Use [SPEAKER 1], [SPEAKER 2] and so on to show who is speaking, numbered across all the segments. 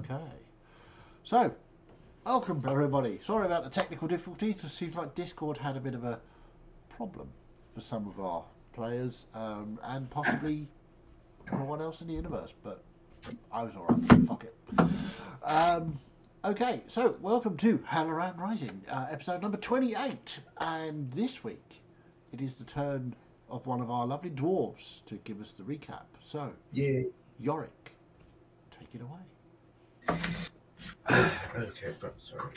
[SPEAKER 1] Okay. So, welcome everybody. Sorry about the technical difficulties. It seems like Discord had a bit of a problem for some of our players and possibly everyone else in the universe, but I was alright. Fuck it. Okay, so welcome to Helloran Rising, episode number 28. And this week it is the turn of one of our lovely dwarves to give us the recap. So,
[SPEAKER 2] Yeah.
[SPEAKER 1] Yorick, take it away.
[SPEAKER 2] Okay, but sorry.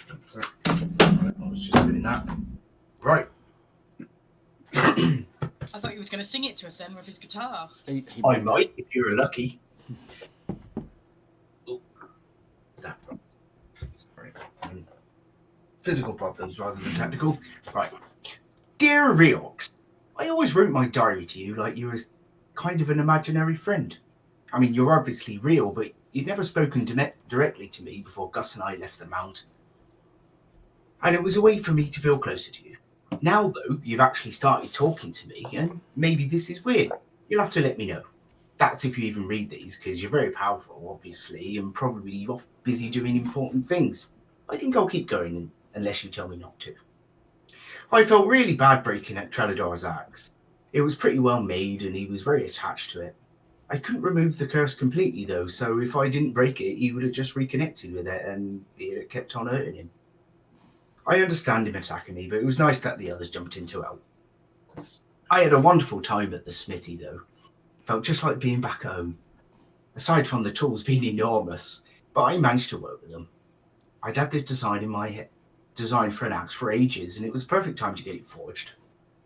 [SPEAKER 2] I was just doing that. Right.
[SPEAKER 3] I thought he was going to sing it to us then with his guitar.
[SPEAKER 1] He
[SPEAKER 2] I might, if you're lucky. Oh, is that sorry. Physical problems rather than technical. Right. Dear Reox, I always wrote my diary to you like you were kind of an imaginary friend. I mean, you're obviously real, but you'd never spoken directly to me before Gus and I left the mount. And it was a way for me to feel closer to you. Now, though, you've actually started talking to me, and maybe this is weird. You'll have to let me know. That's if you even read these, because you're very powerful, obviously, and probably off busy doing important things. I think I'll keep going unless you tell me not to. I felt really bad breaking at Trellador's axe. It was pretty well made, and he was very attached to it. I couldn't remove the curse completely, though, so if I didn't break it, he would have just reconnected with it, and it kept on hurting him. I understand him attacking me, but it was nice that the others jumped in to help. I had a wonderful time at the smithy, though. Felt just like being back at home. Aside from the tools being enormous, but I managed to work with them. I'd had this design in my head, designed for an axe for ages, and it was the perfect time to get it forged.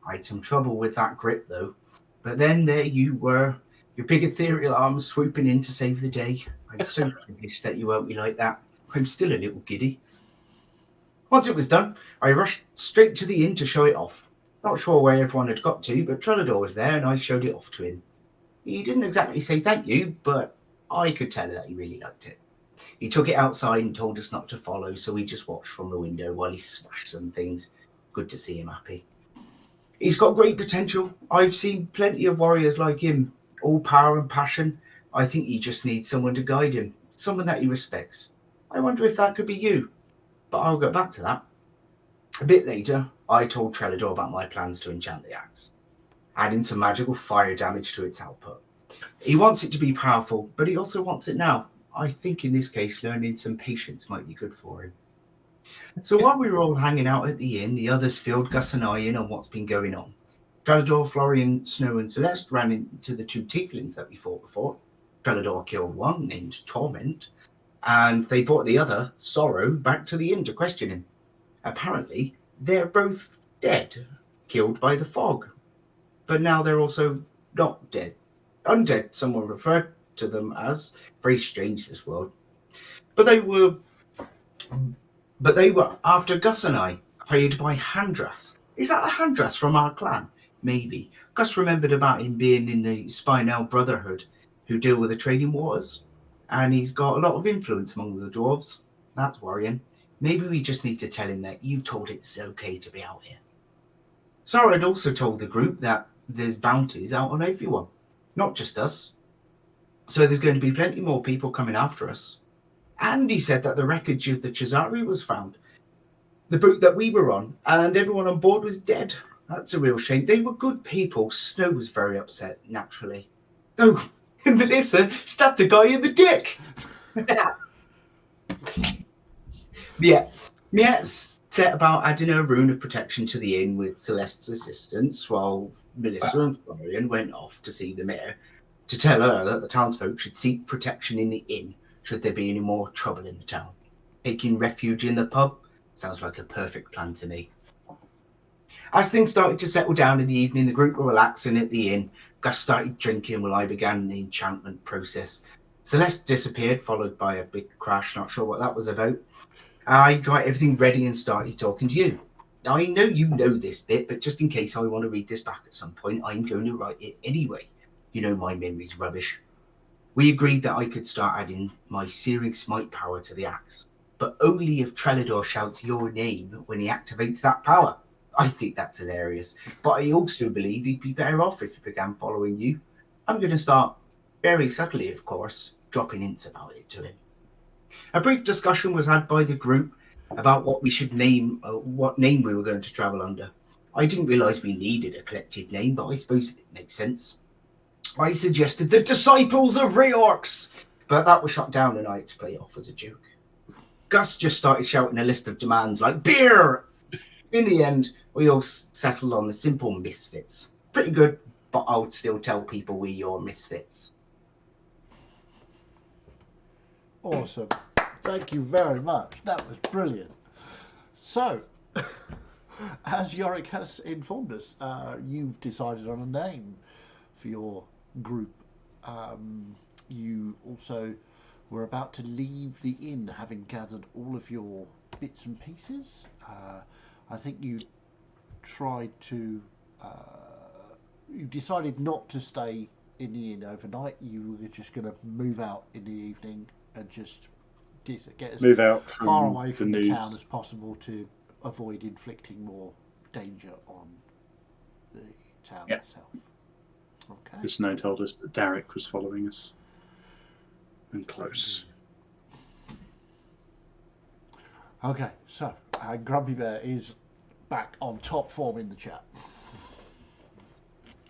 [SPEAKER 2] I had some trouble with that grip, though. But then there you were, your big ethereal arms swooping in to save the day. I'm so privileged that you helped me like that. I'm still a little giddy. Once it was done, I rushed straight to the inn to show it off. Not sure where everyone had got to, but Trellador was there and I showed it off to him. He didn't exactly say thank you, but I could tell that he really liked it. He took it outside and told us not to follow, so we just watched from the window while he smashed some things. Good to see him happy. He's got great potential. I've seen plenty of warriors like him, all power and passion. I think he just needs someone to guide him, someone that he respects. I wonder if that could be you. But I'll get back to that. A bit later, I told Trellador about my plans to enchant the axe, adding some magical fire damage to its output. He wants it to be powerful, but he also wants it now. I think in this case, learning some patience might be good for him. So while we were all hanging out at the inn, the others filled Gus and I in on what's been going on. Trellador, Florian, Snow and Celeste ran into the two tieflings that we fought before. Trellador killed one named Torment, and they brought the other, Sorrow, back to the inn to question him. Apparently, they're both dead, killed by the fog. But now they're also not dead. Undead, someone referred to them as. Very strange, this world. But they were after Gus and I, hired by Handras. Is that the Handras from our clan? Maybe. Gus remembered about him being in the Spinel Brotherhood, who deal with the trading waters. And he's got a lot of influence among the dwarves. That's worrying. Maybe we just need to tell him that you've told it's okay to be out here. Sarah had also told the group that there's bounties out on everyone, not just us. So there's going to be plenty more people coming after us. And he said that the wreckage of the Chazari was found, the boat that we were on, and everyone on board was dead. That's a real shame. They were good people. Snow was very upset, naturally. Oh, and Melissa stabbed a guy in the dick. Yeah. Miette set about adding a rune of protection to the inn with Celeste's assistance, while Melissa and Florian went off to see the mayor to tell her that the townsfolk should seek protection in the inn should there be any more trouble in the town. Taking refuge in the pub sounds like a perfect plan to me. As things started to settle down in the evening, the group were relaxing at the inn. Gus started drinking while I began the enchantment process. Celeste disappeared, followed by a big crash. Not sure what that was about. I got everything ready and started talking to you. I know you know this bit, but just in case I want to read this back at some point, I'm going to write it anyway. You know my memory's rubbish. We agreed that I could start adding my Searing Smite power to the axe, but only if Trellador shouts your name when he activates that power. I think that's hilarious, but I also believe he'd be better off if he began following you. I'm going to start, very subtly of course, dropping hints about it to him. A brief discussion was had by the group about what we should name, what name we were going to travel under. I didn't realise we needed a collective name, but I suppose it makes sense. I suggested the Disciples of Reorx, but that was shut down and I had to play it off as a joke. Gus just started shouting a list of demands like beer. In the end, we all settled on the simple misfits. Pretty good, but I would still tell people we're your misfits.
[SPEAKER 1] Awesome. Thank you very much. That was brilliant. So, as Yorick has informed us, you've decided on a name for your group. You also were about to leave the inn, having gathered all of your bits and pieces. I think you tried to. You decided not to stay in the inn overnight. You were just going to move out in the evening and just get as
[SPEAKER 4] Move out
[SPEAKER 1] far
[SPEAKER 4] from
[SPEAKER 1] away
[SPEAKER 4] the
[SPEAKER 1] from the
[SPEAKER 4] news.
[SPEAKER 1] town as possible to avoid inflicting more danger on the town
[SPEAKER 4] Yeah.
[SPEAKER 1] itself. Okay.
[SPEAKER 4] The snow told us that Derek was following us. And close.
[SPEAKER 1] Okay, so Grumpy Bear is back on top form in the chat.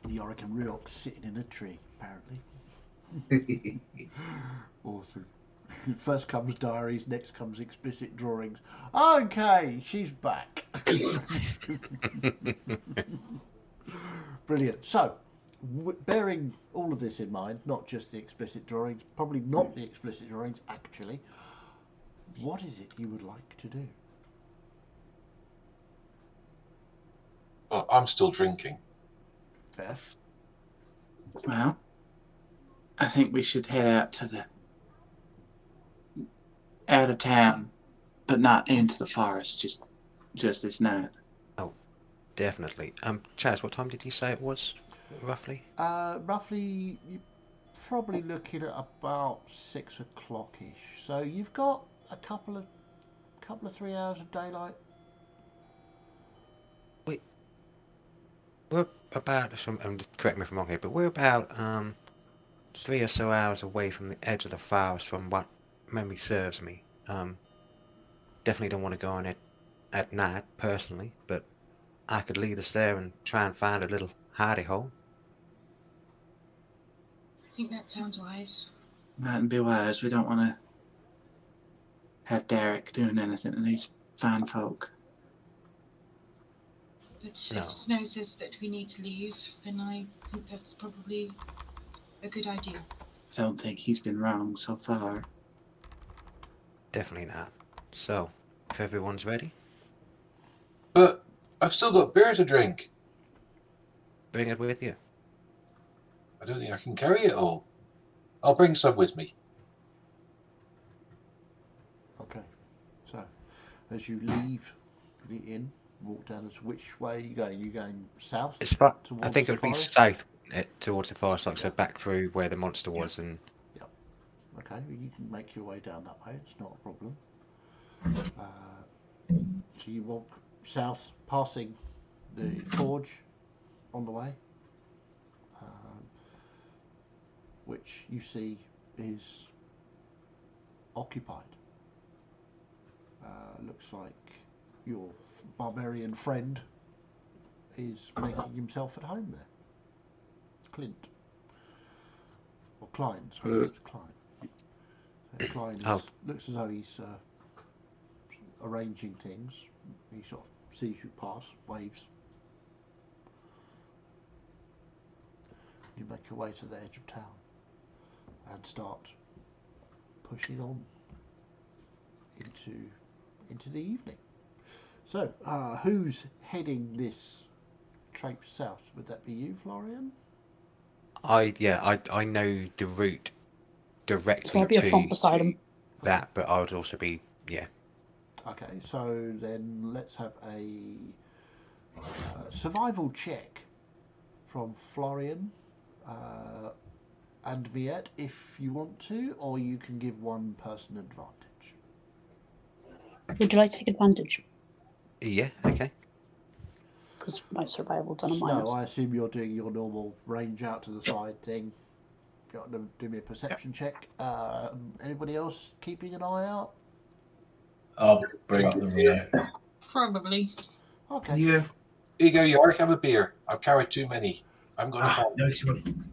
[SPEAKER 1] Yorick and Ryok sitting in a tree, apparently. Awesome. First comes diaries, next comes explicit drawings. Okay, she's back. Brilliant. So, bearing all of this in mind, not just the explicit drawings, probably not the explicit drawings, actually, what is it you would like to do?
[SPEAKER 5] Well, I'm still drinking.
[SPEAKER 1] Fair.
[SPEAKER 4] Well, I think we should head out to the out of town, but not into the forest just this night.
[SPEAKER 6] Oh, definitely. Chaz, what time did you say it was, roughly?
[SPEAKER 1] Roughly, you're probably looking at about 6 o'clock-ish. So you've got a couple of 3 hours of daylight.
[SPEAKER 6] We're about, correct me if I'm wrong here, but we're about 3 or so hours away from the edge of the forest from what memory serves me. Definitely don't want to go on it at night, personally, but I could lead us there and try and find a little hidey hole.
[SPEAKER 3] I think that sounds wise.
[SPEAKER 4] Mightn't be wise. We don't want to have Derek doing anything to these fine folk.
[SPEAKER 3] But
[SPEAKER 6] No.
[SPEAKER 3] if Snow says that we need to leave, then I think that's probably a good idea.
[SPEAKER 4] I don't think he's been wrong so far.
[SPEAKER 6] Definitely not. So, if everyone's ready,
[SPEAKER 5] But I've still got beer to drink.
[SPEAKER 6] bring it with you.
[SPEAKER 5] I don't think I can carry it all. I'll bring some with me.
[SPEAKER 1] Okay. So, as you leave the inn, walk down, which way are you going? Are you going south?
[SPEAKER 6] It's far. I
[SPEAKER 1] Towards
[SPEAKER 6] think
[SPEAKER 1] the
[SPEAKER 6] it would be
[SPEAKER 1] forest?
[SPEAKER 6] south towards the forest, like I
[SPEAKER 1] Yeah.
[SPEAKER 6] said, back through where the monster was, and
[SPEAKER 1] Okay, well, you can make your way down that way. It's not a problem. So you walk south, passing the forge on the way, which you see is occupied. Looks like your barbarian friend is making himself at home there. Clint. Or Klein, sorry, it's Klein. Klein looks as though he's arranging things. He sort of sees you pass, waves. You make your way to the edge of town and start pushing on into the evening. So, who's heading this traipse south? Would that be you, Florian?
[SPEAKER 6] I know the route directly
[SPEAKER 7] Can I be a font beside him?
[SPEAKER 6] that, but I would also be
[SPEAKER 1] Okay, so then let's have a survival check from Florian and Miette if you want to, or you can give one person advantage.
[SPEAKER 7] Would you like to take advantage?
[SPEAKER 6] Yeah, okay.
[SPEAKER 7] Because my survival done on
[SPEAKER 1] Snow,
[SPEAKER 7] minus.
[SPEAKER 1] I assume you're doing your normal range out to the side thing. got to do me a perception check. Anybody else keeping an eye out?
[SPEAKER 8] I'll bring up the rear.
[SPEAKER 3] Probably.
[SPEAKER 1] Okay.
[SPEAKER 2] Yeah.
[SPEAKER 5] Here you go, Yorick, have a beer. I've carried too many. I'm going to fall.
[SPEAKER 2] Nice one.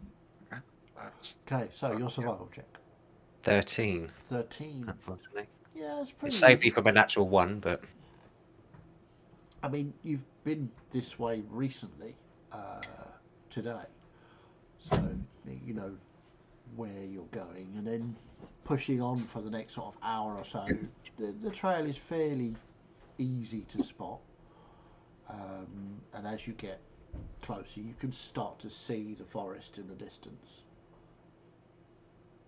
[SPEAKER 1] Okay, so your survival check.
[SPEAKER 6] 13,
[SPEAKER 1] 13.
[SPEAKER 6] unfortunately.
[SPEAKER 1] Yeah, it's
[SPEAKER 6] It
[SPEAKER 1] pretty
[SPEAKER 6] saved
[SPEAKER 1] easy.
[SPEAKER 6] me from a natural 1, but
[SPEAKER 1] I mean, you've been this way recently, today, so you know where you're going, and then pushing on for the next sort of hour or so, the trail is fairly easy to spot, and as you get closer, you can start to see the forest in the distance.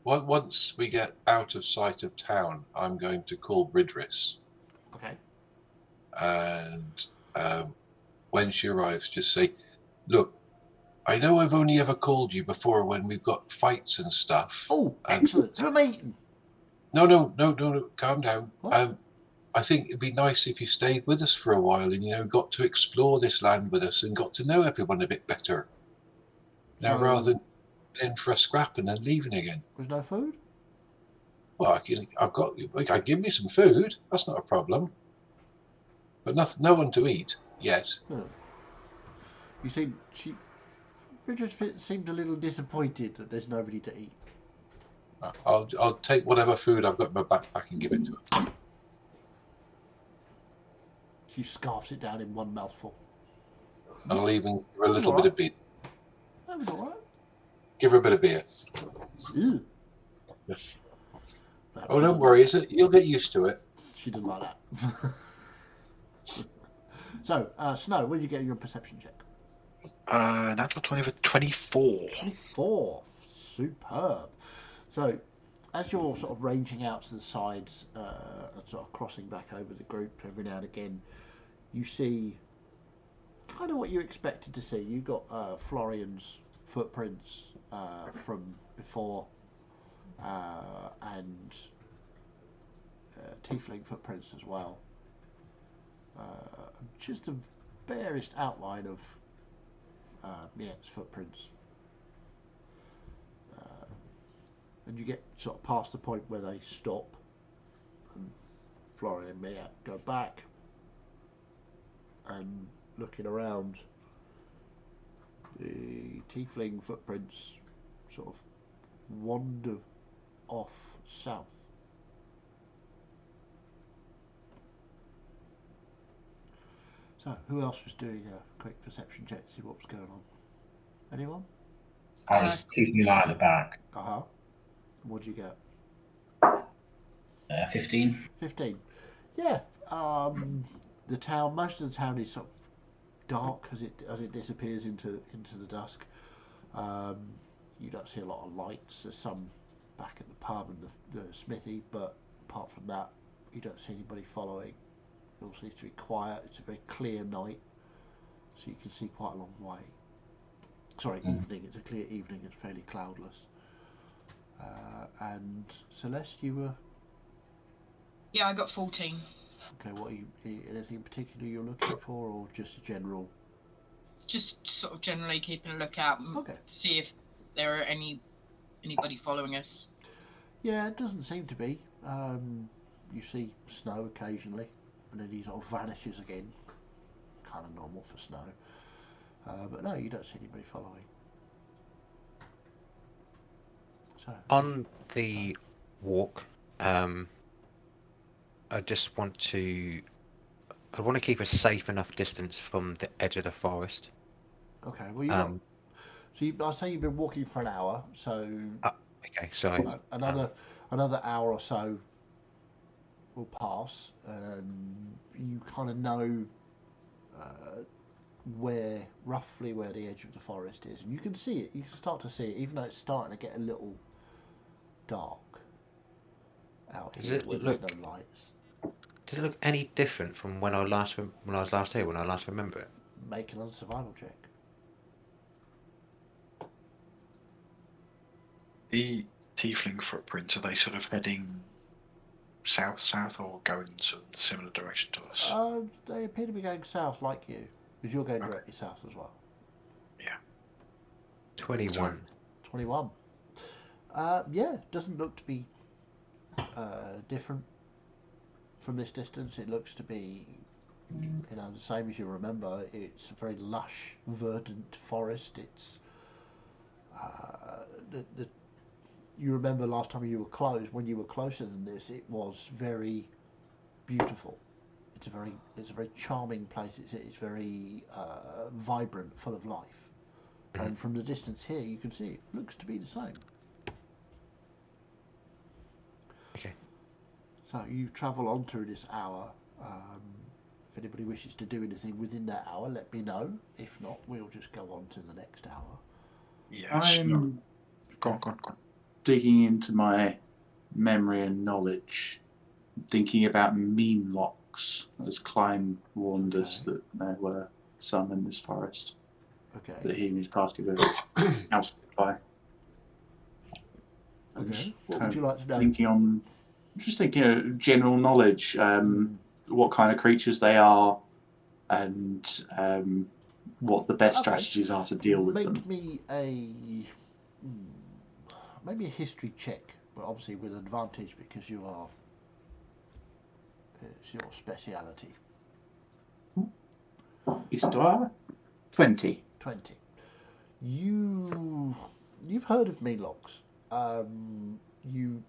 [SPEAKER 5] Once we get out of sight of town, I'm going to call Bridris.
[SPEAKER 1] Okay.
[SPEAKER 5] And when she arrives, just say, look, I know I've only ever called you before when we've got fights and stuff.
[SPEAKER 1] Oh, excellent. Who am I eating?
[SPEAKER 5] No, calm down.
[SPEAKER 1] What?
[SPEAKER 5] I think it'd be nice if you stayed with us for a while and, got to explore this land with us and got to know everyone a bit better. Now,
[SPEAKER 1] So-
[SPEAKER 5] rather than in for a scrap and then leaving again.
[SPEAKER 1] There's no food?
[SPEAKER 5] Well, I can give me some food. That's not a problem. But no one to eat yet.
[SPEAKER 1] No. Bridget seemed a little disappointed that there's nobody to eat.
[SPEAKER 5] I'll take whatever food I've got in my backpack and give it to her.
[SPEAKER 1] She scarfs it down in one mouthful.
[SPEAKER 5] And I'll even give her a little
[SPEAKER 1] Alright.
[SPEAKER 5] bit of beer.
[SPEAKER 1] That was alright.
[SPEAKER 5] Give her a bit of beer.
[SPEAKER 1] Ew.
[SPEAKER 5] Oh, don't worry, you'll get used to it.
[SPEAKER 1] She didn't like that. So, Snow, what did you get in your perception check?
[SPEAKER 9] Natural 20 for 24.
[SPEAKER 1] 24. Superb. So, as you're sort of ranging out to the sides and sort of crossing back over the group every now and again, you see kind of what you expected to see. You got Florian's footprints from before and tiefling footprints as well. Just a barest outline of Miet's footprints. And you get sort of past the point where they stop and Florian and Miet go back and looking around, the tiefling footprints sort of wander off south. So, who else was doing a quick perception check to see what was going on? Anyone?
[SPEAKER 8] I was keeping an eye at the back.
[SPEAKER 1] Uh-huh. What did you get?
[SPEAKER 8] 15.
[SPEAKER 1] 15. Yeah. The town, most of the town is sort of dark as it disappears into the dusk. You don't see a lot of lights. There's some back at the pub and the smithy, but apart from that, you don't see anybody following. It all seems to be quiet. It's a very clear night, so you can see quite a long way. Sorry, evening. It's a clear evening. It's fairly cloudless. And Celeste, you were...
[SPEAKER 3] Yeah, I got 14.
[SPEAKER 1] Okay, what are you, anything in particular you're looking for, or just general?
[SPEAKER 3] Just sort of generally keeping a lookout and
[SPEAKER 1] Okay.
[SPEAKER 3] see if there are anybody following us.
[SPEAKER 1] Yeah, it doesn't seem to be. You see Snow occasionally, and then he sort of vanishes again. Kind of normal for Snow. But no, you don't see anybody following. So
[SPEAKER 6] on the walk, I just want to keep a safe enough distance from the edge of the forest.
[SPEAKER 1] okay, well I'll say you've been walking for an hour, so
[SPEAKER 6] Okay, sorry.
[SPEAKER 1] another hour or so will pass, and you kind of know roughly where the edge of the forest is, and you can see it. You can start to see it, even though it's starting to get a little dark out
[SPEAKER 6] Does
[SPEAKER 1] here
[SPEAKER 6] it
[SPEAKER 1] where
[SPEAKER 6] look-
[SPEAKER 1] there's no lights.
[SPEAKER 6] Does it look any different from when I was last here? When I last remember it?
[SPEAKER 1] Make another survival check.
[SPEAKER 9] The tiefling footprints, are they sort of heading south, or going sort of similar direction to us?
[SPEAKER 1] They appear to be going south like you, because you're going
[SPEAKER 9] Okay.
[SPEAKER 1] directly south as well.
[SPEAKER 6] 21.
[SPEAKER 1] 21. Yeah, doesn't look to be different from this distance. It looks to be, the same as you remember. It's a very lush, verdant forest. It's you remember last time you were close. When you were closer than this, it was very beautiful. It's a very charming place. It's very vibrant, full of life. And from the distance here, you can see it looks to be the same.
[SPEAKER 6] Okay.
[SPEAKER 1] So you travel on through this hour. If anybody wishes to do anything within that hour, let me know. If not, we'll just go on to the next hour.
[SPEAKER 9] Yes.
[SPEAKER 4] I'm
[SPEAKER 9] Go on.
[SPEAKER 4] digging into my memory and knowledge, thinking about mean locks, as Klein warned us that there were some in this forest that he and his party were ousted by.
[SPEAKER 1] Okay. What would you like to know?
[SPEAKER 4] Just thinking general knowledge, what kind of creatures they are, and what the best strategies are to deal with them.
[SPEAKER 1] Make me maybe a history check, but obviously with advantage because it's your speciality.
[SPEAKER 4] Histoire? 20.
[SPEAKER 1] 20. You've heard of meanlocks. You've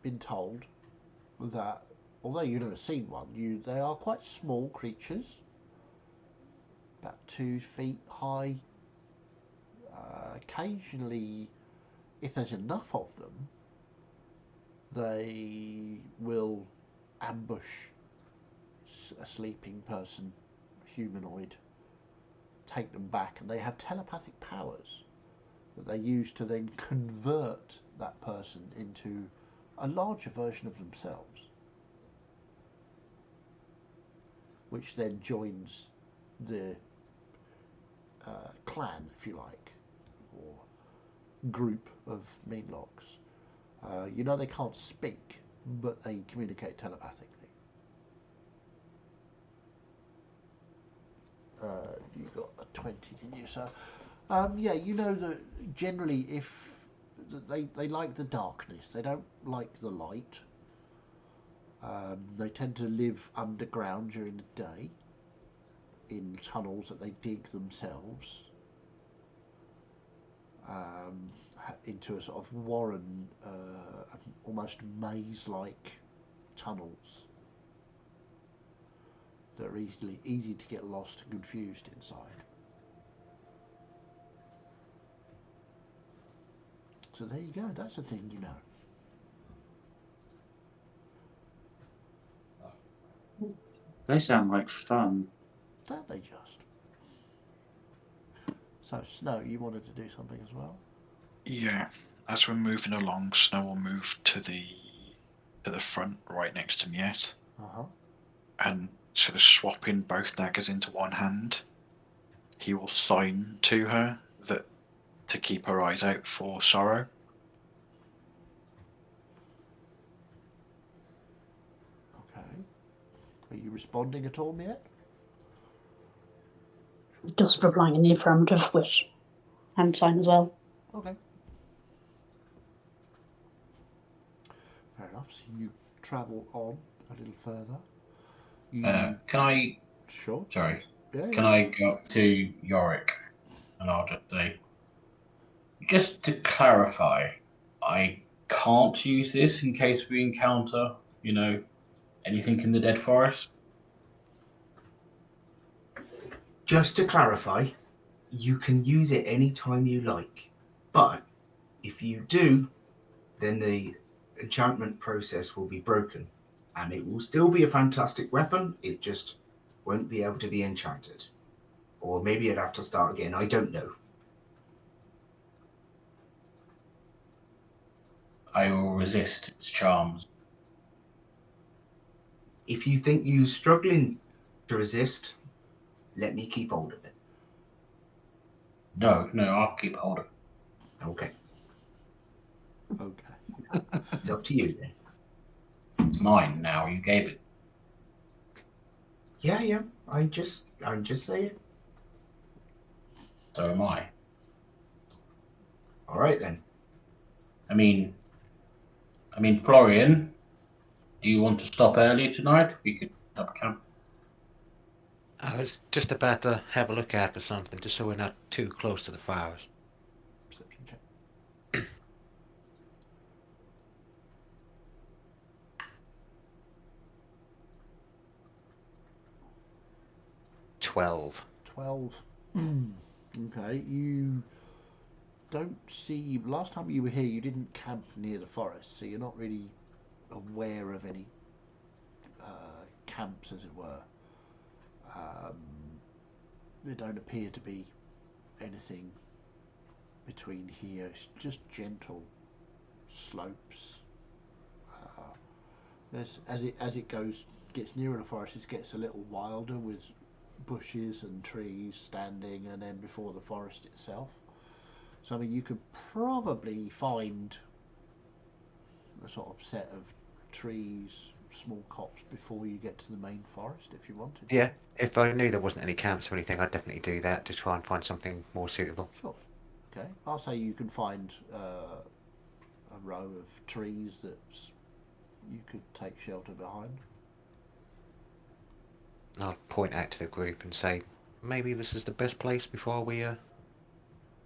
[SPEAKER 1] been told that although you've never seen one, they are quite small creatures, about 2 feet high. Occasionally, if there's enough of them, they will ambush a sleeping person, humanoid, take them back, and they have telepathic powers that they use to then convert that person into a larger version of themselves, which then joins the clan, if you like, or group of meanlocks. They can't speak, but they communicate telepathically. You got a 20, didn't you? So, you know that generally, if they like the darkness, they don't like the light. They tend to live underground during the day, in tunnels that they dig themselves, into a sort of warren, almost maze-like tunnels that are easy to get lost and confused inside. So there you go, that's a thing you know.
[SPEAKER 4] They sound like fun.
[SPEAKER 1] Don't they just? So, Snow, you wanted to do something as well?
[SPEAKER 9] Yeah. As we're moving along, Snow will move to the front, right next to Miette, and sort of swapping both daggers into one hand. He will sign to her that to keep her eyes out for Sorrow.
[SPEAKER 1] Okay. Are you responding at all, Miette?
[SPEAKER 7] Just replying in the affirmative with hand sign as well.
[SPEAKER 1] Okay. Fair enough. So you travel on a little further.
[SPEAKER 8] Can I?
[SPEAKER 1] Sure.
[SPEAKER 8] Sorry.
[SPEAKER 1] Yeah,
[SPEAKER 8] Can I go up to Yorick and I'll just say, just to clarify, I can't use this in case we encounter, anything in the Dead Forest?
[SPEAKER 2] Just to clarify, you can use it anytime you like, but if you do, then the enchantment process will be broken, and it will still be a fantastic weapon, it just won't be able to be enchanted. Or maybe it'd have to start again, I don't know.
[SPEAKER 8] I will resist its charms.
[SPEAKER 2] If you think you're struggling to resist, let me keep hold of it.
[SPEAKER 8] No, I'll keep hold of it.
[SPEAKER 2] Okay.
[SPEAKER 1] Okay.
[SPEAKER 2] It's up to you then.
[SPEAKER 8] It's mine now, you gave it.
[SPEAKER 2] Yeah, I'm just saying.
[SPEAKER 8] So am I.
[SPEAKER 2] Alright then.
[SPEAKER 8] I mean, Florian, do you want to stop early tonight? We could have a camp.
[SPEAKER 6] I was just about to have a look out for something, just so we're not too close to the forest.
[SPEAKER 1] Perception check.
[SPEAKER 6] 12.
[SPEAKER 1] 12. Okay, you don't see. Last time you were here, you didn't camp near the forest, so you're not really aware of any camps, as it were. There don't appear to be anything between here. It's just gentle slopes. As it gets nearer the forest, it gets a little wilder with bushes and trees standing, and then before the forest itself. So I mean, you could probably find a sort of set of trees, small copse before you get to the main forest if you wanted.
[SPEAKER 6] Yeah, if I knew there wasn't any camps or anything, I'd definitely do that to try and find something more suitable.
[SPEAKER 1] Sure. Okay. I'll say you can find a row of trees that you could take shelter behind.
[SPEAKER 6] I'll point out to the group and say, maybe this is the best place before we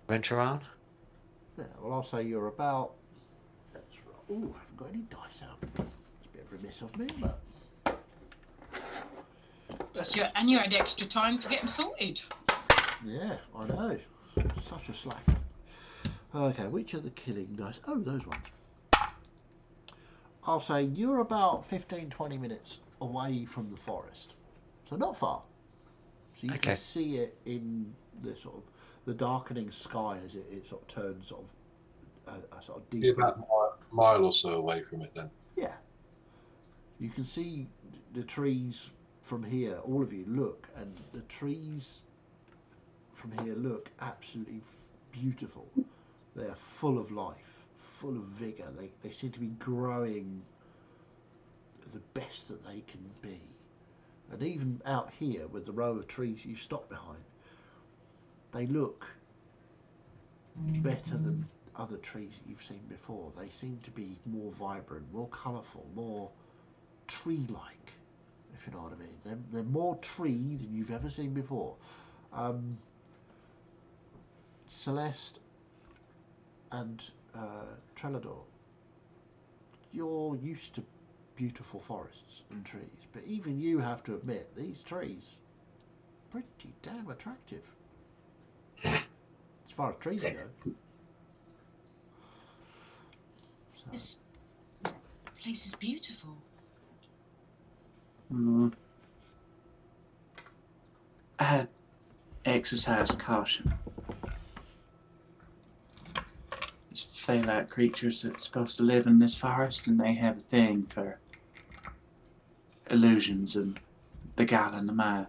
[SPEAKER 6] venture on.
[SPEAKER 1] Yeah. Well, I'll say you're about. Oh, I haven't got any dice out. It's a bit of a miss of me, but.
[SPEAKER 3] And you had extra time to get them sorted.
[SPEAKER 1] Yeah, I know. Such a slack. Okay, which are the killing dice? Oh, those ones. I'll say you're about 15-20 minutes away from the forest. So not far. So you can see it in the sort of the darkening sky as it sort of turns sort of a sort of deeper.
[SPEAKER 5] About a mile or so away from it then.
[SPEAKER 1] Yeah. You can see the trees from here. All of you look, and the trees from here look absolutely beautiful. They are full of life, full of vigour. They seem to be growing the best that they can be. And even out here with the row of trees you stopped behind, they look better than other trees that you've seen before. They seem to be more vibrant, more colourful, more tree-like, if you know what I mean. They're more tree than you've ever seen before. Celeste and Trelador, you're used to beautiful forests and trees, but even you have to admit these trees pretty damn attractive as far as trees go. So.
[SPEAKER 3] This place is beautiful.
[SPEAKER 4] I exercise caution. There's fey-like creatures that's supposed to live in this forest, and they have a thing for illusions and beguiling the mind.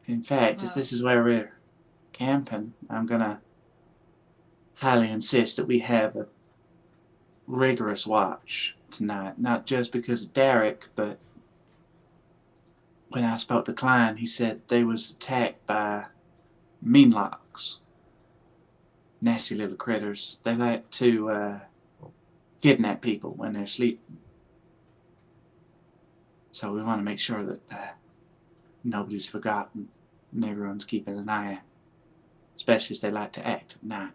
[SPEAKER 4] In fact, if this is where we're camping, I'm gonna highly insist that we have a rigorous watch tonight. Not just because of Derek, but when I spoke to Klein, he said they was attacked by meanlocks. Nasty little critters. They like to kidnap people when they're sleeping. So we want to make sure that nobody's forgotten and everyone's keeping an eye out. Especially as they like to act at night.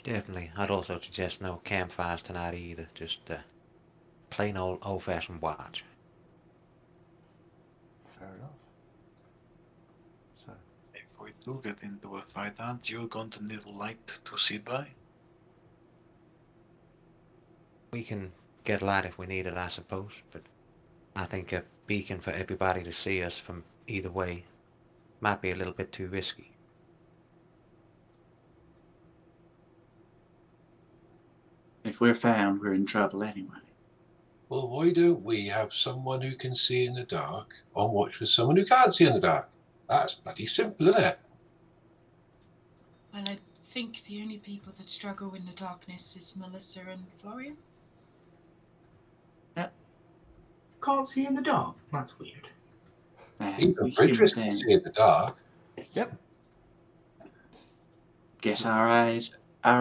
[SPEAKER 6] Definitely. I'd also suggest no campfires tonight either. Just plain old-fashioned watch.
[SPEAKER 1] Fair enough. So,
[SPEAKER 9] if we do get into a fight, aren't you going to need light to see by?
[SPEAKER 6] We can get light if we need it, I suppose, but I think a beacon for everybody to see us from either way might be a little bit too risky.
[SPEAKER 4] If we're found, we're in trouble anyway.
[SPEAKER 5] Well, why don't we have someone who can see in the dark on watch with someone who can't see in the dark? That's bloody simple, isn't it?
[SPEAKER 3] Well, I think the only people that struggle in the darkness is Melissa and Florian.
[SPEAKER 2] Can't see in the dark? That's weird.
[SPEAKER 5] Even Bridges can see in the dark.
[SPEAKER 1] Yep.
[SPEAKER 4] guess our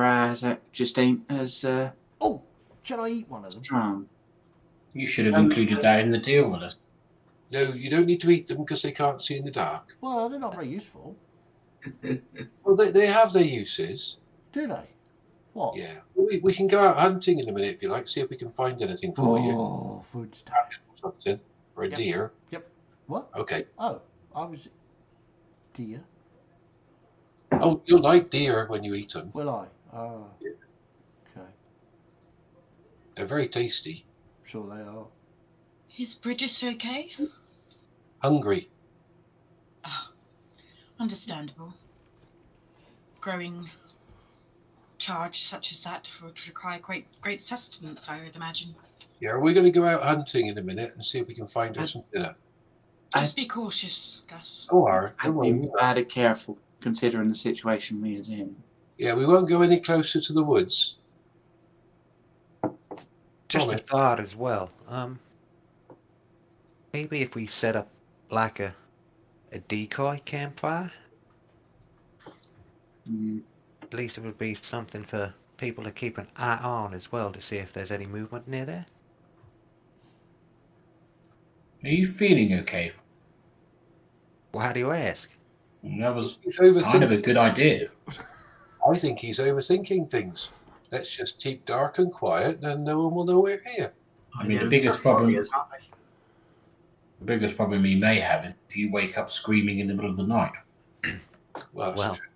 [SPEAKER 4] eyes just ain't as
[SPEAKER 1] Oh, shall I eat one of them?
[SPEAKER 4] strong.
[SPEAKER 8] You should have included that in the deal with us.
[SPEAKER 5] No, you don't need to eat them because they can't see in the dark.
[SPEAKER 1] Well, they're not very useful.
[SPEAKER 5] Well, they have their uses.
[SPEAKER 1] Do they? What?
[SPEAKER 5] Yeah. We can go out hunting in a minute if you like, see if we can find anything for you.
[SPEAKER 1] Oh, food stuff.
[SPEAKER 5] Something. Or a
[SPEAKER 1] Yep.
[SPEAKER 5] deer.
[SPEAKER 1] Yep. What?
[SPEAKER 5] Okay.
[SPEAKER 1] Oh, I was... Deer?
[SPEAKER 5] Oh, you'll like deer when you eat them.
[SPEAKER 1] Will I? Ah.
[SPEAKER 5] Yeah.
[SPEAKER 1] Okay.
[SPEAKER 5] They're very tasty.
[SPEAKER 1] Sure they are.
[SPEAKER 3] Is Bridges okay?
[SPEAKER 5] Hungry.
[SPEAKER 3] Oh, understandable. Growing charge such as that would require great sustenance, I would imagine.
[SPEAKER 5] Yeah, we're going to go out hunting in a minute and see if we can find her some dinner.
[SPEAKER 3] Just be cautious, Gus.
[SPEAKER 5] Oh, all right.
[SPEAKER 4] I'd be mighty careful considering the situation we is in.
[SPEAKER 5] Yeah, we won't go any closer to the woods.
[SPEAKER 6] Just a
[SPEAKER 5] Promise.
[SPEAKER 6] thought as well. Maybe if we set up like a decoy campfire, at least it would be something for people to keep an eye on as well to see if there's any movement near there.
[SPEAKER 8] Are you feeling okay?
[SPEAKER 6] Well, how do you ask?
[SPEAKER 8] That was
[SPEAKER 5] He's
[SPEAKER 8] kind of
[SPEAKER 5] overthinking.
[SPEAKER 8] a good idea.
[SPEAKER 5] I think he's overthinking things. Let's just keep dark and quiet, and no one will know we're here.
[SPEAKER 8] I mean, the
[SPEAKER 2] know
[SPEAKER 8] biggest
[SPEAKER 2] exactly what
[SPEAKER 8] problem-
[SPEAKER 2] it is, aren't they?
[SPEAKER 8] The biggest problem he may have is if you wake up screaming in the middle of the night.
[SPEAKER 5] Well, that's
[SPEAKER 6] Well,
[SPEAKER 5] true.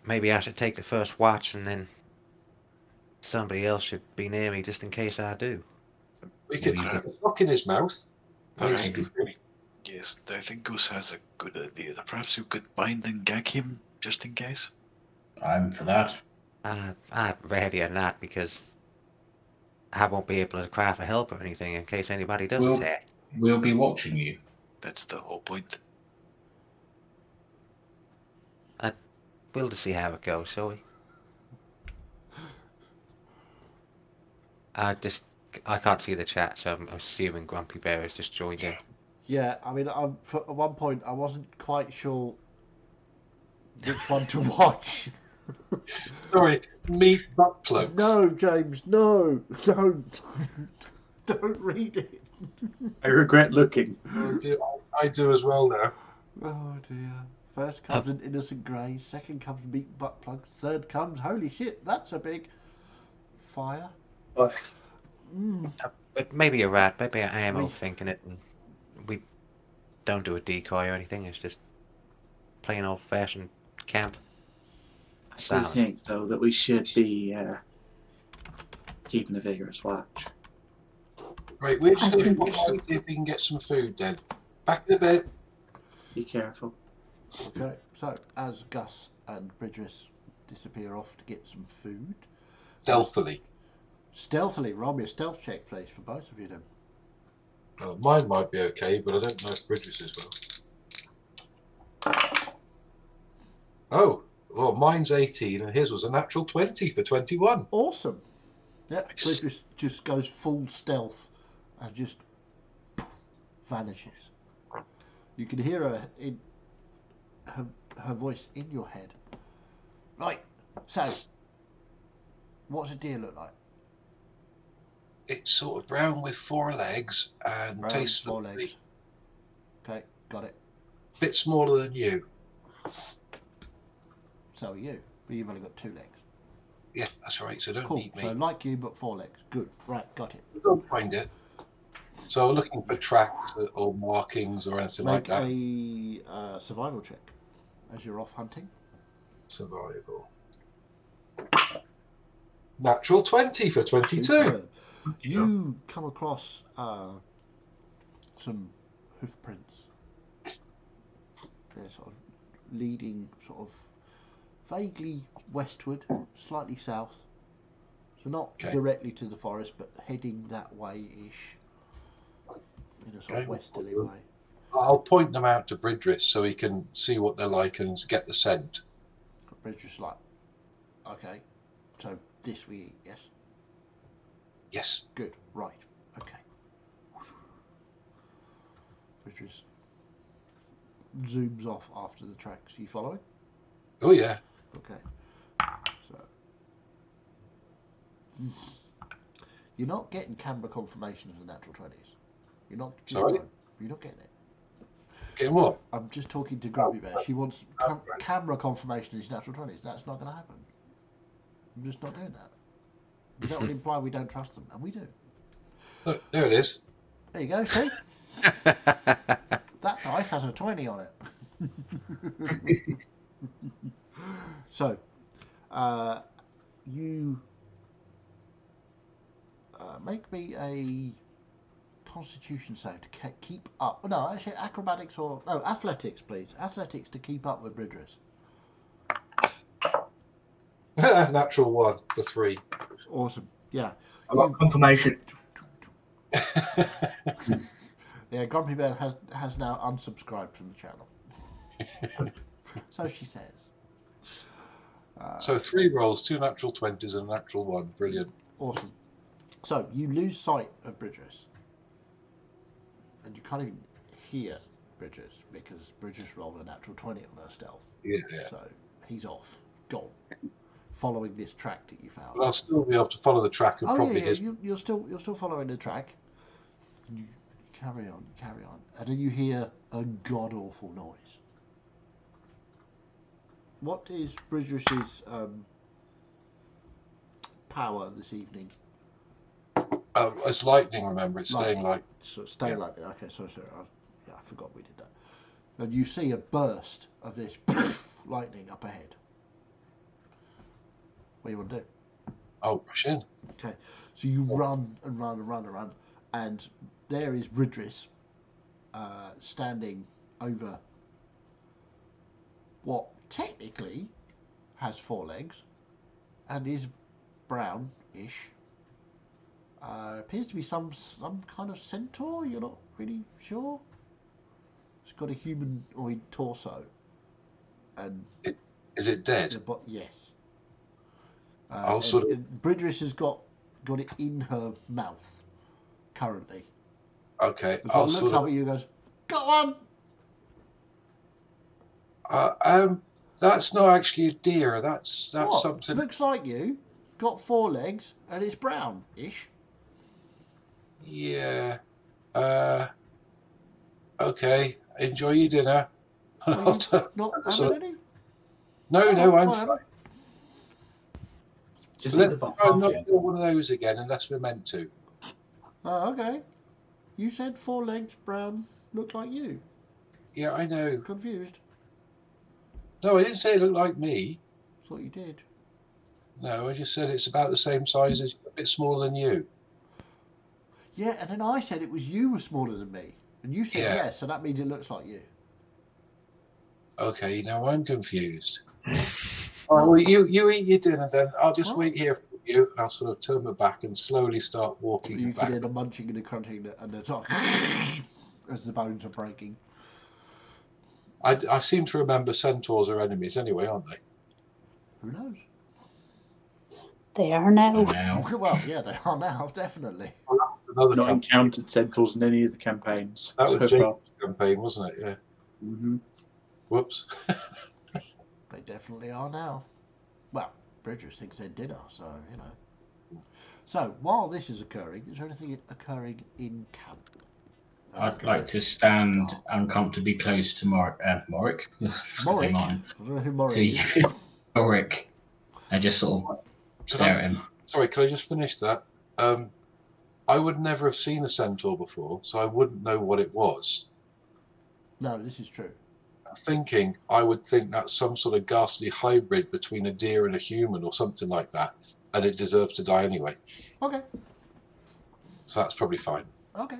[SPEAKER 6] maybe I should take the first watch and then somebody else should be near me just in case I do.
[SPEAKER 5] We could
[SPEAKER 8] Maybe-
[SPEAKER 5] stick a sock in his mouth.
[SPEAKER 9] Alright. Yes, I think Goose has a good idea. Perhaps you could bind and gag him just in case.
[SPEAKER 8] I'm for that.
[SPEAKER 6] I'd rather not because I won't be able to cry for help or anything in case anybody does
[SPEAKER 8] Well-
[SPEAKER 6] attack.
[SPEAKER 8] We'll be watching you.
[SPEAKER 9] That's the whole point.
[SPEAKER 6] We'll just see how it goes, shall we? I can't see the chat, so I'm assuming Grumpy Bear has just joined in.
[SPEAKER 1] Yeah, I mean, at one point I wasn't quite sure which one to watch.
[SPEAKER 5] Sorry, meat butt plugs.
[SPEAKER 1] No, James, no, don't. Don't read it.
[SPEAKER 4] I regret looking.
[SPEAKER 5] Oh, dear, I do as well now.
[SPEAKER 1] Oh dear. First comes an innocent grey, second comes meat butt plugs, third comes, holy shit, that's a big fire.
[SPEAKER 6] But maybe you're right. Maybe I am
[SPEAKER 1] We-
[SPEAKER 6] overthinking it, and we don't do a decoy or anything. It's just plain old-fashioned camp.
[SPEAKER 4] I do
[SPEAKER 6] Sound.
[SPEAKER 4] think, though, that we should be keeping a vigorous watch.
[SPEAKER 5] Right, we're just
[SPEAKER 7] I
[SPEAKER 5] going to
[SPEAKER 7] think
[SPEAKER 5] go
[SPEAKER 7] we
[SPEAKER 5] out
[SPEAKER 7] should.
[SPEAKER 5] and see if we can get some food then. Back in a bit.
[SPEAKER 4] Be careful.
[SPEAKER 1] Okay, so as Gus and Bridges disappear off to get some food,
[SPEAKER 5] Stealthily.
[SPEAKER 1] stealthily, roll me a stealth check, please, for both of you then.
[SPEAKER 5] Mine might be okay, but I don't know if Bridges is well. Oh, well, mine's 18 and his was a natural 20 for 21.
[SPEAKER 1] Awesome. Yep,
[SPEAKER 9] Nice.
[SPEAKER 1] Bridges just goes full stealth and just vanishes. You can hear her in her voice in your head. Right, so what's a deer look like?
[SPEAKER 5] It's sort of brown with 4 legs and
[SPEAKER 1] Brown,
[SPEAKER 5] tastes
[SPEAKER 1] 4
[SPEAKER 5] lovely.
[SPEAKER 1] legs. Okay, got it.
[SPEAKER 5] Bit smaller than you.
[SPEAKER 1] So are you, but you've only got 2 legs.
[SPEAKER 5] Yeah, that's right. So don't
[SPEAKER 1] Cool.
[SPEAKER 5] eat me.
[SPEAKER 1] So like you, but 4 legs. Good. Right, got it.
[SPEAKER 5] Don't find it. So we're looking for tracks or markings or anything like
[SPEAKER 1] Make
[SPEAKER 5] that.
[SPEAKER 1] a survival check as you're off hunting.
[SPEAKER 5] Survival. Natural 20 for 22.
[SPEAKER 1] Superb. You come across some hoof prints. They're sort of leading sort of vaguely westward, slightly south. So not
[SPEAKER 5] Okay.
[SPEAKER 1] directly to the forest, but heading that way-ish. In a sort of
[SPEAKER 5] Okay.
[SPEAKER 1] westerly way.
[SPEAKER 5] I'll point them out to Bridris so he can see what they're like and get the scent.
[SPEAKER 1] Bridges like, okay, so this we eat, yes?
[SPEAKER 5] Yes.
[SPEAKER 1] Good, right, okay. Bridges zooms off after the tracks. You following?
[SPEAKER 5] Oh yeah.
[SPEAKER 1] Okay. So you're not getting camera confirmation of the natural 20s. You're not.
[SPEAKER 5] Sorry?
[SPEAKER 1] You're not getting it.
[SPEAKER 5] Getting what?
[SPEAKER 1] I'm just talking to Grumpy Bear. She wants camera confirmation of his natural 20s. That's not going to happen. I'm just not doing that. Because that would imply we don't trust them, and we do.
[SPEAKER 5] Look, there it is.
[SPEAKER 1] There you go, see? That dice has a 20 on it. So, you make me a Constitution save to keep up. No, actually, acrobatics or no, athletics, please. Athletics to keep up with Bridris.
[SPEAKER 5] Natural 1 for 3.
[SPEAKER 1] Awesome. Yeah.
[SPEAKER 2] I got confirmation.
[SPEAKER 1] Yeah, Grumpy Bear has now unsubscribed from the channel. So she says.
[SPEAKER 5] So 3 rolls, 2 natural 20s and a natural 1. Brilliant.
[SPEAKER 1] Awesome. So you lose sight of Bridris. And you can't even hear Bridris because Bridris rolled a natural 20 on her stealth.
[SPEAKER 5] Yeah.
[SPEAKER 1] So he's off. Gone. Following this track that you found.
[SPEAKER 5] But I'll still be able to follow the track and probably his...
[SPEAKER 1] You're still following the track. You carry on, and then you hear a god awful noise. What is Bridris's power this evening?
[SPEAKER 5] It's lightning, remember. It's staying light.
[SPEAKER 1] So stay lightning. Okay, sorry. I forgot we did that. And you see a burst of this lightning up ahead. What do you want to do?
[SPEAKER 5] I'll rush in.
[SPEAKER 1] Okay, so you run, and there is Bridris standing over what technically has 4 legs and is brown-ish. Appears to be some kind of centaur. You're not really sure. It's got a humanoid torso. And
[SPEAKER 5] is it dead?
[SPEAKER 1] Yes. Bridris has got it in her mouth currently.
[SPEAKER 5] Okay.
[SPEAKER 1] I'll looks up at you and goes, "Got one."
[SPEAKER 5] That's not actually a deer. That's
[SPEAKER 1] What?
[SPEAKER 5] something.
[SPEAKER 1] Looks like you. Got 4 legs and it's brown-ish.
[SPEAKER 5] Yeah. Okay. Enjoy your dinner.
[SPEAKER 1] Not having any?
[SPEAKER 5] No, I'm fine.
[SPEAKER 2] Just
[SPEAKER 5] Let's
[SPEAKER 2] eat the
[SPEAKER 5] try not do one of those again unless we're meant to.
[SPEAKER 1] Oh, okay. You said 4 legs, brown, look like you.
[SPEAKER 5] Yeah, I know.
[SPEAKER 1] Confused.
[SPEAKER 5] No, I didn't say it looked like me.
[SPEAKER 1] Thought you did.
[SPEAKER 5] No, I just said it's about the same size as a bit smaller than you.
[SPEAKER 1] Yeah, and then I said it was you were smaller than me. And you said yes, so that means it looks like you.
[SPEAKER 5] Okay, now I'm confused. All right, well, you eat your dinner then. I'll just wait here for you, and I'll sort of turn my back and slowly start walking
[SPEAKER 1] You
[SPEAKER 5] back.
[SPEAKER 1] can hear the munching and the crunching and the talk as the bones are breaking.
[SPEAKER 5] I seem to remember centaurs are enemies anyway, aren't they?
[SPEAKER 1] Who knows?
[SPEAKER 7] They are now.
[SPEAKER 1] Well, yeah, they are now, definitely.
[SPEAKER 4] Not encountered centaurs in any of the campaigns.
[SPEAKER 5] That was
[SPEAKER 4] so
[SPEAKER 5] Jacob's campaign, wasn't it? Yeah.
[SPEAKER 4] Mm-hmm.
[SPEAKER 5] Whoops.
[SPEAKER 1] They definitely are now. Well, Bridris thinks they're dinner, so, you know. So, while this is occurring, is there anything occurring in camp?
[SPEAKER 8] I'd like to stand uncomfortably close to Moric.
[SPEAKER 1] Moric?
[SPEAKER 8] Martin.
[SPEAKER 1] I don't know who Moric is.
[SPEAKER 8] Moric. And just sort of stare at him.
[SPEAKER 5] Sorry, can I just finish that? I would never have seen a centaur before, so I wouldn't know what it was.
[SPEAKER 1] No, this is true.
[SPEAKER 5] Thinking, I would think that's some sort of ghastly hybrid between a deer and a human or something like that, and it deserves to die anyway.
[SPEAKER 1] Okay.
[SPEAKER 5] So that's probably fine.
[SPEAKER 1] Okay.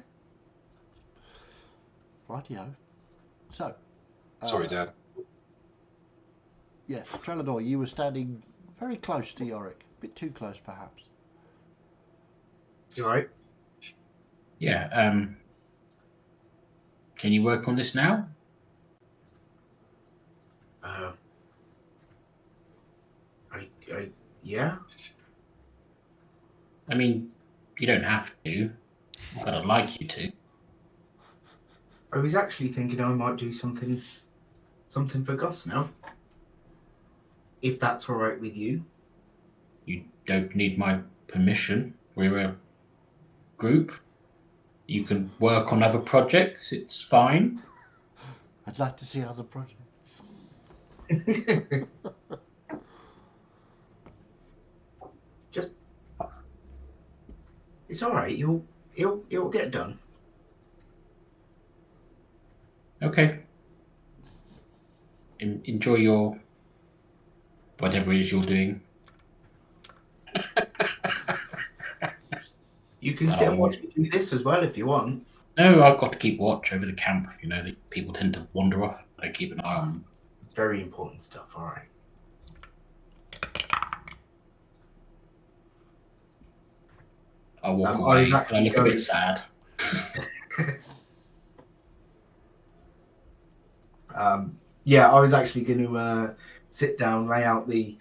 [SPEAKER 1] Rightio. So.
[SPEAKER 5] Sorry, Dan.
[SPEAKER 1] Yes, Trellador, you were standing very close to Yorick. A bit too close, perhaps.
[SPEAKER 2] You alright?
[SPEAKER 8] Yeah. Can you work on this now?
[SPEAKER 2] Yeah.
[SPEAKER 8] I mean, you don't have to, but I'd like you to.
[SPEAKER 2] I was actually thinking I might do something for Gus now. if that's all right with you.
[SPEAKER 8] You don't need my permission. We're a group. You can work on other projects. It's fine.
[SPEAKER 1] I'd like to see other projects.
[SPEAKER 2] Just, it's all right. It'll get done.
[SPEAKER 8] Okay. Enjoy your whatever it is you're doing.
[SPEAKER 2] You can sit and watch me do this as well if you want.
[SPEAKER 8] No, I've got to keep watch over the camp. You know, the people tend to wander off. I keep an eye on them.
[SPEAKER 2] Very important stuff. All right.
[SPEAKER 8] I walk away and I look a bit sad.
[SPEAKER 2] Yeah, I was actually going to sit down, lay out the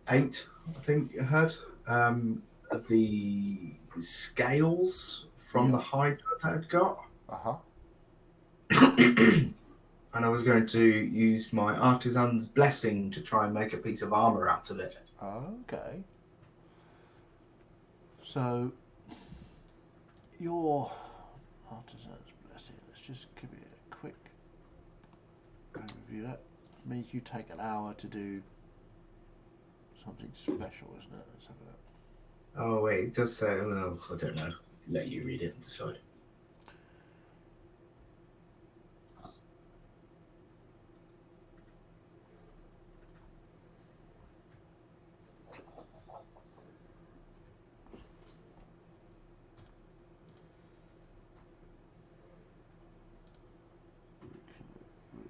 [SPEAKER 2] paint, I think you heard, of the scales from the Hydra that I'd got. And I was going to use my artisan's blessing to try and make a piece of armor out of it.
[SPEAKER 1] Okay. So, your artisan's blessing, let's just give it a quick overview. That means you take an hour to do something special, isn't it? Let's have a look.
[SPEAKER 2] Oh, wait, it does say, oh, no, I don't know. Let you read it and decide.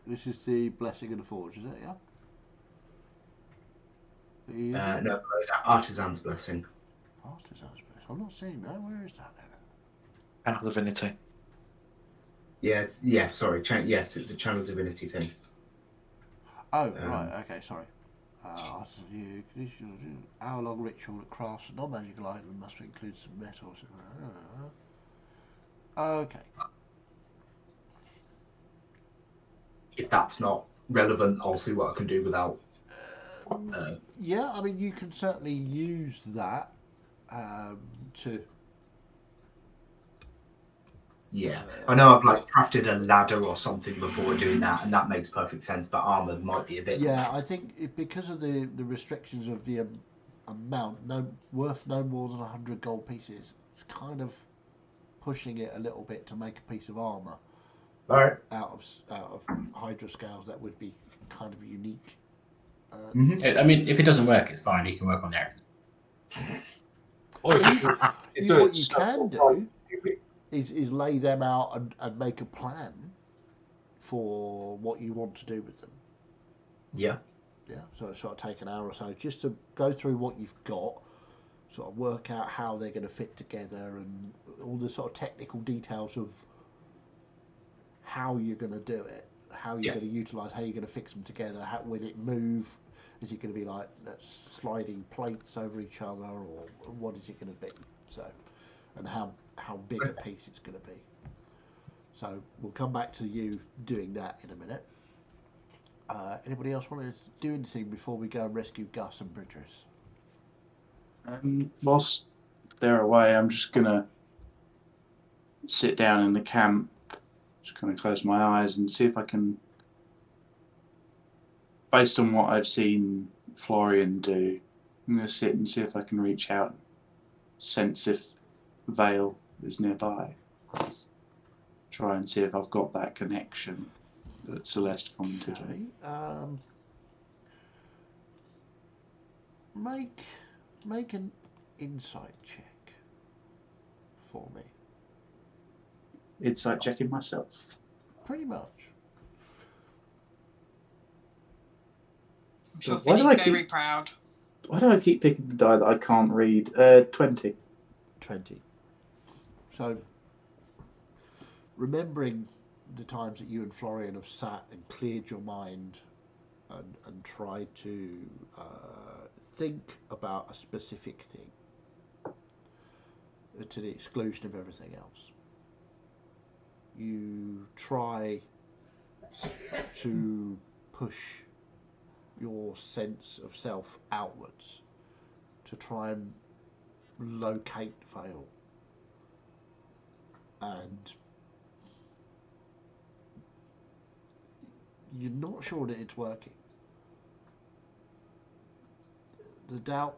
[SPEAKER 1] This is the blessing of the forge, is it? Yeah.
[SPEAKER 2] No, artisan's blessing.
[SPEAKER 1] Artisan's blessing. I'm not seeing that. Where is that then?
[SPEAKER 9] Channel divinity.
[SPEAKER 2] Yeah, sorry. Yes, it's a channel divinity thing.
[SPEAKER 1] Oh, right. Okay, sorry. Hour-long ritual that crafts a non-magical item must include some metals. Okay.
[SPEAKER 2] If that's not relevant, I'll see what I can do without.
[SPEAKER 1] Yeah, I mean, you can certainly use that to.
[SPEAKER 2] Yeah, I know I've like crafted a ladder or something before doing that, and that makes perfect sense. But armor might be a bit.
[SPEAKER 1] Yeah, I think because of the restrictions of the amount, worth no more than 100 gold pieces. It's kind of pushing it a little bit to make a piece of armor.
[SPEAKER 2] All right.
[SPEAKER 1] Out of Hydra scales, that would be kind of unique.
[SPEAKER 8] I mean, if it doesn't work, it's fine. You can work on the accident.
[SPEAKER 1] What you can do is lay them out and make a plan for what you want to do with them.
[SPEAKER 2] Yeah.
[SPEAKER 1] Yeah. So it sort of take an hour or so just to go through what you've got, sort of work out how they're going to fit together and all the sort of technical details of how you're going to do it, how you're going to utilise, how you're going to fix them together, how will it move? Is it going to be like sliding plates over each other, or what is it going to be? So, and how big a piece it's going to be. So we'll come back to you doing that in a minute. Anybody else want to do anything before we go and rescue Gus and Bridges?
[SPEAKER 4] Whilst they're away, I'm just gonna sit down in the camp, just kind of close my eyes and see if I can, based on what I've seen Florian do, I'm going to sit and see if I can reach out, sense if Vale is nearby. Try and see if I've got that connection that Celeste commented on.
[SPEAKER 1] Make an insight check for me.
[SPEAKER 4] Insight checking myself.
[SPEAKER 1] Pretty much.
[SPEAKER 3] I'm sure
[SPEAKER 4] Why do
[SPEAKER 3] Vinny's
[SPEAKER 4] I
[SPEAKER 3] very proud.
[SPEAKER 4] Why do I keep picking the die that I can't read? 20.
[SPEAKER 1] 20. So, remembering the times that you and Florian have sat and cleared your mind and tried to think about a specific thing to the exclusion of everything else. You try to push your sense of self outwards to try and locate Vale. And you're not sure that it's working. The doubt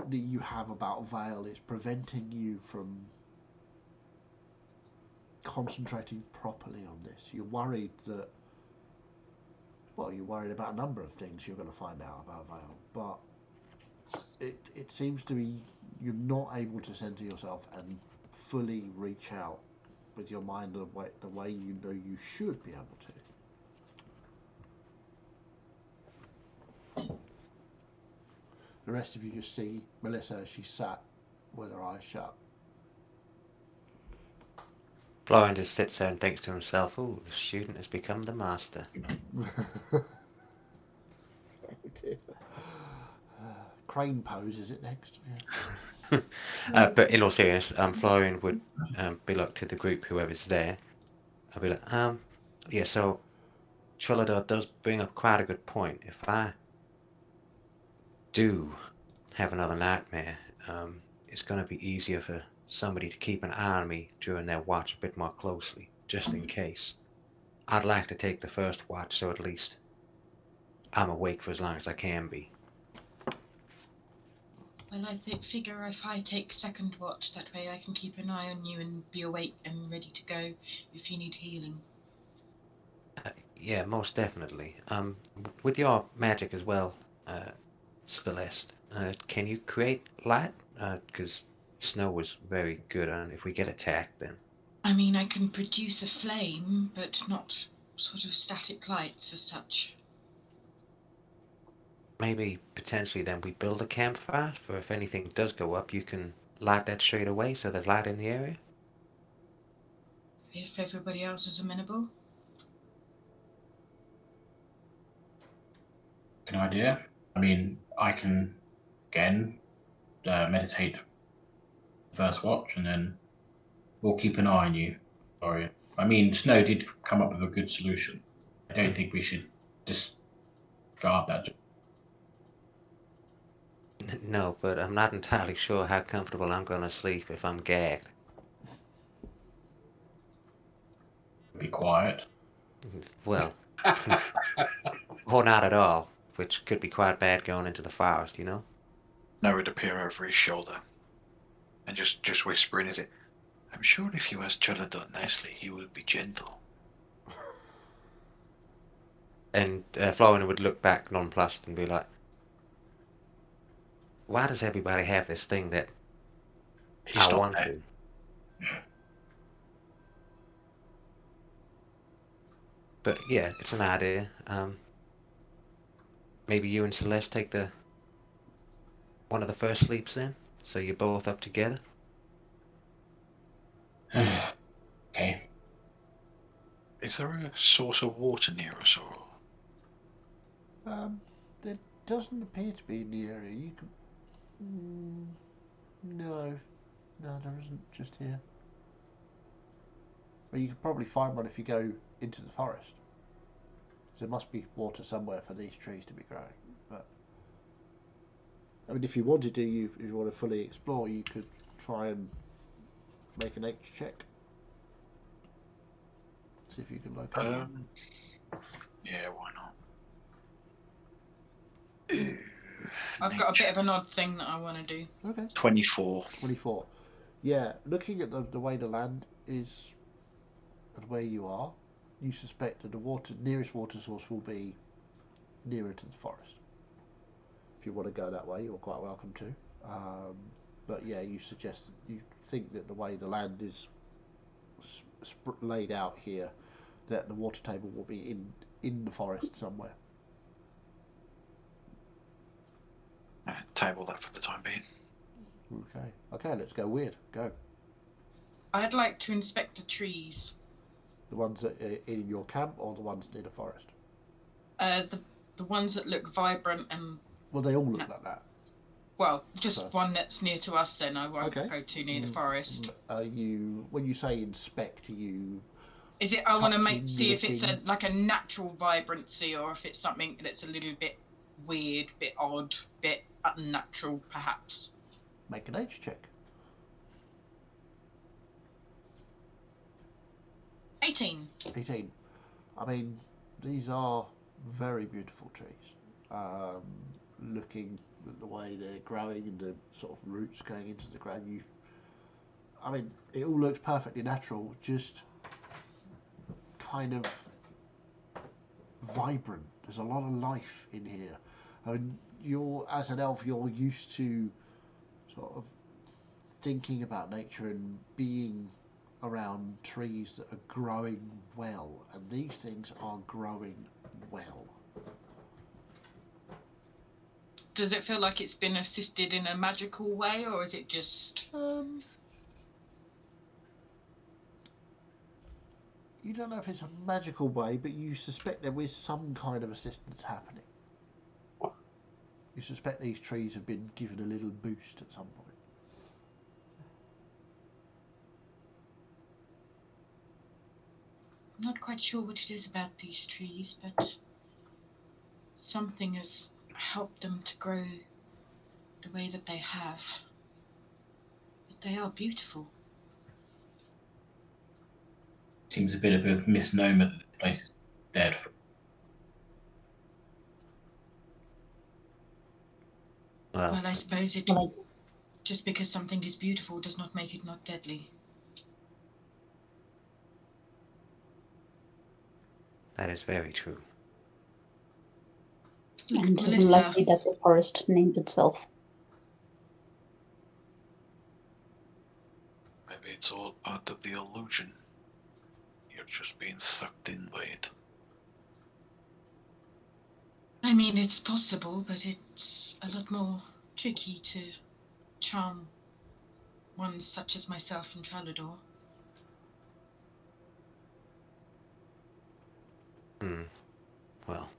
[SPEAKER 1] that you have about Vale is preventing you from concentrating properly on this. You're worried that, well, you're worried about a number of things you're going to find out about Vale, but it seems to be you're not able to center yourself and fully reach out with your mind the way you know you should be able to. The rest of you just see Melissa as she sat with her eyes shut.
[SPEAKER 6] Florian just sits there and thinks to himself, "Ooh, the student has become the master."
[SPEAKER 1] Oh dear. Crane pose, is it next? Yeah.
[SPEAKER 6] But in all seriousness, Florian would be like to the group, whoever's there. I'll be like, yeah, so Trillador does bring up quite a good point. If I do have another nightmare, it's going to be easier for somebody to keep an eye on me during their watch a bit more closely, just in case. I'd like to take the first watch, so at least I'm awake for as long as I can be.
[SPEAKER 3] Well, I figure if I take second watch, that way I can keep an eye on you and be awake and ready to go if you need healing.
[SPEAKER 6] Yeah, most definitely. With your magic as well, Celeste, can you create light? Because Snow was very good on if we get attacked, then.
[SPEAKER 3] I mean, I can produce a flame, but not sort of static lights as such.
[SPEAKER 6] Maybe potentially then we build a campfire for if anything does go up, you can light that straight away so there's light in the area.
[SPEAKER 3] If everybody else is amenable.
[SPEAKER 8] Good idea. I mean, I can, again, meditate first watch, and then we'll keep an eye on you. Sorry. I mean, Snow did come up with a good solution. I don't think we should discard that.
[SPEAKER 6] No, but I'm not entirely sure how comfortable I'm going to sleep if I'm gagged.
[SPEAKER 8] Be quiet.
[SPEAKER 6] Well, or not at all, which could be quite bad going into the forest, you know?
[SPEAKER 9] Noah would appear over his shoulder and just whisper in his ear, I'm sure if you ask Trillador nicely, he will be gentle.
[SPEAKER 6] And Florian would look back nonplussed and be like, why does everybody have this thing that I want to? But yeah, it's an idea. Maybe you and Celeste take one of the first sleeps then, so you're both up together.
[SPEAKER 8] Okay.
[SPEAKER 9] Is there a source of water near us, or?
[SPEAKER 1] There doesn't appear to be in the area. You could. No, there isn't just here. But you could probably find one if you go into the forest. There must be water somewhere for these trees to be growing. But I mean, if you wanted to, if you want to fully explore, you could try and make a nature check. See if you can locate one.
[SPEAKER 9] Yeah, why not?
[SPEAKER 3] I've got a bit of an odd thing that I want to do.
[SPEAKER 1] Okay.
[SPEAKER 9] 24.
[SPEAKER 1] 24. Yeah, looking at the way the land is and where you are, you suspect that the nearest water source will be nearer to the forest. If you want to go that way, you're quite welcome to. But yeah, you think that the way the land is laid out here, that the water table will be in the forest somewhere.
[SPEAKER 9] Table that for the time being.
[SPEAKER 1] Okay, let's go weird. Go.
[SPEAKER 3] I'd like to inspect the trees.
[SPEAKER 1] The ones that are in your camp or the ones near the forest?
[SPEAKER 3] The ones that look vibrant and...
[SPEAKER 1] Well, they all look like that.
[SPEAKER 3] Well, just one that's near to us then. I won't
[SPEAKER 1] Okay.
[SPEAKER 3] go too near the forest.
[SPEAKER 1] When you say inspect, are you
[SPEAKER 3] Is it? I want to
[SPEAKER 1] touching,
[SPEAKER 3] see if it's
[SPEAKER 1] licking.
[SPEAKER 3] like a natural vibrancy, or if it's something that's a little bit weird, bit odd, bit unnatural, perhaps.
[SPEAKER 1] Make a nature check.
[SPEAKER 3] 18.
[SPEAKER 1] 18. I mean, these are very beautiful trees. Looking at the way they're growing and the sort of roots going into the ground, I mean, it all looks perfectly natural, just kind of vibrant. There's a lot of life in here. I mean, as an elf, you're used to sort of thinking about nature and being around trees that are growing well, and these things are growing well.
[SPEAKER 3] Does it feel like it's been assisted in a magical way, or is it just...
[SPEAKER 1] You don't know if it's a magical way, but you suspect there is some kind of assistance happening. You suspect these trees have been given a little boost at some point.
[SPEAKER 3] I'm not quite sure what it is about these trees, but something has helped them to grow the way that they have. But they are beautiful.
[SPEAKER 8] Seems a bit of a misnomer that the place is dead.
[SPEAKER 3] Well, I suppose just because something is beautiful does not make it not deadly.
[SPEAKER 6] That is very true.
[SPEAKER 7] And it is unlikely that the forest named itself.
[SPEAKER 9] Maybe it's all part of the illusion. You're just being sucked in by it.
[SPEAKER 3] I mean, it's possible, but it's a lot more tricky to charm ones such as myself and Tralador.
[SPEAKER 6] Well,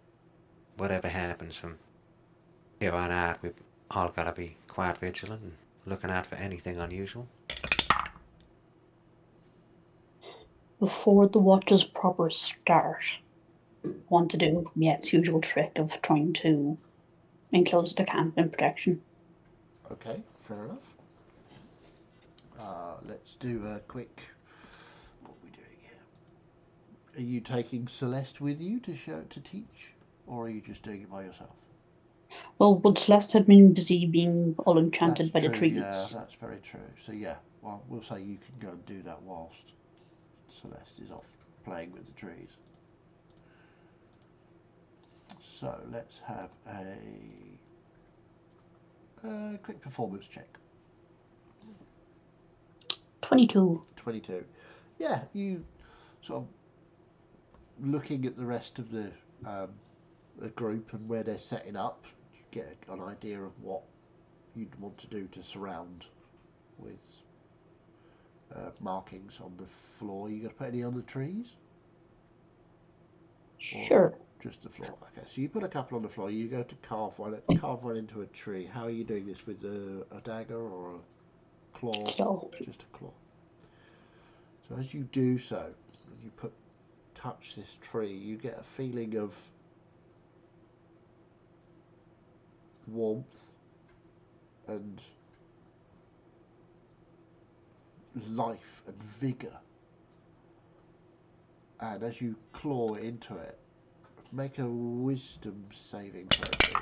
[SPEAKER 6] whatever happens from here on out, we've all got to be quite vigilant and looking out for anything unusual.
[SPEAKER 7] Before the watch's proper start, I want to do its usual trick of trying to enclose the camp in protection.
[SPEAKER 1] Okay, fair enough. Let's do a quick... What are we doing here? Are you taking Celeste with you to teach, or are you just doing it by yourself?
[SPEAKER 7] Well, Celeste had been busy being all enchanted by
[SPEAKER 1] That's
[SPEAKER 7] the
[SPEAKER 1] true,
[SPEAKER 7] trees.
[SPEAKER 1] yeah, that's very true. So yeah, well, we'll say you can go and do that whilst Celeste is off playing with the trees. So let's have a quick performance check.
[SPEAKER 7] 22.
[SPEAKER 1] 22. Yeah, you sort of looking at the rest of the group and where they're setting up, you get an idea of what you'd want to do to surround with markings on the floor. You got to put any on the trees?
[SPEAKER 7] Sure.
[SPEAKER 1] Just the floor. Okay, so you put a couple on the floor. You go to carve one into a tree. How are you doing this, with a dagger or a claw?
[SPEAKER 7] Claw.
[SPEAKER 1] Just a claw. So as you do so, you touch this tree, you get a feeling of warmth and life and vigour. And as you claw into it, make a wisdom saving throw, please.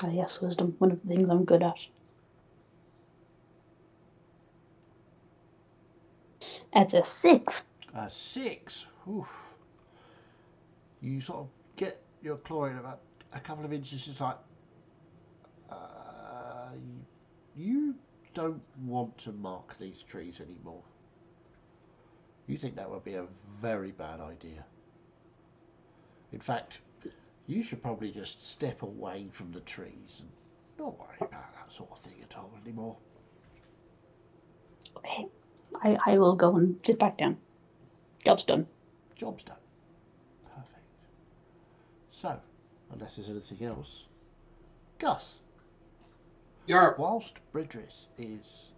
[SPEAKER 7] Ah, yes, wisdom. One of the things I'm good at. It's a 6.
[SPEAKER 1] A 6. Oof. You sort of get your claw in about a couple of inches. It's like, you don't want to mark these trees anymore. You think that would be a very bad idea. In fact, you should probably just step away from the trees and not worry about that sort of thing at all anymore.
[SPEAKER 7] Okay. I will go and sit back down. Job's done.
[SPEAKER 1] Job's done. Perfect. So, unless there's anything else, Gus.
[SPEAKER 5] Yeah.
[SPEAKER 1] Whilst Bridris is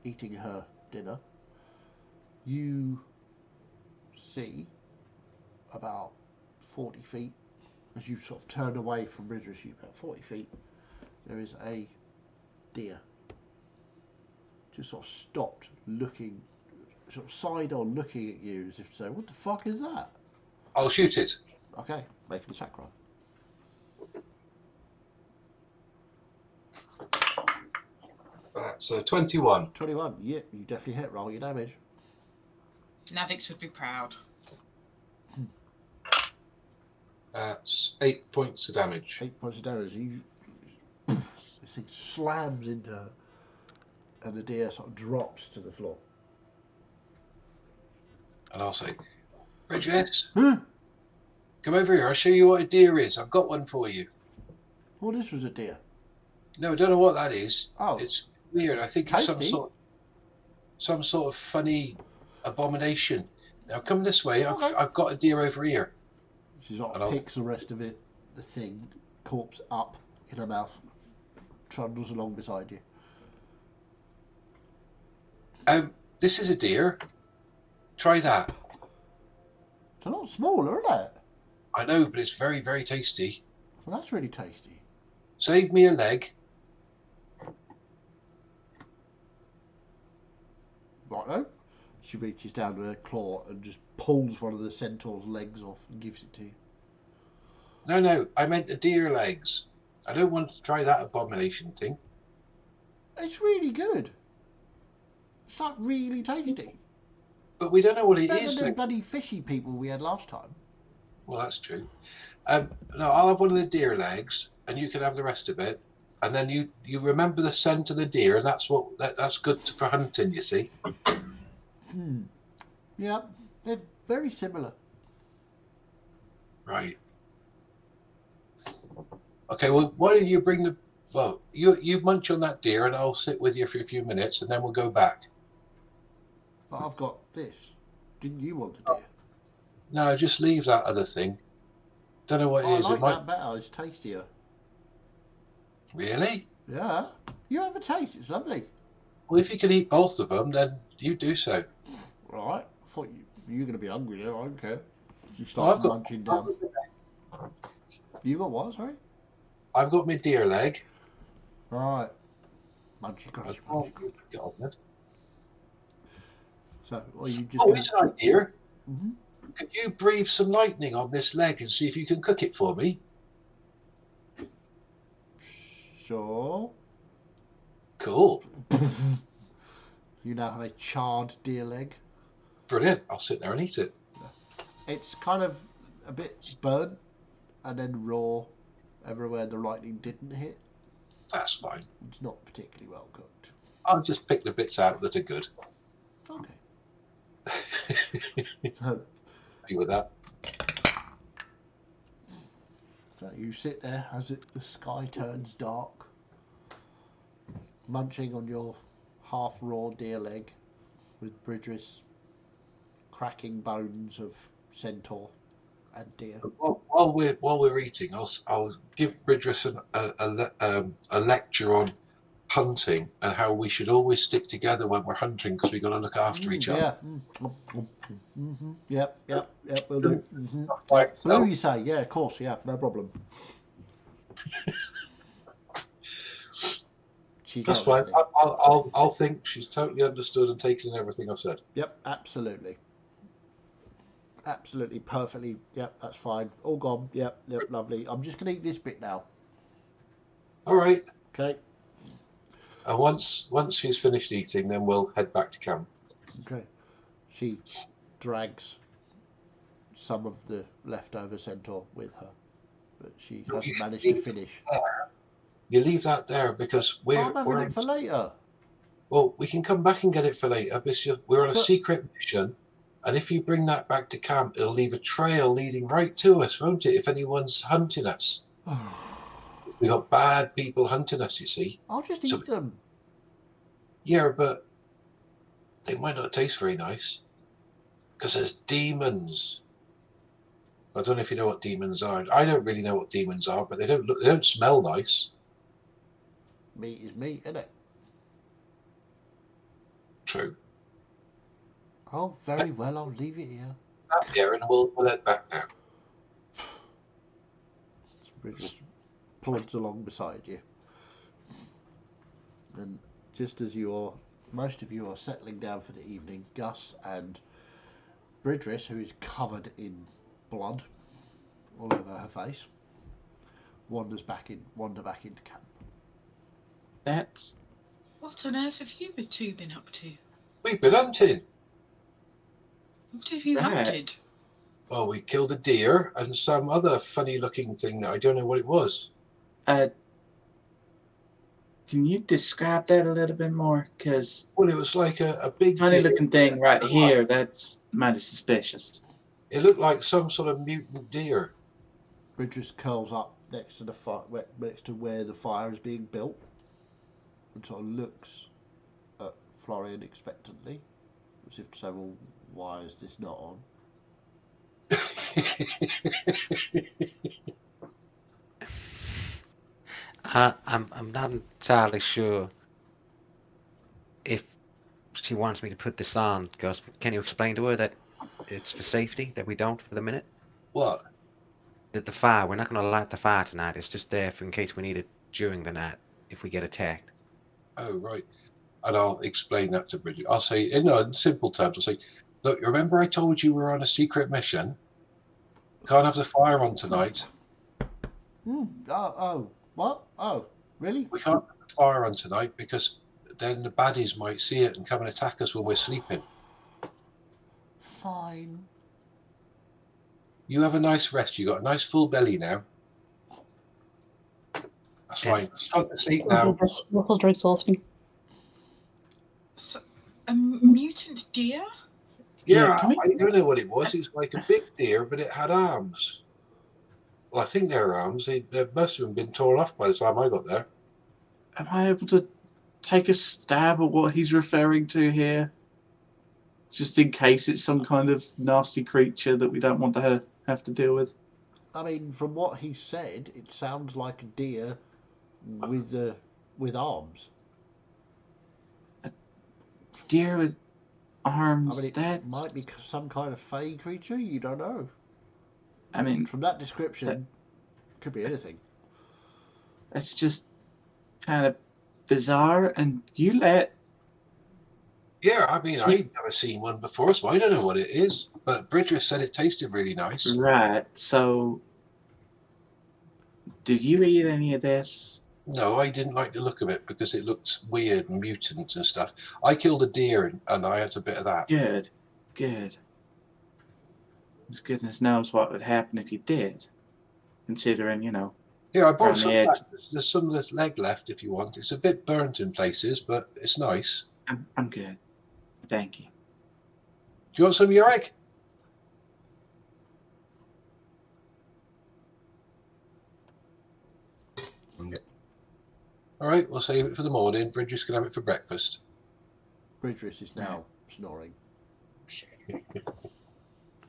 [SPEAKER 1] eating her dinner, you see about 40 feet, as you sort of turn away from Ridger's, about 40 feet, there is a deer. Just sort of stopped looking, sort of side on looking at you as if to say, what the fuck is that?
[SPEAKER 5] I'll shoot it.
[SPEAKER 1] Okay, make an attack roll.
[SPEAKER 5] That's 21.
[SPEAKER 1] 21, yeah, you definitely hit. Roll your damage.
[SPEAKER 3] Navix would be proud.
[SPEAKER 5] That's 8 points of damage.
[SPEAKER 1] 8 points of damage. This thing slams into her, and the deer sort of drops to the floor.
[SPEAKER 5] And I'll say, Bridget,
[SPEAKER 1] Huh?
[SPEAKER 5] come over here. I'll show you what a deer is. I've got one for you.
[SPEAKER 1] Well, this was a deer.
[SPEAKER 5] No, I don't know what that is.
[SPEAKER 1] Oh,
[SPEAKER 5] It's weird. I think it's
[SPEAKER 1] tasty.
[SPEAKER 5] some sort of funny abomination. Now come this way.
[SPEAKER 1] Okay.
[SPEAKER 5] I've got a deer over here.
[SPEAKER 1] She sort
[SPEAKER 5] And
[SPEAKER 1] of
[SPEAKER 5] I'll-
[SPEAKER 1] picks the rest of it, the thing, corpse up in her mouth, trundles along beside you.
[SPEAKER 5] This is a deer. Try that.
[SPEAKER 1] It's a lot smaller, isn't it?
[SPEAKER 5] I know, but it's very, very tasty.
[SPEAKER 1] Well, that's really tasty.
[SPEAKER 5] Save me a leg.
[SPEAKER 1] Righto. She reaches down with her claw and just pulls one of the centaur's legs off and gives it to you.
[SPEAKER 5] No, I meant the deer legs. I don't want to try that abomination thing.
[SPEAKER 1] It's really good. It's like really tasty.
[SPEAKER 5] But we don't know what it
[SPEAKER 1] Better
[SPEAKER 5] is.
[SPEAKER 1] than the bloody fishy people we had last time.
[SPEAKER 5] Well, that's true. No, I'll have one of the deer legs, and you can have the rest of it. And then you remember the scent of the deer, and that's good for hunting. You see.
[SPEAKER 1] Yeah, they're very similar.
[SPEAKER 5] Right. Okay. Well, why don't you bring the? Well, you munch on that deer, and I'll sit with you for a few minutes, and then we'll go back.
[SPEAKER 1] But I've got this. Didn't you want the deer?
[SPEAKER 5] No, just leave that other thing. Don't know what it
[SPEAKER 1] I
[SPEAKER 5] is.
[SPEAKER 1] like
[SPEAKER 5] It might
[SPEAKER 1] that better. It's tastier.
[SPEAKER 5] really.
[SPEAKER 1] Yeah. You have a taste. It's lovely.
[SPEAKER 5] Well, if you can eat both of them, then you do so.
[SPEAKER 1] Right. I thought you were going to be hungry there. I don't care. You
[SPEAKER 5] Oh,
[SPEAKER 1] start
[SPEAKER 5] I've got-
[SPEAKER 1] munching down. You got what, sorry?
[SPEAKER 5] I've got my deer leg.
[SPEAKER 1] Right. Munchy crunch,
[SPEAKER 5] Oh,
[SPEAKER 1] munchy crunch.
[SPEAKER 5] get on then.
[SPEAKER 1] So, are you just
[SPEAKER 5] Oh,
[SPEAKER 1] going
[SPEAKER 5] it's an idea.
[SPEAKER 1] Mhm.
[SPEAKER 5] Can you breathe some lightning on this leg and see if you can cook it for me?
[SPEAKER 1] Sure.
[SPEAKER 5] Cool.
[SPEAKER 1] You now have a charred deer leg.
[SPEAKER 5] Brilliant. I'll sit there and eat it.
[SPEAKER 1] It's kind of a bit burnt and then raw everywhere the lightning didn't hit.
[SPEAKER 5] That's fine.
[SPEAKER 1] It's not particularly well cooked.
[SPEAKER 5] I'll just pick the bits out that are good.
[SPEAKER 1] Okay.
[SPEAKER 5] Happy with that.
[SPEAKER 1] So you sit there as the sky turns dark, munching on your half-raw deer leg with Bridris cracking bones of centaur and deer.
[SPEAKER 5] While we're eating, I'll give Bridris a lecture on hunting and how we should always stick together when we're hunting because we've got to look after each other.
[SPEAKER 1] Yeah. Yep, we'll do.
[SPEAKER 5] Like,
[SPEAKER 1] Blue, you say? Yeah, of course, yeah, no problem. She's
[SPEAKER 5] that's
[SPEAKER 1] not
[SPEAKER 5] fine.
[SPEAKER 1] listening.
[SPEAKER 5] I'll think she's totally understood and taken in everything I've said.
[SPEAKER 1] Yep, absolutely. Absolutely, perfectly. Yep, that's fine. All gone. Yep, lovely. I'm just going to eat this bit now.
[SPEAKER 5] All right.
[SPEAKER 1] Okay.
[SPEAKER 5] And once she's finished eating, then we'll head back to camp.
[SPEAKER 1] Okay. She drags some of the leftover centaur with her, but she hasn't managed to finish.
[SPEAKER 5] You leave that there because
[SPEAKER 1] I'm having it for later.
[SPEAKER 5] Well, we can come back and get it for later. We're on a
[SPEAKER 1] But-
[SPEAKER 5] secret mission, and if you bring that back to camp, it'll leave a trail leading right to us, won't it? If anyone's hunting us, we got bad people hunting us. You see.
[SPEAKER 1] I'll just
[SPEAKER 5] So-
[SPEAKER 1] eat them.
[SPEAKER 5] Yeah, but they might not taste very nice because there's demons. I don't know if you know what demons are. I don't really know what demons are, but they don't smell nice.
[SPEAKER 1] Meat is meat, isn't it?
[SPEAKER 5] True.
[SPEAKER 1] Oh, very well. I'll leave it here.
[SPEAKER 5] Up here, and we'll head back now.
[SPEAKER 1] Bridges plods along beside you, and just as most of you are settling down for the evening, Gus and Bridris, who is covered in blood all over her face, wander back into camp.
[SPEAKER 4] That's
[SPEAKER 3] What on earth have you two been up to?
[SPEAKER 5] We've been hunting.
[SPEAKER 3] What have you
[SPEAKER 4] Right.
[SPEAKER 3] hunted?
[SPEAKER 5] Well, we killed a deer and some other funny-looking thing that I don't know what it was.
[SPEAKER 4] can you describe that a little bit more? Because
[SPEAKER 5] Well, it was like a big
[SPEAKER 4] funny
[SPEAKER 5] deer.
[SPEAKER 4] looking thing right here, that's mighty suspicious.
[SPEAKER 5] It looked like some sort of mutant deer.
[SPEAKER 1] Bridris curls up next to next to where the fire is being built, and sort of looks at Florian expectantly, as if to say, "Well, why is this not on?"
[SPEAKER 6] I'm not entirely sure if she wants me to put this on, Gus. Can you explain to her that it's for safety, that we don't for the minute?
[SPEAKER 5] What?
[SPEAKER 6] That the fire, we're not going to light the fire tonight. It's just there for in case we need it during the night if we get attacked.
[SPEAKER 5] Oh, right. And I'll explain that to Bridget. I'll say, in simple terms, I'll say, look, remember I told you we're on a secret mission? Can't have the fire on tonight.
[SPEAKER 1] Oh, what? Oh, really?
[SPEAKER 5] We can't have the fire on tonight because then the baddies might see it and come and attack us when we're sleeping.
[SPEAKER 1] Fine.
[SPEAKER 5] You have a nice rest. You got a nice full belly now. That's fine. Start to sleep now.
[SPEAKER 7] Ruffles are exhausting.
[SPEAKER 3] So, a mutant deer?
[SPEAKER 5] Yeah,
[SPEAKER 4] can we-
[SPEAKER 5] I don't know what it was. It was like a big deer, but it had arms. Well, I think they're arms. They must have been torn off by the time I got there.
[SPEAKER 4] Am I able to take a stab at what he's referring to here? Just in case it's some kind of nasty creature that we don't want to have to deal with.
[SPEAKER 1] I mean, from what he said, it sounds like a deer with arms.
[SPEAKER 4] Deer with arms,
[SPEAKER 1] I mean, it
[SPEAKER 4] that's...
[SPEAKER 1] might be some kind of fey creature. You don't know.
[SPEAKER 4] I mean,
[SPEAKER 1] From that description, could be anything.
[SPEAKER 4] that's just kind of bizarre, and you let...
[SPEAKER 5] Yeah, I mean, I've never seen one before, so I don't know what it is. But Bridget said it tasted really nice.
[SPEAKER 4] Right, so... Did you eat any of this?
[SPEAKER 5] No, I didn't like the look of it because it looked weird and mutant and stuff. I killed a deer and I had a bit of that.
[SPEAKER 4] Good, good. Goodness knows what would happen if you did. Considering,
[SPEAKER 5] Here, I brought
[SPEAKER 4] around
[SPEAKER 5] some
[SPEAKER 4] the edge.
[SPEAKER 5] back. There's some of this leg left if you want. It's a bit burnt in places, but it's nice.
[SPEAKER 4] I'm good. Thank you.
[SPEAKER 5] Do you want some of your egg? All right, we'll save it for the morning. Bridget's can have it for breakfast.
[SPEAKER 1] Bridris is now snoring.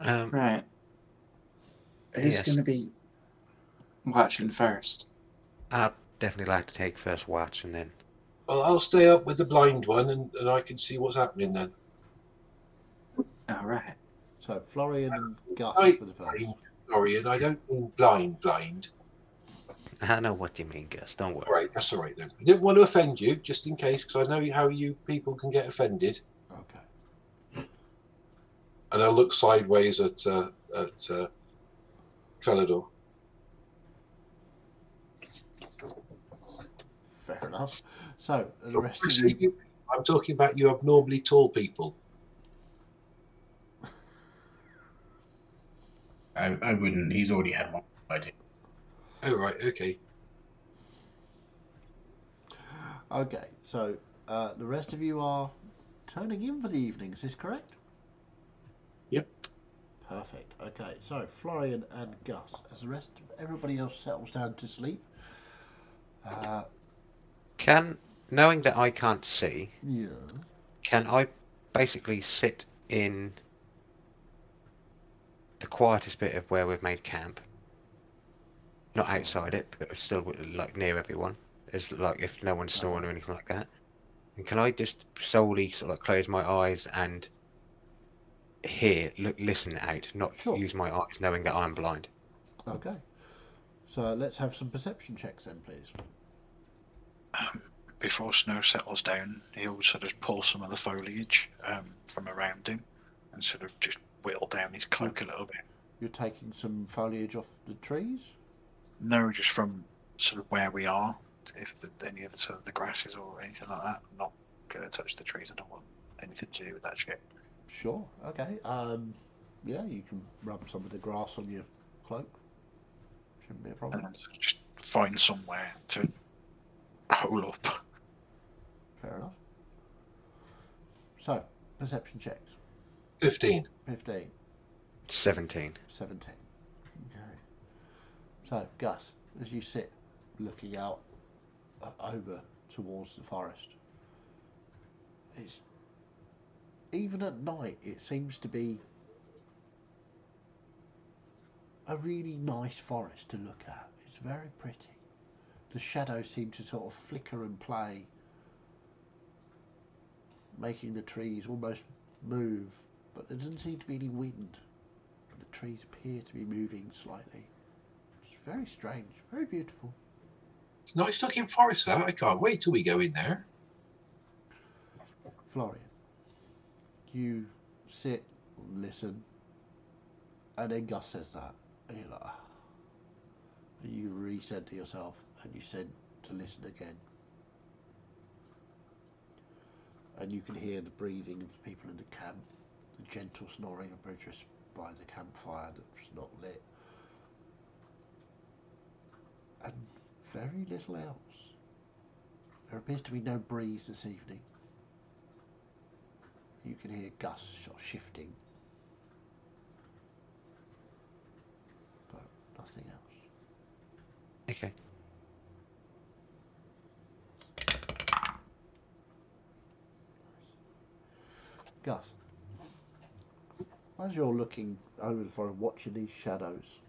[SPEAKER 4] Right. Who's
[SPEAKER 6] Yes.
[SPEAKER 4] going to be watching first?
[SPEAKER 6] I'd definitely like to take first watch and then...
[SPEAKER 5] Well, I'll stay up with the blind one and I can see what's happening then.
[SPEAKER 4] All right.
[SPEAKER 1] So Florian and Gus for the first.
[SPEAKER 5] Sorry, and I don't mean blind.
[SPEAKER 6] I know what you mean, Gus. Don't worry.
[SPEAKER 5] All right, that's all right then. I didn't want to offend you, just in case, because I know how you people can get offended.
[SPEAKER 1] Okay.
[SPEAKER 5] And I'll look sideways at Felidor.
[SPEAKER 1] Fair enough. So the rest of you.
[SPEAKER 5] I'm talking about you abnormally tall people.
[SPEAKER 8] I wouldn't. He's already had one. I did.
[SPEAKER 5] Oh, right, okay.
[SPEAKER 1] Okay, so the rest of you are turning in for the evening. Is this correct?
[SPEAKER 4] Yep.
[SPEAKER 1] Perfect. Okay, so Florian and Gus, as the rest of everybody else settles down to sleep.
[SPEAKER 6] Knowing that I can't see,
[SPEAKER 1] Yeah.
[SPEAKER 6] can I basically sit in the quietest bit of where we've made camp? Not outside it, but still like near everyone. It's like if no one's snoring or anything like that. And can I just solely sort of close my eyes and listen out, not
[SPEAKER 1] Sure.
[SPEAKER 6] use my eyes knowing that I'm blind?
[SPEAKER 1] Okay. So let's have some perception checks then, please.
[SPEAKER 9] Before Snow settles down, he'll sort of pull some of the foliage from around him and sort of just whittle down his cloak a little bit.
[SPEAKER 1] You're taking some foliage off the trees?
[SPEAKER 9] No, just from sort of where we are. If any of the sort of the grasses or anything like that, I'm not going to touch the trees. I don't want anything to do with that shit.
[SPEAKER 1] Sure. Okay. Yeah, you can rub some of the grass on your cloak. Shouldn't be a problem.
[SPEAKER 9] And then sort of just find somewhere to hole up.
[SPEAKER 1] Fair enough. So, perception checks.
[SPEAKER 5] 15.
[SPEAKER 1] 15.
[SPEAKER 6] 17.
[SPEAKER 1] 17. Okay. So, Gus, as you sit looking out over towards the forest, it's even at night it seems to be a really nice forest to look at. It's very pretty. The shadows seem to sort of flicker and play, making the trees almost move, but there doesn't seem to be any wind. The trees appear to be moving slightly. It's very strange, very beautiful.
[SPEAKER 5] It's a nice looking forest, that. I can't wait till we go in there.
[SPEAKER 1] Florian, you sit and listen, and then Gus says that, and you're like, "Ah." And you re-said to yourself, and you said to listen again. And you can hear the breathing of the people in the camp, the gentle snoring of Bridges by the campfire that's not lit, and very little else. There appears to be no breeze this evening. You can hear Gus sort of shifting, but nothing else.
[SPEAKER 6] Okay.
[SPEAKER 1] Gus, as you're looking over the forest, watching these shadows,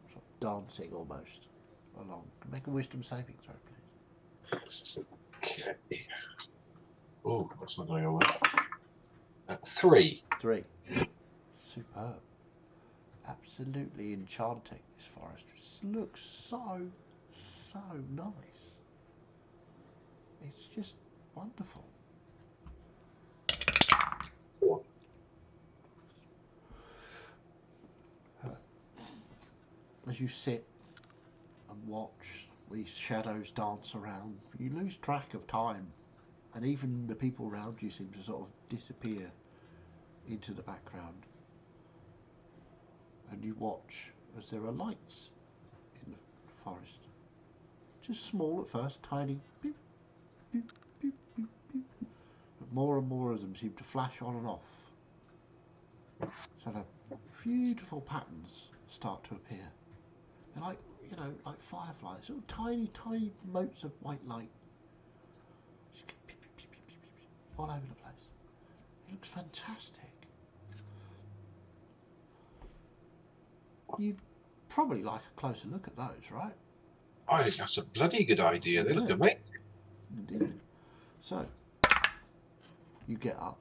[SPEAKER 1] sort of dancing almost along, make a wisdom saving throw, please.
[SPEAKER 5] Okay. Oh, that's not going to go well. 3.
[SPEAKER 1] 3. Superb. Absolutely enchanting, this forest. It looks so nice. It's just wonderful.
[SPEAKER 5] 4.
[SPEAKER 1] As you sit and watch these shadows dance around, you lose track of time, and even the people around you seem to sort of disappear into the background. And you watch as there are lights in the forest. Just small at first, tiny, beep, beep, beep, beep, beep. But more and more of them seem to flash on and off. So the beautiful patterns start to appear. They're like, like fireflies, little tiny motes of white light. Just beep, beep, beep, beep, beep, beep, all over the place. It looks fantastic. You'd probably like a closer look at those, right?
[SPEAKER 5] I think that's a bloody good idea. They look amazing.
[SPEAKER 1] Indeed. So, you get up.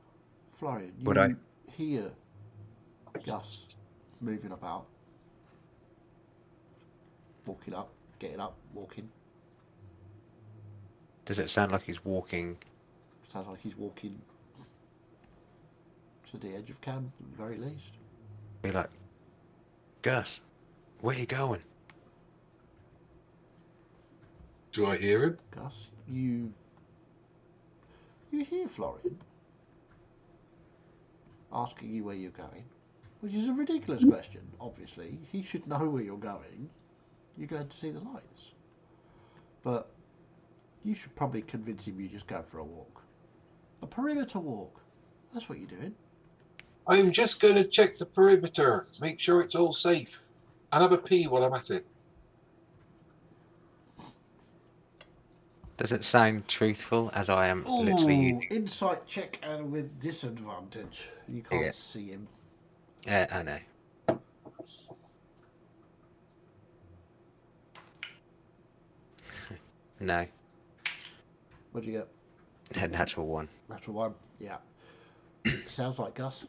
[SPEAKER 1] Florian,
[SPEAKER 6] Would
[SPEAKER 1] you
[SPEAKER 6] I?
[SPEAKER 1] hear Gus moving about. Walking up, getting up, walking.
[SPEAKER 6] Does it sound like he's walking?
[SPEAKER 1] Sounds like he's walking to the edge of camp, at the very least.
[SPEAKER 6] Be like, Gus, where you going?
[SPEAKER 5] Do I hear him?
[SPEAKER 1] Gus, you hear Florian asking you where you're going, which is a ridiculous question, obviously. He should know where you're going. You're going to see the lights. But you should probably convince him you're just going for a walk. A perimeter walk. That's what you're doing.
[SPEAKER 5] I'm just going to check the perimeter, make sure it's all safe, and have a pee while I'm at it.
[SPEAKER 6] Does it sound truthful as I am literally...
[SPEAKER 1] Insight check and with disadvantage. You can't see him.
[SPEAKER 6] I know. No.
[SPEAKER 1] What'd you get?
[SPEAKER 6] Natural one.
[SPEAKER 1] Natural one, yeah. Sounds like Gus.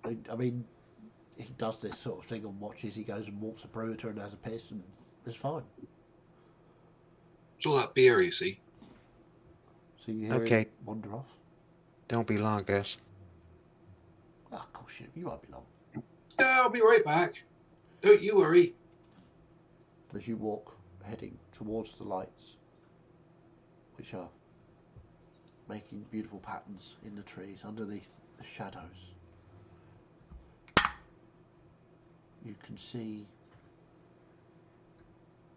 [SPEAKER 1] I mean, he does this sort of thing on watches. He goes and walks a perimeter and has a piss, and it's fine.
[SPEAKER 5] It's all that beer, you see.
[SPEAKER 1] So you hear
[SPEAKER 6] Okay.
[SPEAKER 1] him wander off.
[SPEAKER 6] Don't be long, Gus.
[SPEAKER 1] Oh, of course you won't be long.
[SPEAKER 5] Yeah, I'll be right back. Don't you worry.
[SPEAKER 1] As you walk, heading towards the lights, which are making beautiful patterns in the trees underneath the shadows, you can see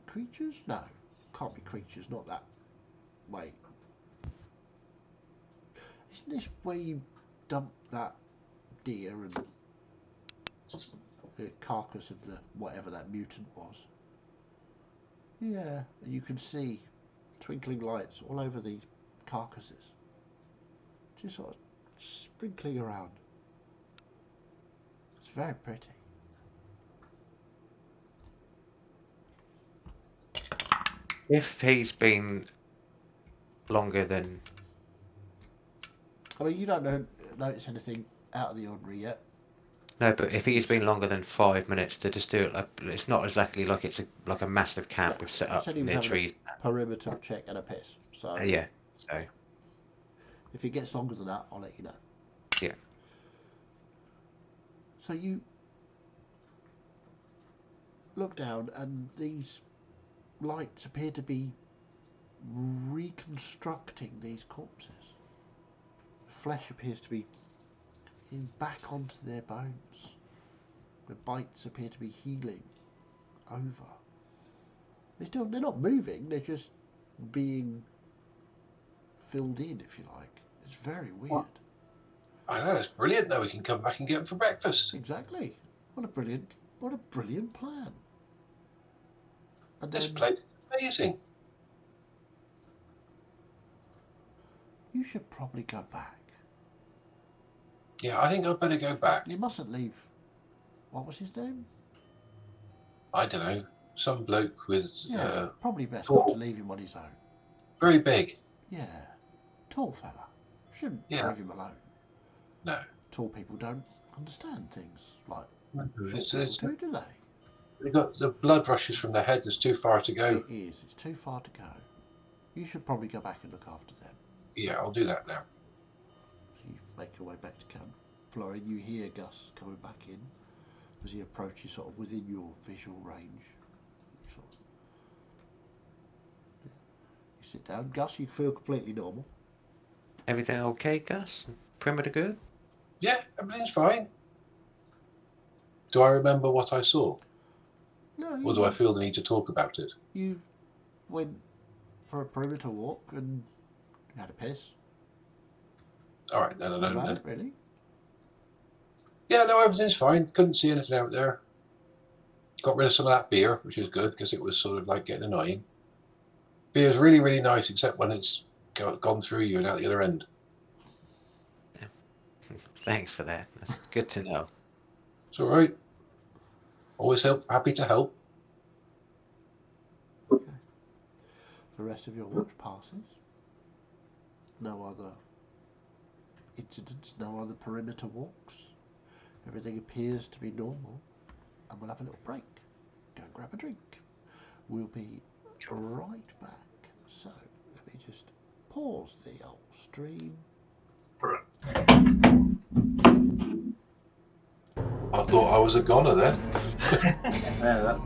[SPEAKER 1] creatures? No, can't be creatures, not that way. Isn't this where you dump that deer and the carcass of the whatever that mutant was? Yeah, and you can see twinkling lights all over these carcasses, just sort of sprinkling around. It's very pretty.
[SPEAKER 6] If he's been longer than...
[SPEAKER 1] I mean, you don't notice anything out of the ordinary yet.
[SPEAKER 6] No, but if he's been longer than 5 minutes, to just do it like... It's not exactly like it's like a massive camp
[SPEAKER 1] Yeah,
[SPEAKER 6] we've set
[SPEAKER 1] you
[SPEAKER 6] up
[SPEAKER 1] said he was
[SPEAKER 6] near
[SPEAKER 1] having
[SPEAKER 6] trees.
[SPEAKER 1] a perimeter check and a piss. So
[SPEAKER 6] Yeah, so...
[SPEAKER 1] if it gets longer than that, I'll let you know.
[SPEAKER 6] Yeah.
[SPEAKER 1] So you look down, and these lights appear to be reconstructing these corpses. The flesh appears to be back onto their bones. The bites appear to be healing over. They're not moving, they're just being filled in, if you like. It's very weird.
[SPEAKER 5] I know, it's brilliant. Now we can come back and get them for breakfast.
[SPEAKER 1] Exactly. What a brilliant plan. And
[SPEAKER 5] This
[SPEAKER 1] then
[SPEAKER 5] place is amazing.
[SPEAKER 1] you should probably go back.
[SPEAKER 5] Yeah, I think I'd better go back.
[SPEAKER 1] You mustn't leave. What was his name?
[SPEAKER 5] I don't know. Some bloke with
[SPEAKER 1] Probably best
[SPEAKER 5] tall.
[SPEAKER 1] not to leave him on his own.
[SPEAKER 5] Very big.
[SPEAKER 1] Yeah. Tall fella. Shouldn't leave him alone.
[SPEAKER 5] No.
[SPEAKER 1] Tall people don't understand things like
[SPEAKER 5] It's,
[SPEAKER 1] short people do they?
[SPEAKER 5] They got the blood rushes from their head. There's too far to go.
[SPEAKER 1] It is. It's too far to go. You should probably go back and look after them.
[SPEAKER 5] Yeah, I'll do that now.
[SPEAKER 1] So you make your way back to camp. Florian, you hear Gus coming back in as he approaches sort of within your visual range. You sit down. Gus, you feel completely normal.
[SPEAKER 6] Everything okay, Gus? Perimeter good?
[SPEAKER 5] Yeah, everything's fine. Do I remember what I saw?
[SPEAKER 1] No,
[SPEAKER 5] Or do I feel the need to talk about it?
[SPEAKER 1] You went for a perimeter walk and had a piss.
[SPEAKER 5] All right, then I know.
[SPEAKER 1] About it, really?
[SPEAKER 5] Yeah, no, everything's fine. Couldn't see anything out there. Got rid of some of that beer, which is good because it was sort of like getting annoying. Beer's really, really nice, except when it's gone through you and out the other end.
[SPEAKER 6] Yeah. Thanks for that. That's good to know.
[SPEAKER 5] It's all right. Always happy to help.
[SPEAKER 1] Okay. The rest of your watch passes. No other incidents, no other perimeter walks. Everything appears to be normal. And we'll have a little break. Go and grab a drink. We'll be right back. So, let me just pause the old stream.
[SPEAKER 5] I thought I was a goner then.
[SPEAKER 2] Yeah,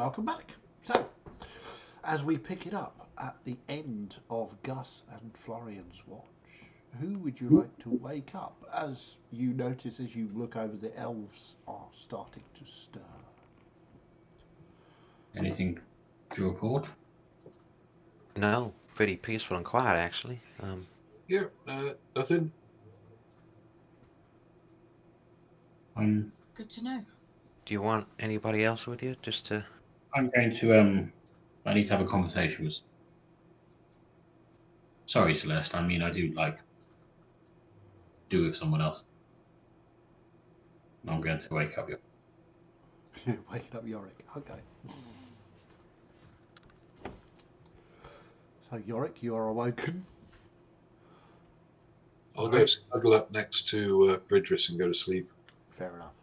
[SPEAKER 1] welcome back. So, as we pick it up at the end of Gus and Florian's watch, who would you like to wake up as you notice as you look over the elves are starting to stir?
[SPEAKER 8] Anything to report?
[SPEAKER 6] No, pretty peaceful and quiet actually.
[SPEAKER 5] Yeah, nothing.
[SPEAKER 3] Good to know.
[SPEAKER 6] Do you want anybody else with you? Just to.
[SPEAKER 8] I'm going to I need to have a conversation with. Sorry, Celeste. I mean, I do do with someone else. I'm going to wake up your.
[SPEAKER 1] Waking up Yorick. Okay. So Yorick, you are awoken.
[SPEAKER 5] I'll go snuggle up next to Bridris and go to sleep.
[SPEAKER 1] Fair enough.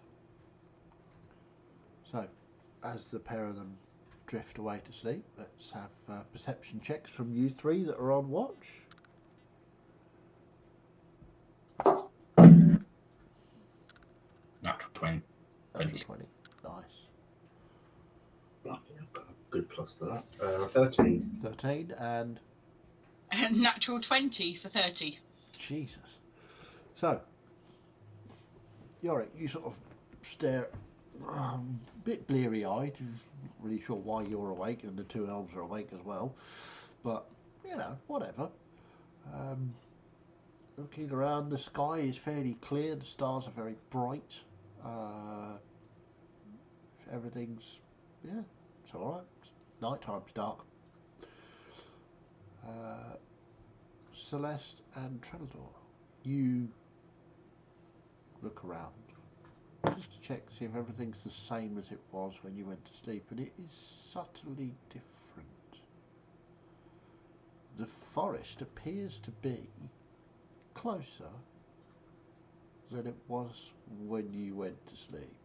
[SPEAKER 1] So, as the pair of them drift away to sleep, let's have perception checks from you three that are on watch.
[SPEAKER 8] Natural 20.
[SPEAKER 1] Natural 20. Nice.
[SPEAKER 2] Right, yeah, got a good plus to that. 13.
[SPEAKER 1] 13 and
[SPEAKER 3] Natural 20 for 30.
[SPEAKER 1] Jesus. So, Yorick, you sort of stare a bit bleary-eyed. Not really sure why you're awake, and the two elves are awake as well. But, you know, whatever. Looking around, the sky is fairly clear. The stars are very bright. Everything's, yeah, it's alright. Nighttime's dark. Celeste and Trellador, you look around just to check to see if everything's the same as it was when you went to sleep, and it is subtly different. The forest appears to be closer than it was when you went to sleep.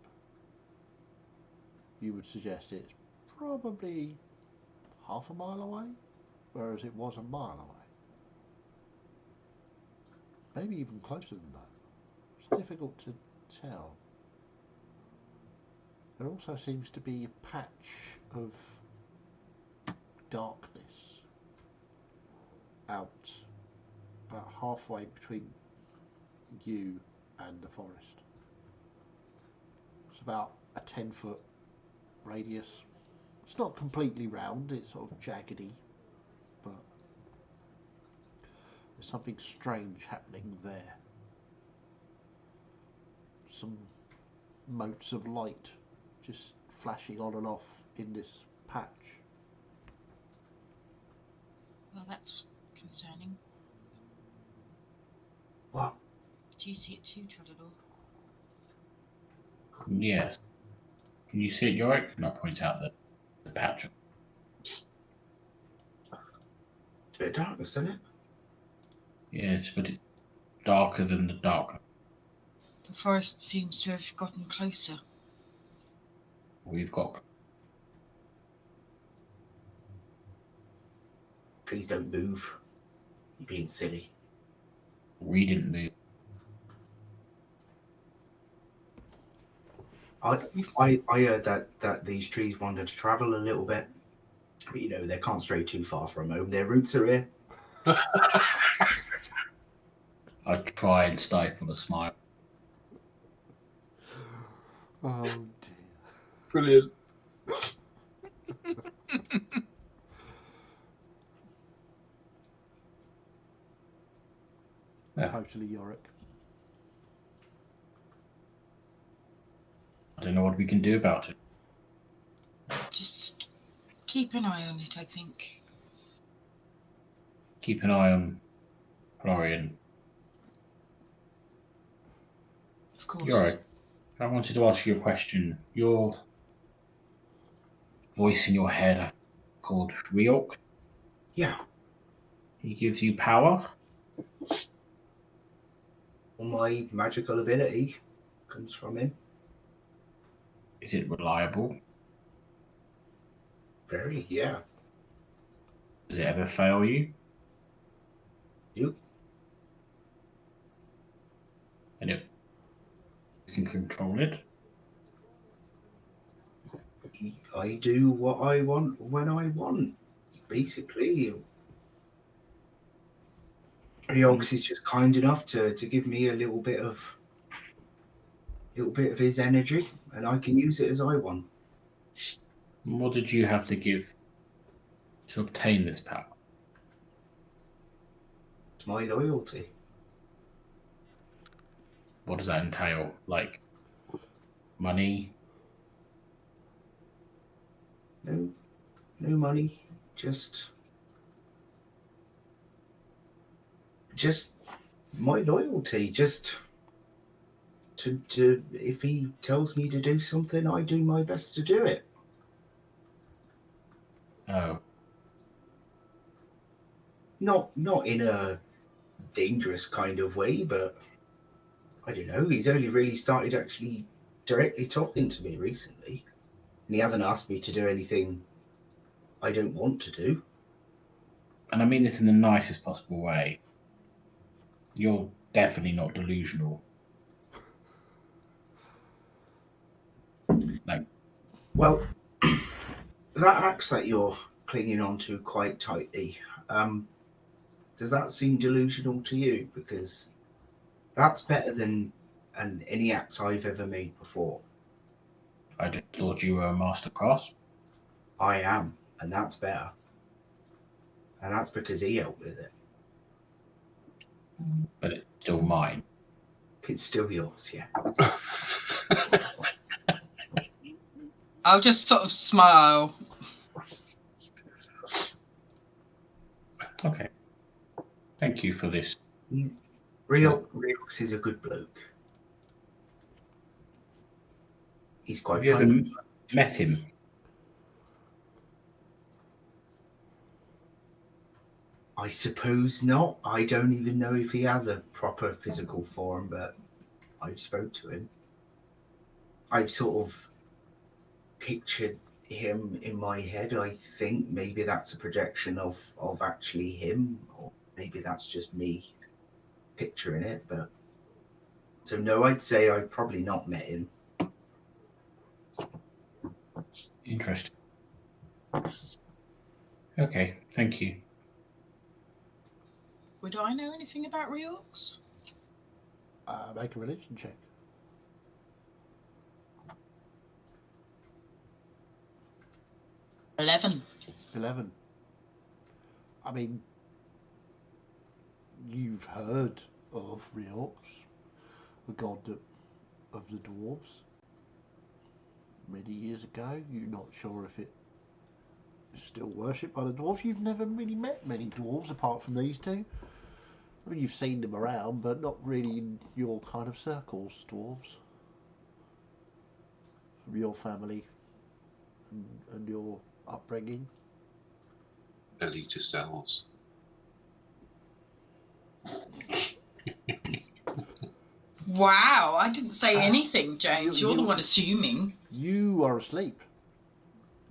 [SPEAKER 1] You would suggest it's probably half a mile away, whereas it was a mile away. Maybe even closer than that. It's difficult to tell. There also seems to be a patch of darkness out about halfway between you and the forest. It's about a 10-foot radius. It's not completely round, it's sort of jaggedy, but there's something strange happening there. Some motes of light just flashing on and off in this patch.
[SPEAKER 3] Well, that's concerning.
[SPEAKER 2] What?
[SPEAKER 3] Do you see it too, Trellador?
[SPEAKER 8] Yes. Can you see it, Yorick? And I point out the patch.
[SPEAKER 2] It's a bit of darkness, isn't it?
[SPEAKER 8] Yes, but it's darker than the dark.
[SPEAKER 3] The forest seems to have gotten closer.
[SPEAKER 8] We've got.
[SPEAKER 2] Please don't move. You're being silly.
[SPEAKER 8] We didn't move.
[SPEAKER 2] I heard that these trees wanted to travel a little bit, but you know they can't stray too far from home. Their roots are here.
[SPEAKER 8] I try and stifle a smile.
[SPEAKER 1] Oh dear.
[SPEAKER 5] Brilliant.
[SPEAKER 8] Yeah.
[SPEAKER 1] Totally Yorick.
[SPEAKER 8] I don't know what we can do about it.
[SPEAKER 3] Just keep an eye on it, I think.
[SPEAKER 8] Keep an eye on Florian.
[SPEAKER 3] Of course.
[SPEAKER 8] Yorick, I wanted to ask you a question. Your voice in your head called Riok.
[SPEAKER 2] Yeah.
[SPEAKER 8] He gives you power.
[SPEAKER 2] All my magical ability comes from him.
[SPEAKER 8] Is it reliable?
[SPEAKER 2] Very, yeah.
[SPEAKER 8] Does it ever fail you?
[SPEAKER 2] You?
[SPEAKER 8] And you can control it?
[SPEAKER 2] I do what I want when I want. Basically, Riox is just kind enough to give me a little bit of his energy, and I can use it as I want.
[SPEAKER 8] What did you have to give to obtain this power?
[SPEAKER 2] It's my loyalty.
[SPEAKER 8] What does that entail? Like money?
[SPEAKER 2] No money, just my loyalty. Just to if he tells me to do something, I do my best to do it.
[SPEAKER 8] Oh,
[SPEAKER 2] Not in a dangerous kind of way, but I don't know. He's only really started actually directly talking to me recently, and he hasn't asked me to do anything I don't want to do.
[SPEAKER 8] and I mean this in the nicest possible way. You're definitely not delusional. Like,
[SPEAKER 2] Well, that axe that you're clinging on to quite tightly, does that seem delusional to you? Because that's better than any axe I've ever made before.
[SPEAKER 8] I just thought you were a master craftsman.
[SPEAKER 2] I am, and that's better. And that's because he helped with it.
[SPEAKER 8] But it's still mine.
[SPEAKER 2] It's still yours, yeah.
[SPEAKER 3] I'll just sort of smile.
[SPEAKER 8] Okay. Thank you for this.
[SPEAKER 2] Riox is a good bloke. He's quite
[SPEAKER 8] Have you ever
[SPEAKER 2] funny.
[SPEAKER 8] met him?
[SPEAKER 2] I suppose not. I don't even know if he has a proper physical form, but I've spoke to him. I've sort of pictured him in my head. I think maybe that's a projection of actually him, or maybe that's just me picturing it. But so no, I'd say I've probably not met him.
[SPEAKER 8] Interesting. Okay, thank you.
[SPEAKER 3] Would I know anything about Reorgs?
[SPEAKER 1] Make a religion check.
[SPEAKER 3] 11.
[SPEAKER 1] 11. I mean, you've heard of Riox, the god of the dwarves. Many years ago, you're not sure if it is still worshipped by the dwarves. You've never really met many dwarves apart from these two. I mean, you've seen them around, but not really in your kind of circles, dwarves. From your family and your upbringing.
[SPEAKER 5] Elitist elves.
[SPEAKER 3] Wow, I didn't say anything, James. You're the one assuming.
[SPEAKER 1] You are asleep,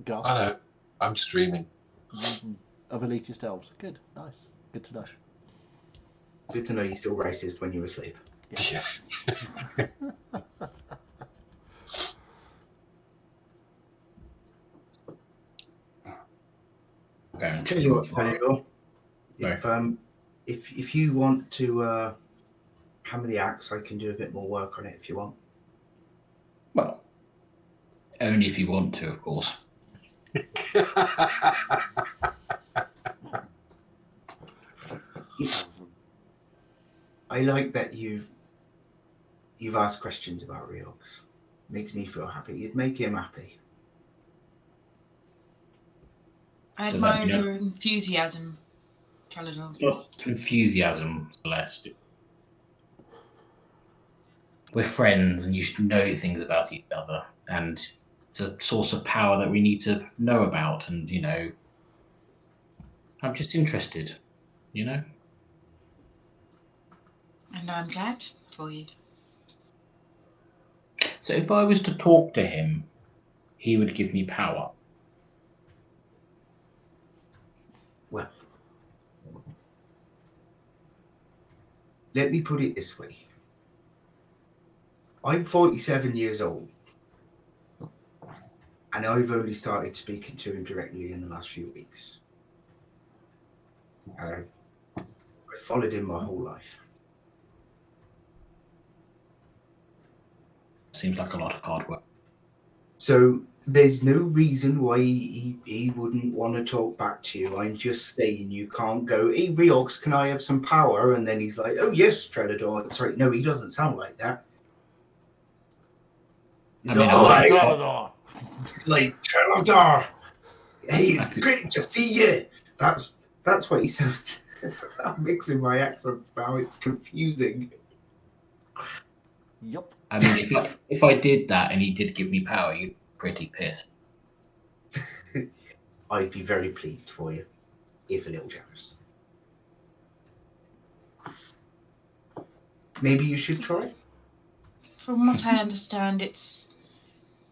[SPEAKER 1] Gus.
[SPEAKER 5] I know. I'm just dreaming.
[SPEAKER 1] Of elitist elves. Good, nice. Good to know.
[SPEAKER 2] Good to know you're still racist when you're asleep.
[SPEAKER 5] Yeah.
[SPEAKER 8] Okay.
[SPEAKER 2] Tell you what, if you want to hammer the axe, I can do a bit more work on it if you want.
[SPEAKER 8] Well, only if you want to, of course.
[SPEAKER 2] I like that you've asked questions about Riox. Makes me feel happy. It'd make him happy.
[SPEAKER 3] I admire your enthusiasm, Caledon.
[SPEAKER 8] It's not enthusiasm, Celeste. We're friends and you should know things about each other. And it's a source of power that we need to know about. And, you know, I'm just interested, you know?
[SPEAKER 3] And I'm glad for you.
[SPEAKER 8] So if I was to talk to him, he would give me power.
[SPEAKER 2] Well, let me put it this way. I'm 47 years old. And I've only started speaking to him directly in the last few weeks. I followed him my whole life.
[SPEAKER 8] Seems like a lot of hard work.
[SPEAKER 2] So there's no reason why he wouldn't want to talk back to you. I'm just saying you can't go, hey, Riox, can I have some power? And then he's like, oh, yes, Trelador. Sorry, no, he doesn't sound like that. He's
[SPEAKER 1] Trelador.
[SPEAKER 2] It's like, Trelador. Hey, it's great to see you. That's what he says. I'm mixing my accents now. It's confusing.
[SPEAKER 1] Yup.
[SPEAKER 8] I mean, if I did that and he did give me power, you'd be pretty pissed.
[SPEAKER 2] I'd be very pleased for you, if a little jealous. Maybe you should try.
[SPEAKER 3] From what I understand, it's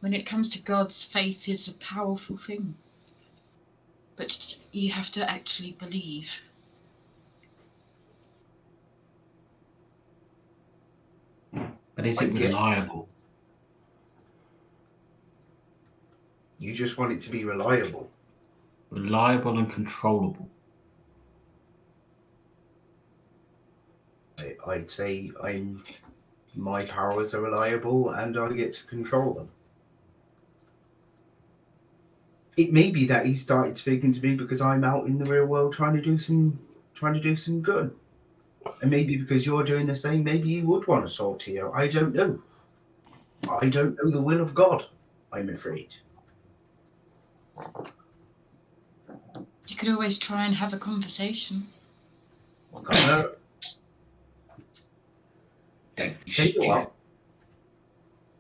[SPEAKER 3] when it comes to gods, faith is a powerful thing. But you have to actually believe.
[SPEAKER 8] But is it reliable?
[SPEAKER 2] You just want it to be reliable.
[SPEAKER 8] Reliable and controllable.
[SPEAKER 2] I'd say my powers are reliable and I get to control them. It may be that he started speaking to me because I'm out in the real world trying to do some good. And maybe because you're doing the same, maybe he would want to talk to you. I don't know. I don't know the will of God, I'm afraid.
[SPEAKER 3] You could always try and have a conversation.
[SPEAKER 2] Tell you what,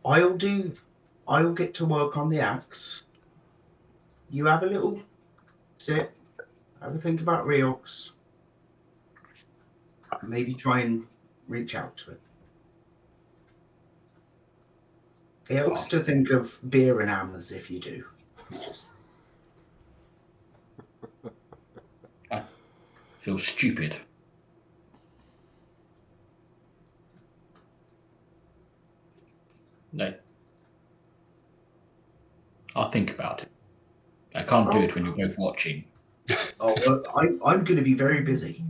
[SPEAKER 2] I'll get to work on the axe. You have a little sit, have a think about Riox. Maybe try and reach out to it. It helps to think of beer and hammers if you do.
[SPEAKER 8] I feel stupid. No. I'll think about it. I can't do it when you're both watching.
[SPEAKER 2] Well, I'm going to be very busy.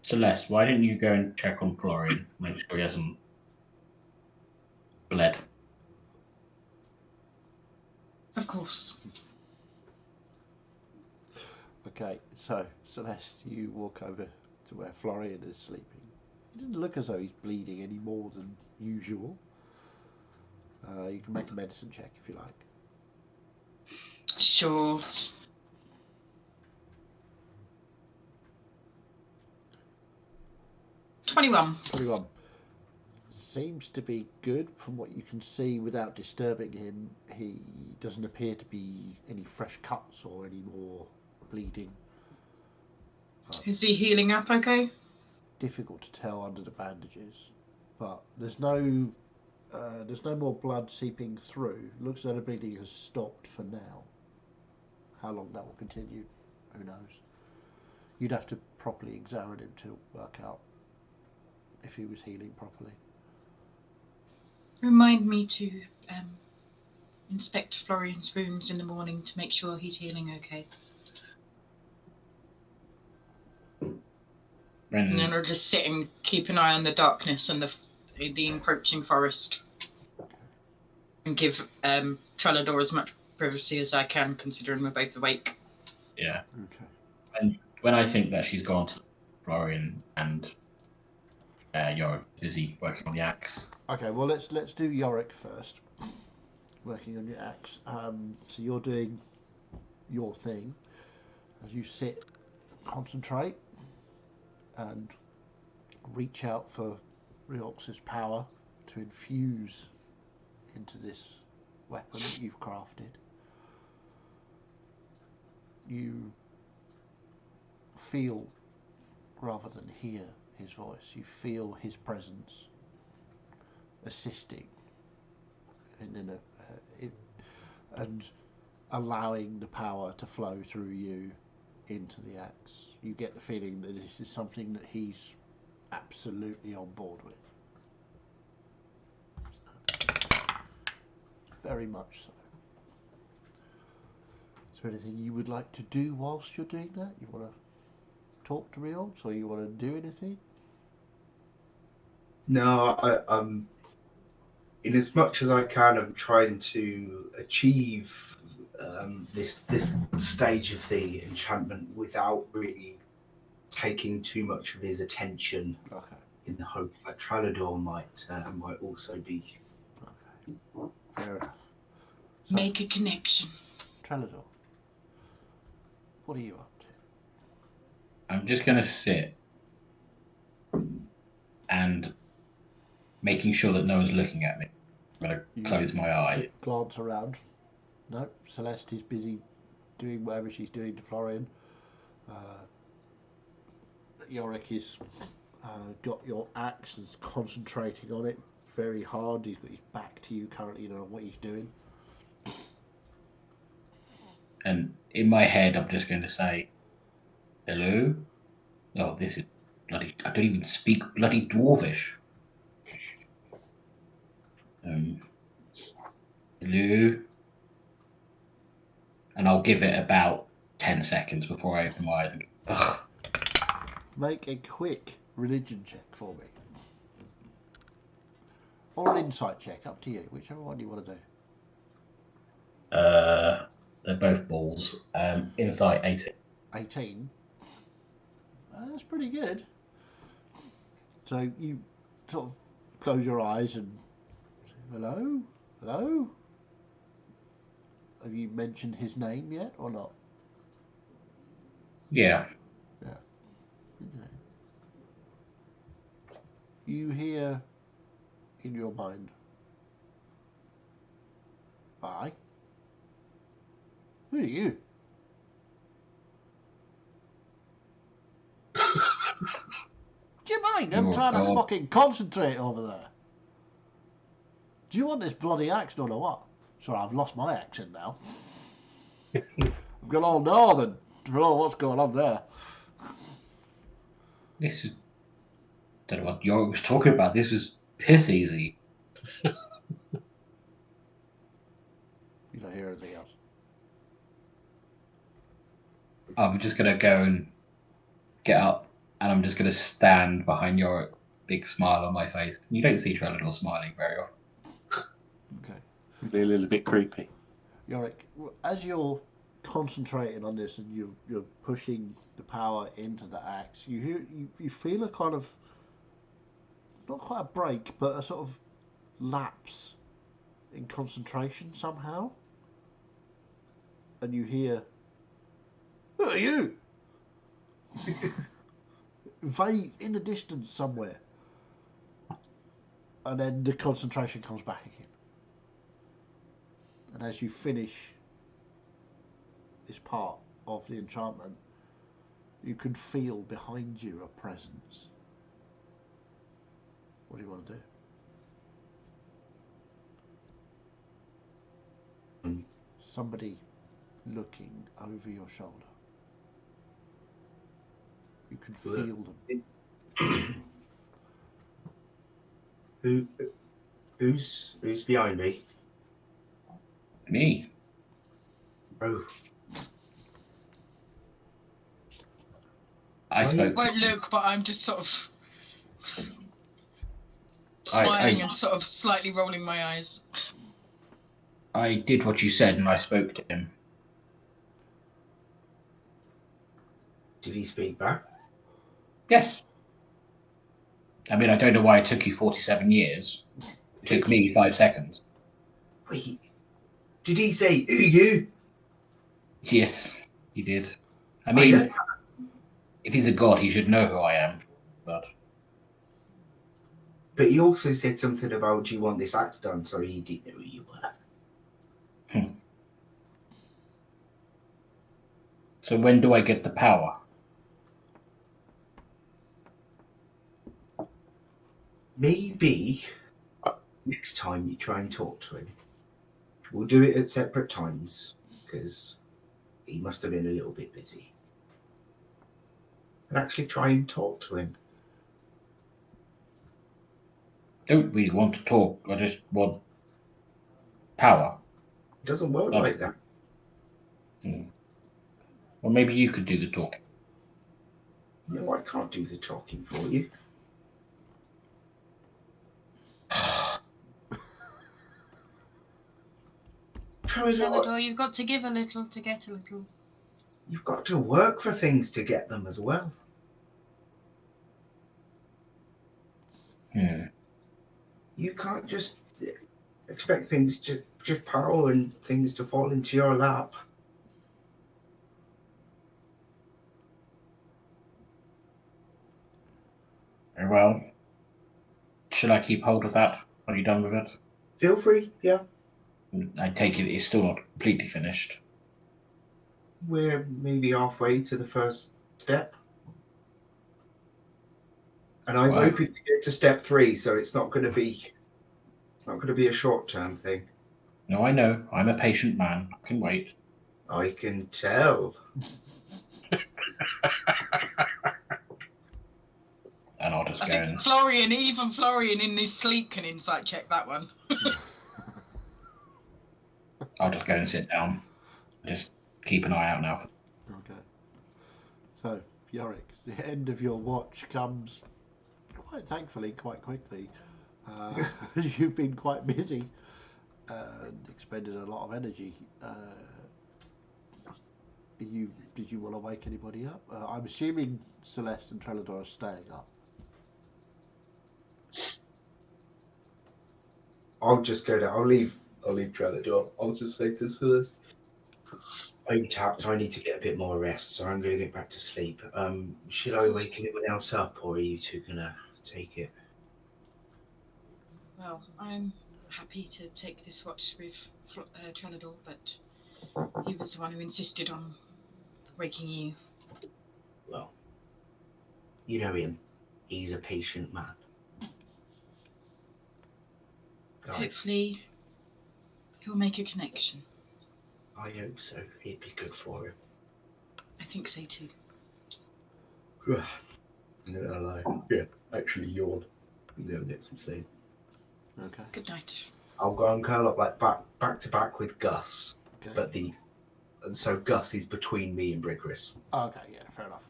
[SPEAKER 8] Celeste, why didn't you go and check on Florian, make sure he hasn't bled?
[SPEAKER 3] Of course.
[SPEAKER 1] Okay, so Celeste, you walk over to where Florian is sleeping. He doesn't look as though he's bleeding any more than usual. You can make a medicine check if you like.
[SPEAKER 3] Sure. $21.
[SPEAKER 1] Seems to be good from what you can see without disturbing him. He doesn't appear to be any fresh cuts or any more bleeding.
[SPEAKER 3] Is he healing up okay?
[SPEAKER 1] Difficult to tell under the bandages, but there's no more blood seeping through. Looks like the bleeding has stopped for now. How long that will continue, who knows? You'd have to properly examine him to work out if he was healing properly.
[SPEAKER 3] Remind me to inspect Florian's wounds in the morning to make sure he's healing okay. And then I'll just sit and keep an eye on the darkness and the encroaching forest. And give Trelador as much privacy as I can, considering we're both awake.
[SPEAKER 8] Yeah.
[SPEAKER 1] Okay.
[SPEAKER 8] And when I think that she's gone to Florian and you're busy working on the axe.
[SPEAKER 1] Okay, well let's do Yorick first. Working on your axe. So you're doing your thing as you sit, concentrate, and reach out for Riox's power to infuse into this weapon that you've crafted. You feel, rather than hear his voice, you feel his presence assisting and allowing the power to flow through you into the axe. You get the feeling that this is something that he's absolutely on board with. Very much so. Is there anything you would like to do whilst you're doing that? You want to talk to Riox, or you want to do anything?
[SPEAKER 2] No, I'm. In as much as I can, I'm trying to achieve this stage of the enchantment without really taking too much of his attention.
[SPEAKER 1] Okay.
[SPEAKER 2] In the hope that Tralador might also be.
[SPEAKER 1] Okay. Fair enough. So,
[SPEAKER 3] Make a connection.
[SPEAKER 1] Tralador, what are you up to?
[SPEAKER 8] I'm just going to sit and making sure that no one's looking at me. I'm going to close my eye.
[SPEAKER 1] Glance around. No, Celeste is busy doing whatever she's doing to Florian. Yorick is got your axe and is concentrating on it very hard. He's got his back to you currently. You don't know what he's doing.
[SPEAKER 8] And in my head, I'm just going to say, hello? Oh, this is bloody... I don't even speak bloody Dwarvish. Hello? And I'll give it about 10 seconds before I open my eyes and go, ugh.
[SPEAKER 1] Make a quick religion check for me. Or an insight check, up to you. Whichever one you want to do.
[SPEAKER 8] They're both balls. Insight 18.
[SPEAKER 1] 18? That's pretty good. So you sort of close your eyes and say, hello? Hello? Have you mentioned his name yet or not?
[SPEAKER 8] Yeah.
[SPEAKER 1] Yeah. Okay. You hear in your mind, "Aye? Who are you?" Do you mind? I'm trying to fucking concentrate over there. Do you want this bloody accent or what? Sorry, I've lost my accent now. I've gone all northern. I don't know what's going on there.
[SPEAKER 8] This is... don't know what Yorick was talking about. This was piss easy.
[SPEAKER 1] You don't hear anything else.
[SPEAKER 8] I'm just going to go and get up, and I'm just going to stand behind Yorick, big smile on my face. You don't see Tralador smiling very often.
[SPEAKER 1] Okay.
[SPEAKER 4] Be a little bit creepy.
[SPEAKER 1] Yorick, as you're concentrating on this and you're pushing the power into the axe, you feel a kind of, not quite a break, but a sort of lapse in concentration somehow. And you hear, "Who are you?" Vague in the distance somewhere. And then the concentration comes back again. And as you finish this part of the enchantment, you can feel behind you a presence. What do you want to do? Somebody looking over your shoulder. You can feel them.
[SPEAKER 2] Who's behind me?
[SPEAKER 8] Me.
[SPEAKER 2] Oh.
[SPEAKER 8] I spoke.
[SPEAKER 3] Won't look, but I'm just sort of smiling and sort of slightly rolling my eyes.
[SPEAKER 8] I did what you said, and I spoke to him.
[SPEAKER 2] Did he speak back?
[SPEAKER 8] Yes. I mean, I don't know why it took you 47 years. It took me 5 seconds.
[SPEAKER 2] Wait. Did he say, "Who you"?
[SPEAKER 8] Yes, he did. I mean, if he's a god, he should know who I am. But
[SPEAKER 2] he also said something about, "Do you want this axe done?" So he didn't know who you were.
[SPEAKER 8] So when do I get the power?
[SPEAKER 2] Maybe next time you try and talk to him. We'll do it at separate times, because he must have been a little bit busy. And actually try and talk to him.
[SPEAKER 8] Don't really want to talk. I just want Power.
[SPEAKER 2] It doesn't work
[SPEAKER 8] Oh.
[SPEAKER 2] like that.
[SPEAKER 8] Well, maybe you could do the talking.
[SPEAKER 2] No, I can't do the talking for you.
[SPEAKER 3] Trellador, you've got to give a little to get a little.
[SPEAKER 2] You've got to work for things to get them as well. You can't just expect things to just power and things to fall into your lap.
[SPEAKER 8] Very well. Should I keep hold of that? Are you done with it?
[SPEAKER 2] Feel free, yeah.
[SPEAKER 8] I take it it's still not completely finished.
[SPEAKER 2] We're maybe halfway to the first step. And I'm
[SPEAKER 8] Wow.
[SPEAKER 2] hoping to get to step 3, so it's not going to be a short-term thing.
[SPEAKER 8] No, I know. I'm a patient man. I can wait.
[SPEAKER 2] I can tell.
[SPEAKER 8] And I'll just
[SPEAKER 3] I
[SPEAKER 8] go
[SPEAKER 3] think
[SPEAKER 8] and...
[SPEAKER 3] Florian in his sleep can insight check that one.
[SPEAKER 8] I'll just go and sit down. Just keep an eye out now.
[SPEAKER 1] Okay. So, Yorick, the end of your watch comes quite thankfully quite quickly. You've been quite busy and expended a lot of energy. Did you want to wake anybody up? I'm assuming Celeste and Trellador are staying up.
[SPEAKER 2] I'll just go down. I'll leave Trellador. I'll just say to Celeste, I'm tapped. I need to get a bit more rest, so I'm going to get back to sleep. Should I wake anyone else up, or are you two going to take it?
[SPEAKER 3] Well, I'm happy to take this watch with Trellador, but he was the one who insisted on waking you.
[SPEAKER 2] Well, you know him. He's a patient man.
[SPEAKER 3] Hopefully, he'll make a connection.
[SPEAKER 2] I hope so. It'd be good for him.
[SPEAKER 3] I think so too.
[SPEAKER 2] I'm not lie. Yeah, actually yawn. I'm going to get some sleep.
[SPEAKER 1] Okay.
[SPEAKER 3] Good night.
[SPEAKER 2] I'll go and curl up like back to back with Gus.
[SPEAKER 1] Okay.
[SPEAKER 2] But so Gus is between me and Bridris.
[SPEAKER 1] Okay, yeah, fair enough.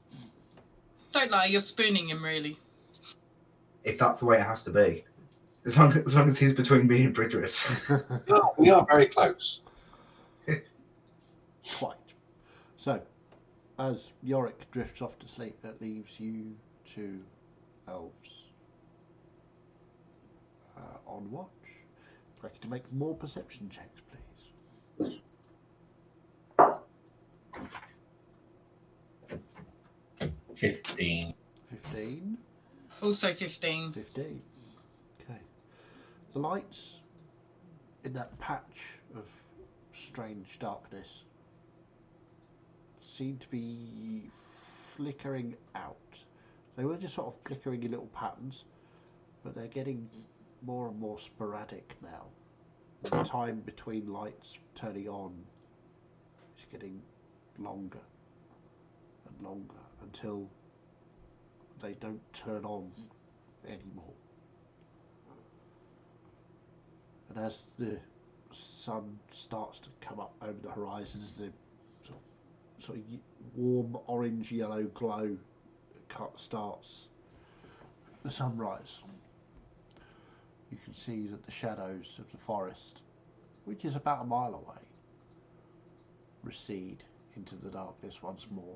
[SPEAKER 3] Don't lie, you're spooning him, really.
[SPEAKER 2] If that's the way it has to be. As long as he's between me and Bridris.
[SPEAKER 5] No, we are very close.
[SPEAKER 1] Quite. So, as Yorick drifts off to sleep, that leaves you two elves on watch. I'd like you to make more perception checks, please.
[SPEAKER 8] 15.
[SPEAKER 1] 15.
[SPEAKER 3] Also 15.
[SPEAKER 1] 15. Okay. The lights in that patch of strange darkness seem to be flickering out. They were just sort of flickering in little patterns, but they're getting more and more sporadic now. The time between lights turning on is getting longer and longer until they don't turn on anymore. And as the sun starts to come up over the horizon, as the sort of warm orange yellow glow starts the sunrise, you can see that the shadows of the forest, which is about a mile away, recede into the darkness once more,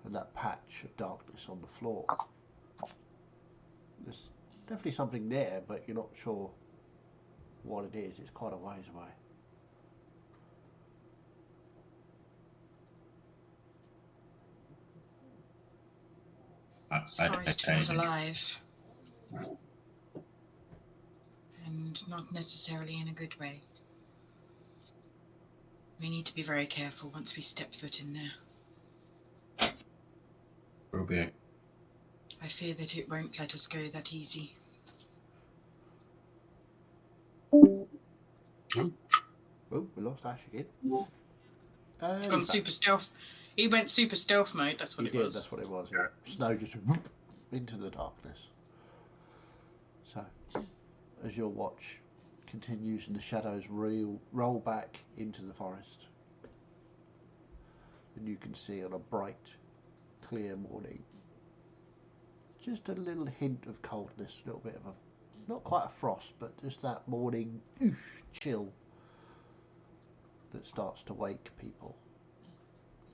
[SPEAKER 1] and that patch of darkness on the floor, there's definitely something there, but you're not sure what it is. It's quite a ways away.
[SPEAKER 3] Forest was alive. And not necessarily in a good way. We need to be very careful once we step foot in there.
[SPEAKER 8] Will be.
[SPEAKER 3] I fear that it won't let us go that easy.
[SPEAKER 1] Oh, we lost Ash again.
[SPEAKER 3] It's gone super stealth. He went super stealth mode, that's what
[SPEAKER 1] He
[SPEAKER 3] it
[SPEAKER 1] did,
[SPEAKER 3] was.
[SPEAKER 1] that's what it was, yeah. Snow just whoop, into the darkness. So, as your watch continues and the shadows roll back into the forest. And you can see on a bright, clear morning, just a little hint of coldness, a little bit of a, not quite a frost, but just that morning chill that starts to wake people.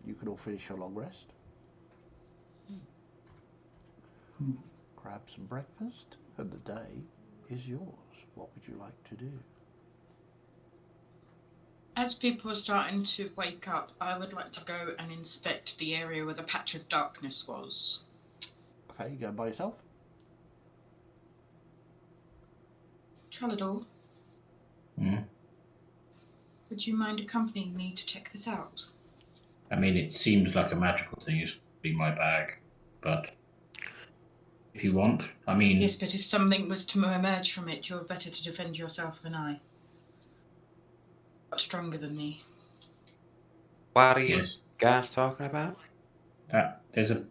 [SPEAKER 1] You can all finish your long rest. Grab some breakfast, and the day is yours. What would you like to do?
[SPEAKER 3] As people are starting to wake up, I would like to go and inspect the area where the patch of darkness was.
[SPEAKER 1] Okay, you going by yourself?
[SPEAKER 3] Chalador, would you mind accompanying me to check this out?
[SPEAKER 8] I mean, it seems like a magical thing. It's be my bag, but if you want, I mean.
[SPEAKER 3] Yes, but if something was to emerge from it, you're better to defend yourself than I. But stronger than me.
[SPEAKER 6] What are you guys talking about?
[SPEAKER 8] That there's a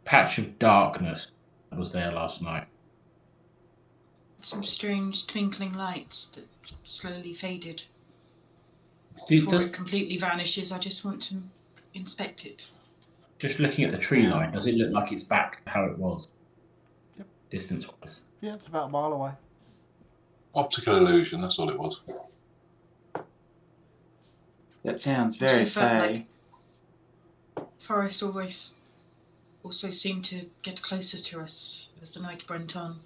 [SPEAKER 8] patch of darkness that was there last night.
[SPEAKER 3] Some strange twinkling lights that slowly faded.
[SPEAKER 8] It
[SPEAKER 3] Before
[SPEAKER 8] does,
[SPEAKER 3] it completely vanishes, I just want to inspect it.
[SPEAKER 8] just looking at the tree line, does it look like it's back to how it was?
[SPEAKER 1] Yep.
[SPEAKER 8] Distance-wise.
[SPEAKER 1] Yeah, it's about a mile away.
[SPEAKER 5] Optical illusion, that's all it was.
[SPEAKER 4] That sounds very
[SPEAKER 3] Also felt
[SPEAKER 4] fey.
[SPEAKER 3] like forest always also seemed to get closer to us as the night went on.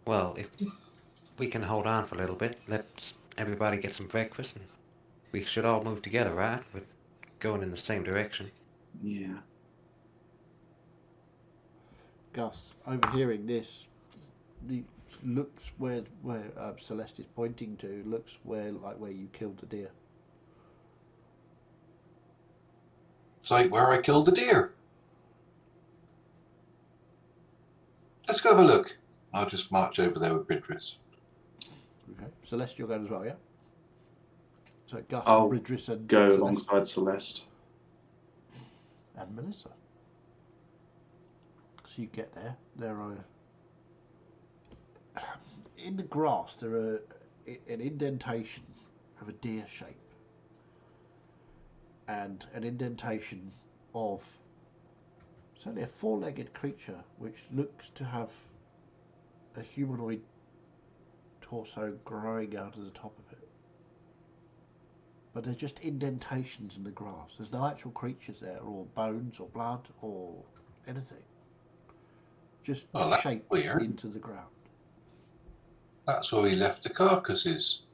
[SPEAKER 6] Well, if we can hold on for a little bit, let everybody get some breakfast, and we should all move together, right? We're going in the same direction.
[SPEAKER 4] Yeah.
[SPEAKER 1] Gus, overhearing this, he looks where Celeste is pointing to. Looks where you killed the deer.
[SPEAKER 5] It's like where I killed the deer. Let's go have a look. I'll just march over there with Bridris.
[SPEAKER 1] Okay, Celeste, you're going as well, yeah? So Gus,
[SPEAKER 4] I'll
[SPEAKER 1] Bridris, and
[SPEAKER 4] go
[SPEAKER 1] Celeste.
[SPEAKER 4] alongside Celeste.
[SPEAKER 1] And Melissa. So you get there. There are in the grass. There are an indentation of a deer shape, and an indentation of certainly a four-legged creature which looks to have a humanoid torso growing out of the top of it. But they're just indentations in the grass. There's no actual creatures there, or bones, or blood, or anything. Just shaped
[SPEAKER 5] weird.
[SPEAKER 1] into the ground.
[SPEAKER 5] That's where we left the carcasses.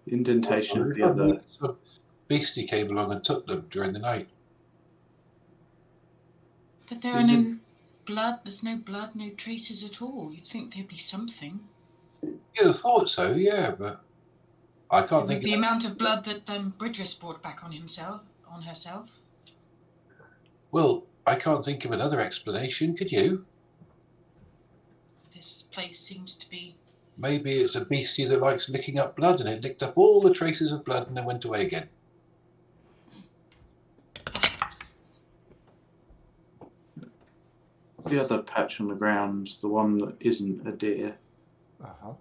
[SPEAKER 4] Indentation of the other.
[SPEAKER 5] So Beastie came along and took them during the night.
[SPEAKER 3] But there are no blood, there's no blood, no traces at all. You'd think there'd be something.
[SPEAKER 5] You'd have thought so, yeah, but I can't think of
[SPEAKER 3] the amount of blood that Bridris brought back on herself.
[SPEAKER 5] Well, I can't think of another explanation, could you?
[SPEAKER 3] This place seems to be...
[SPEAKER 5] Maybe it's a beastie that likes licking up blood, and it licked up all the traces of blood and then went away again.
[SPEAKER 3] Perhaps.
[SPEAKER 4] The other patch on the ground, the one that isn't a deer.
[SPEAKER 1] Uh-huh.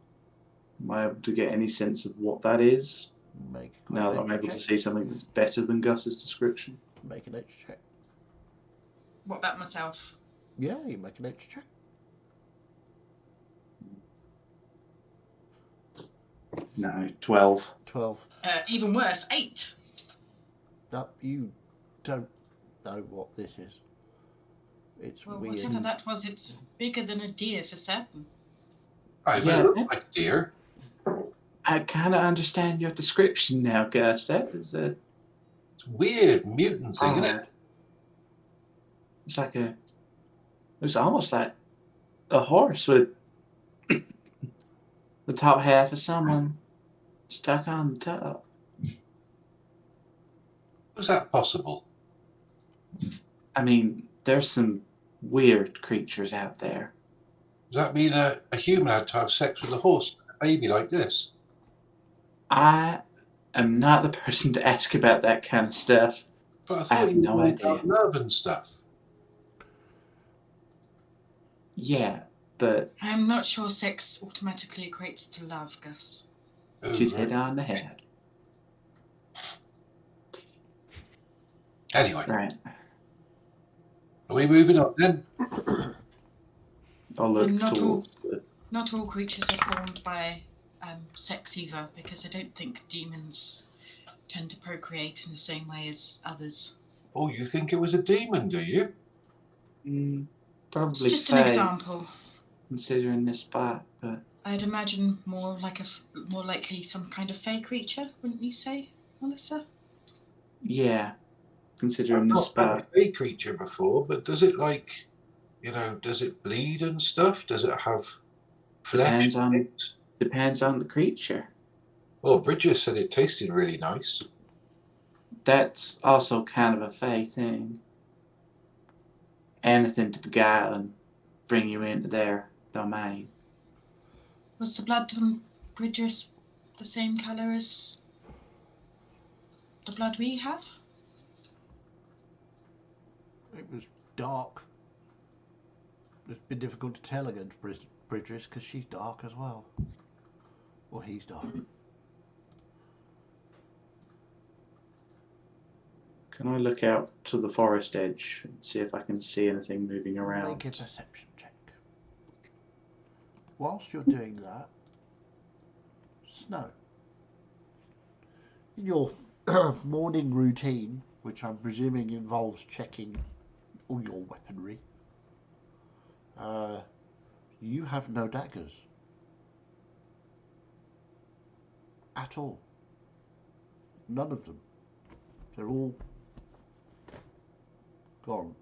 [SPEAKER 4] Am I able to get any sense of what that is? Now that I'm able to see something that's better than Gus's description.
[SPEAKER 1] Make an nature check.
[SPEAKER 3] What about myself?
[SPEAKER 1] Yeah, you make a nature check.
[SPEAKER 4] No, 12.
[SPEAKER 1] 12.
[SPEAKER 3] Even worse, 8.
[SPEAKER 1] No, you don't know what this is. It's
[SPEAKER 3] well,
[SPEAKER 1] weird.
[SPEAKER 3] Whatever that was, it's bigger than a deer for certain.
[SPEAKER 5] It look like a deer.
[SPEAKER 4] I kind of understand your description now, Gus. It's
[SPEAKER 5] weird, mutant thing, isn't it?
[SPEAKER 4] It's like it's almost like a horse with the top half of someone stuck on the top.
[SPEAKER 5] Was that possible?
[SPEAKER 4] I mean, there's some weird creatures out there.
[SPEAKER 5] Does that mean a human had to have sex with a horse and a baby like this?
[SPEAKER 4] I am not the person to ask about that kind of stuff.
[SPEAKER 5] But I
[SPEAKER 4] I
[SPEAKER 5] thought
[SPEAKER 4] have
[SPEAKER 5] you
[SPEAKER 4] no
[SPEAKER 5] were
[SPEAKER 4] idea.
[SPEAKER 5] about love and stuff.
[SPEAKER 4] Yeah, but
[SPEAKER 3] I'm not sure sex automatically equates to love, Gus.
[SPEAKER 5] Oh,
[SPEAKER 4] she's
[SPEAKER 5] right.
[SPEAKER 4] hit on the head.
[SPEAKER 5] Anyway,
[SPEAKER 4] Right.
[SPEAKER 5] are we moving on then?
[SPEAKER 4] I'll look
[SPEAKER 3] And
[SPEAKER 4] towards the...
[SPEAKER 3] not all creatures are formed by sex either, because I don't think demons tend to procreate in the same way as others.
[SPEAKER 5] Oh, you think it was a demon, do you?
[SPEAKER 3] It's
[SPEAKER 4] Probably
[SPEAKER 3] just an
[SPEAKER 4] Fae,
[SPEAKER 3] example.
[SPEAKER 4] considering this spot, but
[SPEAKER 3] I'd imagine more likely some kind of fey creature, wouldn't you say, Melissa?
[SPEAKER 4] yeah, considering
[SPEAKER 5] I've
[SPEAKER 4] this
[SPEAKER 5] not had a
[SPEAKER 4] spot.
[SPEAKER 5] fey creature before, but does it does it bleed and stuff? Does it have flesh?
[SPEAKER 4] Depends on the creature.
[SPEAKER 5] Well, Bridget said it tasted really nice.
[SPEAKER 4] That's also kind of a Fae thing. Anything to beguile and bring you into their domain.
[SPEAKER 3] Was the blood on Bridges the same colour as the blood we have?
[SPEAKER 1] It was dark. It's been difficult to tell against Bridges because she's dark as well. Or he's dark.
[SPEAKER 4] Can I look out to the forest edge and see if I can see anything moving around?
[SPEAKER 1] Make a perception check. Whilst you're doing that, Snow, in your morning routine, which I'm presuming involves checking all your weaponry, you have no daggers at all. None of them. They're all gone.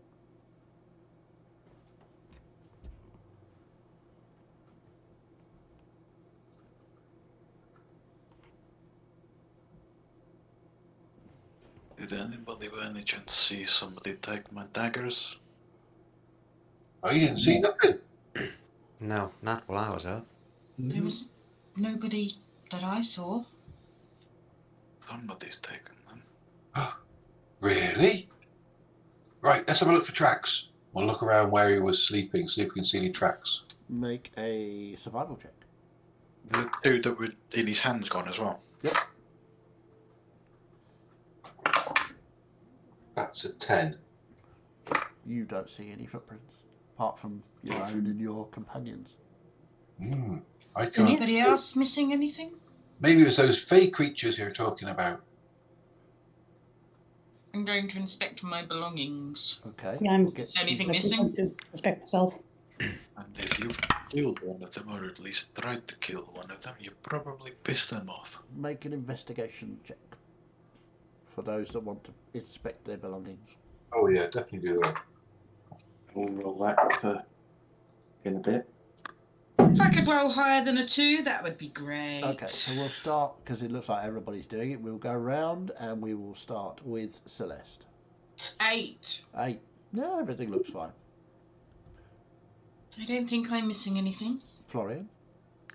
[SPEAKER 9] Did anybody by any chance see somebody take my daggers?
[SPEAKER 5] I didn't see nothing.
[SPEAKER 6] No, not while I was up.
[SPEAKER 3] There was nobody that I saw.
[SPEAKER 9] Somebody's taken them.
[SPEAKER 5] Really? Right, let's have a look for tracks. We'll look around where he was sleeping, see if we can see any tracks.
[SPEAKER 1] Make a survival check.
[SPEAKER 9] The two that were in his hands gone as well.
[SPEAKER 1] Yep.
[SPEAKER 5] That's a 10.
[SPEAKER 1] You don't see any footprints, apart from your own and your companions.
[SPEAKER 5] I
[SPEAKER 3] Is
[SPEAKER 5] can't.
[SPEAKER 3] anybody else missing anything?
[SPEAKER 5] Maybe it was those fey creatures you're talking about.
[SPEAKER 3] I'm going to inspect my belongings.
[SPEAKER 1] Okay.
[SPEAKER 7] Yeah, I'm-
[SPEAKER 1] we'll get
[SPEAKER 3] Is anything
[SPEAKER 1] to-
[SPEAKER 3] missing?
[SPEAKER 7] To respect myself.
[SPEAKER 9] And if you've killed one of them, or at least tried to kill one of them, you probably pissed them off.
[SPEAKER 1] Make an investigation check for those that want to inspect their belongings.
[SPEAKER 5] Oh yeah, definitely do that.
[SPEAKER 4] We'll roll that for in a bit.
[SPEAKER 3] If I could roll higher than a 2, that would be great.
[SPEAKER 1] Okay, so we'll start, because it looks like everybody's doing it, we'll go round and we will start with Celeste.
[SPEAKER 3] 8.
[SPEAKER 1] 8. No, everything looks fine.
[SPEAKER 3] I don't think I'm missing anything.
[SPEAKER 1] Florian?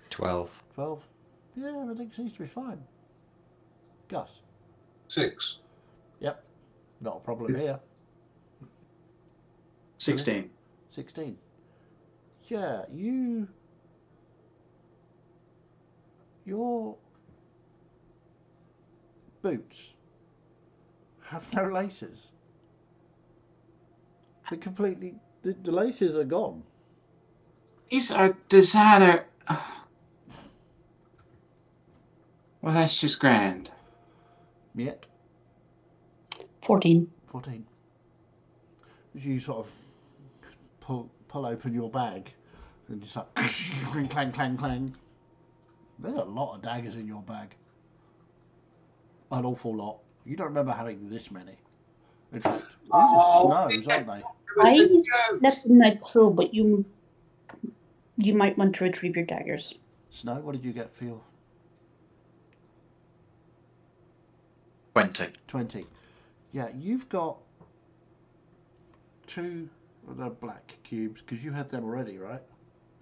[SPEAKER 6] 12.
[SPEAKER 1] 12. Yeah, everything seems to be fine. Gus?
[SPEAKER 5] 6.
[SPEAKER 1] Yep, not a problem here.
[SPEAKER 4] 16.
[SPEAKER 1] 16. Yeah, your boots have no laces. They're completely, the laces are gone.
[SPEAKER 4] These are designer. Well, that's just grand.
[SPEAKER 1] Yet.
[SPEAKER 7] 14.
[SPEAKER 1] 14. As you sort of pull open your bag and just like clang, clang, clang, clang. There's a lot of daggers in your bag. An awful lot. You don't remember having this many. In fact, these are Snow's, aren't they?
[SPEAKER 7] I let them out through, but you might want to retrieve your daggers.
[SPEAKER 1] Snow, what did you get for your
[SPEAKER 9] 20.
[SPEAKER 1] 20? Yeah, you've got 2 of the black cubes, because you had them already, right?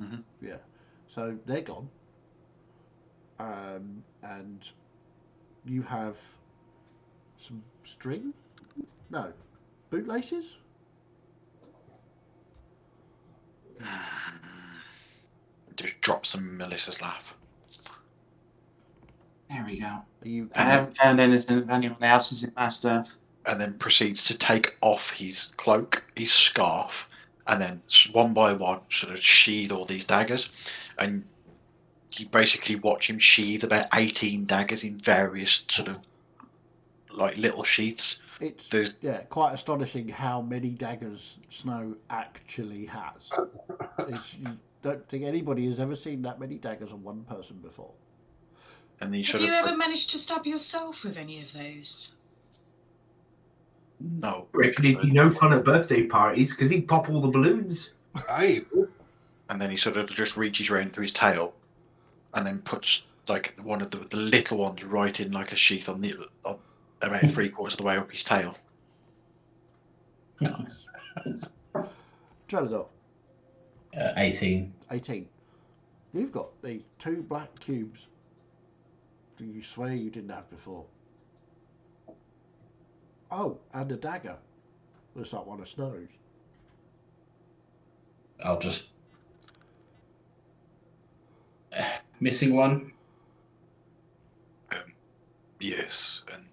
[SPEAKER 9] Mm-hmm.
[SPEAKER 1] Yeah. So they're gone. And you have some string? No. Bootlaces?
[SPEAKER 9] Just drops in Melissa's lap.
[SPEAKER 4] There we go.
[SPEAKER 1] Are you?
[SPEAKER 4] I haven't found anything of anyone else's in my stuff.
[SPEAKER 9] And then proceeds to take off his cloak, his scarf, and then one by one sort of sheathe all these daggers. And you basically watch him sheathe about 18 daggers in various sort of like little sheaths.
[SPEAKER 1] It's
[SPEAKER 9] There's
[SPEAKER 1] quite astonishing how many daggers Snow actually has. You don't think anybody has ever seen that many daggers on one person before.
[SPEAKER 9] And he
[SPEAKER 3] Have
[SPEAKER 9] sort
[SPEAKER 3] you
[SPEAKER 9] of
[SPEAKER 3] ever managed to stab yourself with any of those?
[SPEAKER 9] no.
[SPEAKER 2] Reckon he'd be no fun at birthday parties because he'd pop all the balloons.
[SPEAKER 5] Aye.
[SPEAKER 9] And then he sort of just reaches round through his tail, and then puts like one of the little ones right in like a sheath on about 3/4 of the way up his tail.
[SPEAKER 1] Nice. Trellador,
[SPEAKER 8] 18.
[SPEAKER 1] 18. You've got these 2 black cubes that you swear you didn't have before. Oh, and a dagger. Looks like one of Snow's.
[SPEAKER 8] I'll just. Missing one?
[SPEAKER 9] Yes, and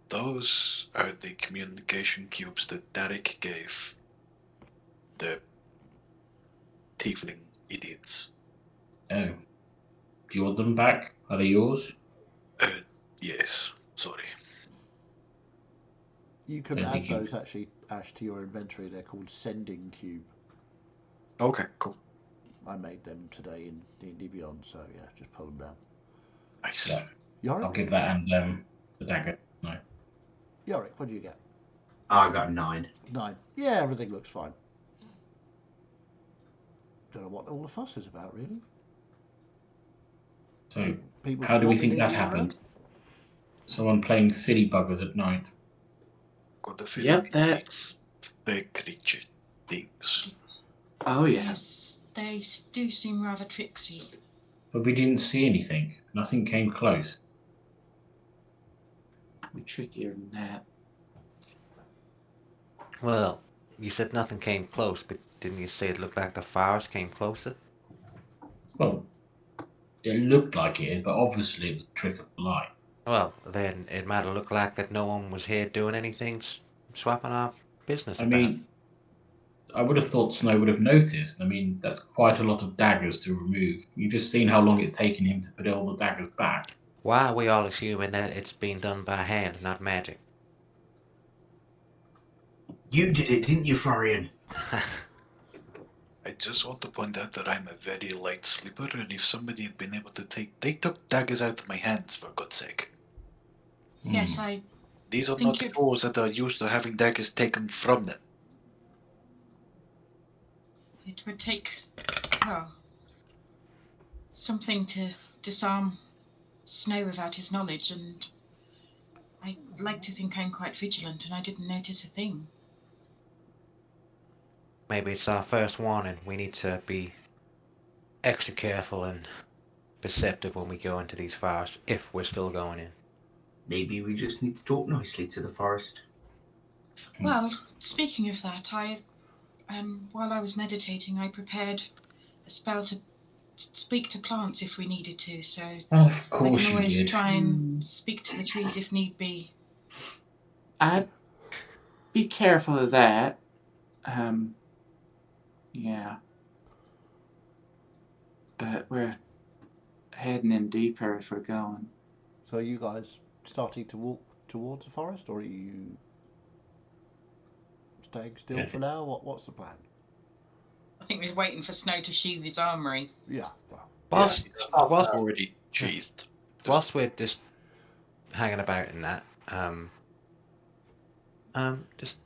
[SPEAKER 9] those are the communication cubes that Derek gave the tiefling idiots.
[SPEAKER 8] Oh. Do you want them back? Are they yours?
[SPEAKER 9] Yes, sorry.
[SPEAKER 1] You can
[SPEAKER 8] I
[SPEAKER 1] add
[SPEAKER 8] think you-
[SPEAKER 1] those actually, Ash, to your inventory. They're called Sending Cube.
[SPEAKER 9] Okay, cool.
[SPEAKER 1] I made them today in D&D Beyond, so yeah, just pull them down.
[SPEAKER 9] Nice.
[SPEAKER 8] Yeah.
[SPEAKER 1] Yorick?
[SPEAKER 8] I'll give that and the dagger. No.
[SPEAKER 1] Yorick, what do you get?
[SPEAKER 2] I got 9.
[SPEAKER 1] 9. Yeah, everything looks fine. Don't know what all the fuss is about, really.
[SPEAKER 8] So,
[SPEAKER 1] People
[SPEAKER 8] how do we
[SPEAKER 1] swapping
[SPEAKER 8] think that
[SPEAKER 1] in
[SPEAKER 8] happened? Someone playing silly buggers at night.
[SPEAKER 9] Got the feeling
[SPEAKER 4] Yep,
[SPEAKER 9] it's
[SPEAKER 4] that's.
[SPEAKER 9] the big creature things.
[SPEAKER 4] Oh, yeah.
[SPEAKER 3] Yes, they do seem rather tricksy.
[SPEAKER 8] But we didn't see anything. Nothing came close.
[SPEAKER 4] Be trickier than that.
[SPEAKER 6] Well, you said nothing came close, but didn't you say it looked like the fires came closer?
[SPEAKER 8] Well, it looked like it, but obviously it was a trick of the light.
[SPEAKER 6] Well, then it might have looked like that no one was here doing anything, swapping our business
[SPEAKER 8] I
[SPEAKER 6] about.
[SPEAKER 8] mean, I would have thought Snow would have noticed. I mean, that's quite a lot of daggers to remove. You've just seen how long it's taken him to put all the daggers back.
[SPEAKER 6] Why are we all assuming that it's being done by hand, not magic?
[SPEAKER 2] You did it, didn't you, Florian?
[SPEAKER 9] I just want to point out that I'm a very light sleeper, and if somebody had been able to they took daggers out of my hands, for God's sake.
[SPEAKER 3] Yes,
[SPEAKER 8] Hmm.
[SPEAKER 3] I
[SPEAKER 9] These are
[SPEAKER 3] Think
[SPEAKER 9] not
[SPEAKER 3] it-
[SPEAKER 9] tools that are used to having daggers taken from them.
[SPEAKER 3] it would take, well, something to disarm Snow without his knowledge, and I like to think I'm quite vigilant, and I didn't notice a thing.
[SPEAKER 6] Maybe it's our first warning. We need to be extra careful and perceptive when we go into these fires, if we're still going in.
[SPEAKER 2] Maybe we just need to talk nicely to the forest.
[SPEAKER 3] Well, speaking of that, while I was meditating, I prepared a spell to speak to plants if we needed to, so
[SPEAKER 8] Of
[SPEAKER 3] I
[SPEAKER 8] course
[SPEAKER 3] can
[SPEAKER 8] you
[SPEAKER 3] always
[SPEAKER 8] did.
[SPEAKER 3] try and speak to the trees if need be.
[SPEAKER 4] I'd be careful of that. Yeah. But we're heading in deeper if we're going.
[SPEAKER 1] So are you guys starting to walk towards the forest, or are you staying still
[SPEAKER 8] Yes.
[SPEAKER 1] for now? What's the plan?
[SPEAKER 3] I think we're waiting for Snow to sheathe his armory.
[SPEAKER 1] Yeah, well,
[SPEAKER 6] Whilst,
[SPEAKER 9] It's
[SPEAKER 6] whilst,
[SPEAKER 9] already sheathed.
[SPEAKER 6] whilst we're just hanging about in that, just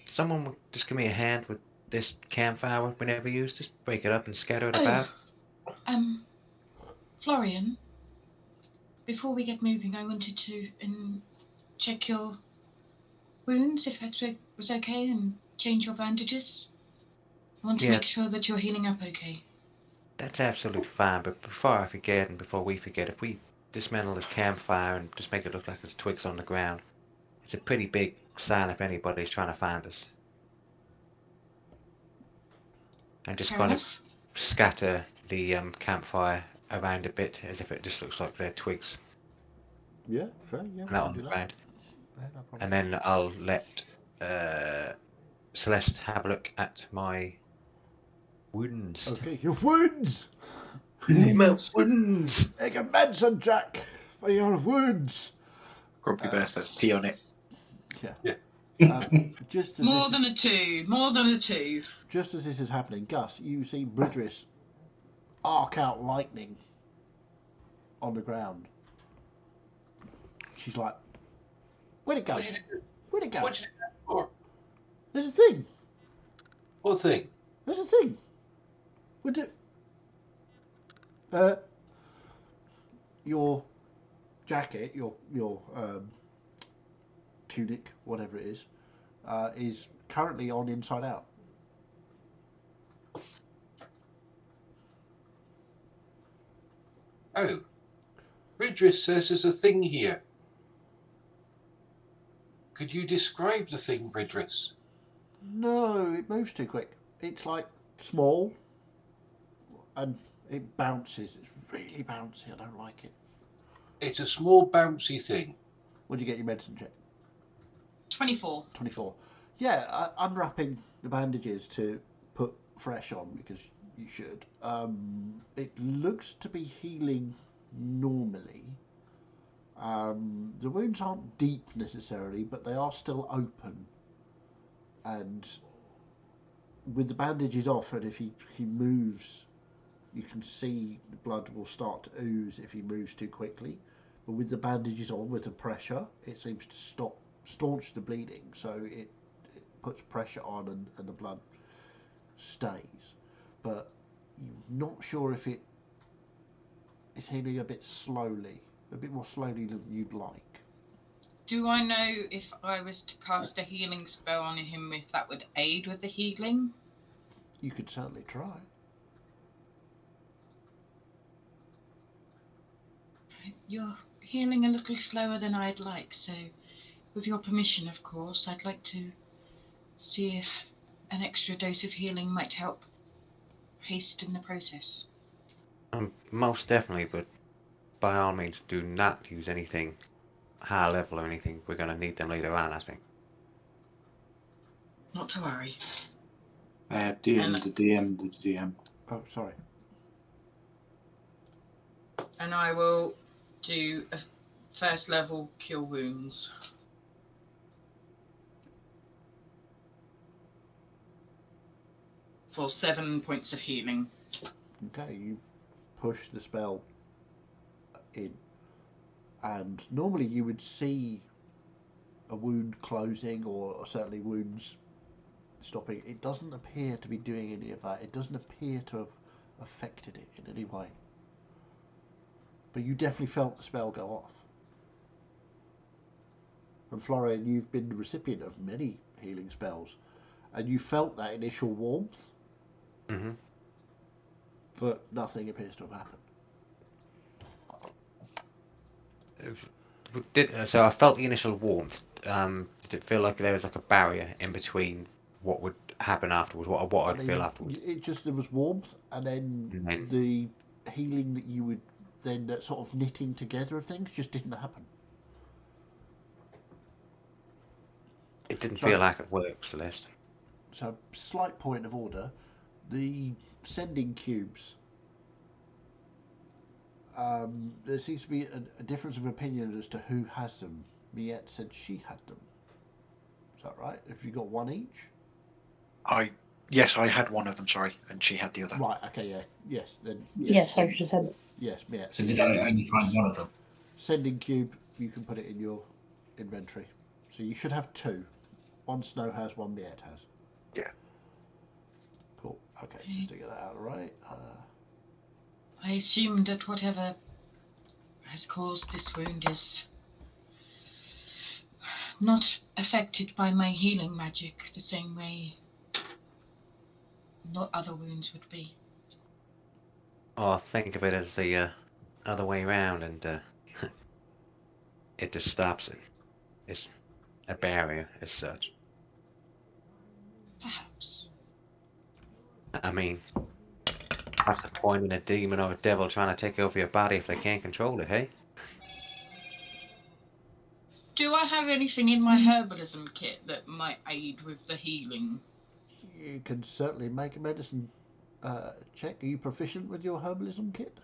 [SPEAKER 6] someone would just give me a hand with this campfire we never used. Just break it up and scatter it about.
[SPEAKER 3] Florian, before we get moving, I wanted to check your wounds, if that was okay, and change your bandages. I want to
[SPEAKER 6] Yeah.
[SPEAKER 3] make sure that you're healing up okay.
[SPEAKER 6] That's absolutely fine, but before I forget and before we forget, if we dismantle this campfire and just make it look like there's twigs on the ground, it's a pretty big sign if anybody's trying to find us. I'm just
[SPEAKER 3] Fair
[SPEAKER 6] going to
[SPEAKER 3] enough.
[SPEAKER 6] scatter the campfire around a bit, as if it just looks like they're twigs.
[SPEAKER 1] Yeah, fair. Yeah,
[SPEAKER 6] And that on
[SPEAKER 1] do
[SPEAKER 6] the
[SPEAKER 1] that.
[SPEAKER 6] ground.
[SPEAKER 1] Yeah, no problem.
[SPEAKER 6] And then I'll let Celeste have a look at my wounds.
[SPEAKER 1] Okay, your wounds.
[SPEAKER 6] My wounds.
[SPEAKER 1] Take a medicine, Jack, for your wounds.
[SPEAKER 9] Grumpy Bear says pee on it.
[SPEAKER 1] Yeah. Just as
[SPEAKER 3] More
[SPEAKER 1] this
[SPEAKER 3] than a two. More than a two.
[SPEAKER 1] Just as this is happening, Gus, you see Bridris arc out lightning on the ground. She's like, "Where'd it go?
[SPEAKER 5] What did you do?
[SPEAKER 1] Where'd it go?
[SPEAKER 5] What did you do that for?
[SPEAKER 1] There's a thing.
[SPEAKER 5] What thing?
[SPEAKER 1] There's a thing. Would it? Your jacket, your tunic, whatever it is currently on inside out."
[SPEAKER 5] Oh, Bridris says there's a thing here. Could you describe the thing, Bridris?
[SPEAKER 1] No, it moves too quick. It's like small, and it bounces. It's really bouncy. I don't like it.
[SPEAKER 5] It's a small bouncy thing.
[SPEAKER 1] What'd you get your medicine check?
[SPEAKER 3] 24.
[SPEAKER 1] 24. Yeah, unwrapping the bandages to put fresh on because you should. It looks to be healing normally. The wounds aren't deep necessarily, but they are still open. And with the bandages off, and if he moves, you can see the blood will start to ooze if he moves too quickly. But with the bandages on, with the pressure, it seems to staunch the bleeding. So it puts pressure on and the blood stays. But you're not sure if it is healing a bit more slowly than you'd like.
[SPEAKER 3] Do I know if I was to cast a healing spell on him, if that would aid with the healing?
[SPEAKER 1] You could certainly try.
[SPEAKER 3] You're healing a little slower than I'd like, so with your permission, of course, I'd like to see if an extra dose of healing might help hasten the process.
[SPEAKER 6] Most definitely, but by all means, do not use anything high level or anything. We're going to need them later on, I think.
[SPEAKER 3] Not to worry.
[SPEAKER 4] DM, the DM.
[SPEAKER 1] Oh, sorry.
[SPEAKER 3] And I will do a first level cure wounds. For 7 points of healing.
[SPEAKER 1] Okay, you push the spell in, and normally you would see a wound closing or certainly wounds stopping. It doesn't appear to be doing any of that. It doesn't appear to have affected it in any way. But you definitely felt the spell go off. And Florian, you've been the recipient of many healing spells, and you felt that initial warmth.
[SPEAKER 6] Mm-hmm.
[SPEAKER 1] But nothing appears to have happened.
[SPEAKER 6] So I felt the initial warmth. Did it feel like there was like a barrier in between what would happen afterwards, what I'd feel afterwards?
[SPEAKER 1] There was warmth, and then the healing that you would then that sort of knitting together of things just didn't happen.
[SPEAKER 6] It didn't feel like it worked, Celeste.
[SPEAKER 1] So, slight point of order. The sending cubes. There seems to be a difference of opinion as to who has them. Miette said she had them. Is that right? Have you got one each?
[SPEAKER 9] Yes, I had one of them, sorry, and she had the other.
[SPEAKER 1] Right, okay, yeah. Yes, then.
[SPEAKER 7] Yes, I just said.
[SPEAKER 1] Yes, Miette.
[SPEAKER 8] So did I only find one of them?
[SPEAKER 1] Sending cube, you can put it in your inventory. So you should have two. One Snow has, one Miette has.
[SPEAKER 9] Yeah.
[SPEAKER 1] Cool. Okay, just to get that out right.
[SPEAKER 3] I assume that whatever has caused this wound is not affected by my healing magic the same way no other wounds would be.
[SPEAKER 6] Oh, think of it as the other way around, and it just stops it. It's a barrier as such.
[SPEAKER 3] Perhaps.
[SPEAKER 6] I mean, That's the point in a demon or a devil trying to take over your body if they can't control it, hey?
[SPEAKER 3] Do I have anything in my herbalism kit that might aid with the healing?
[SPEAKER 1] You can certainly make a medicine check. Are you proficient with your herbalism kit?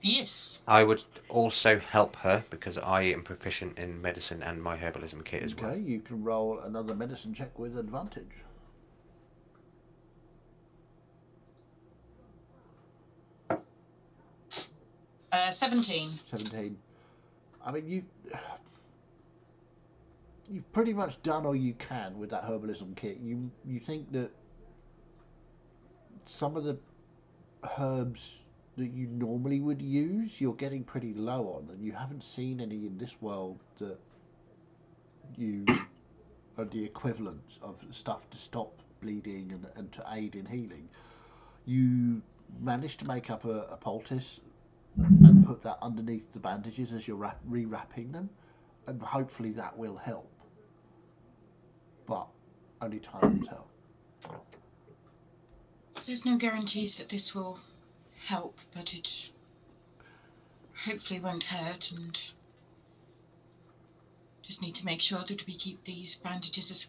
[SPEAKER 3] Yes.
[SPEAKER 6] I would also help her because I am proficient in medicine and my herbalism kit as well.
[SPEAKER 1] Okay, you can roll another medicine check with advantage.
[SPEAKER 3] 17.
[SPEAKER 1] 17. I mean, you've pretty much done all you can with that herbalism kit. You think that some of the herbs that you normally would use, you're getting pretty low on, and you haven't seen any in this world that you are the equivalent of stuff to stop bleeding and to aid in healing. You managed to make up a poultice and put that underneath the bandages as you're re-wrapping them, and hopefully that will help. But only time will tell.
[SPEAKER 3] There's no guarantees that this will help, but it hopefully won't hurt, and just need to make sure that we keep these bandages,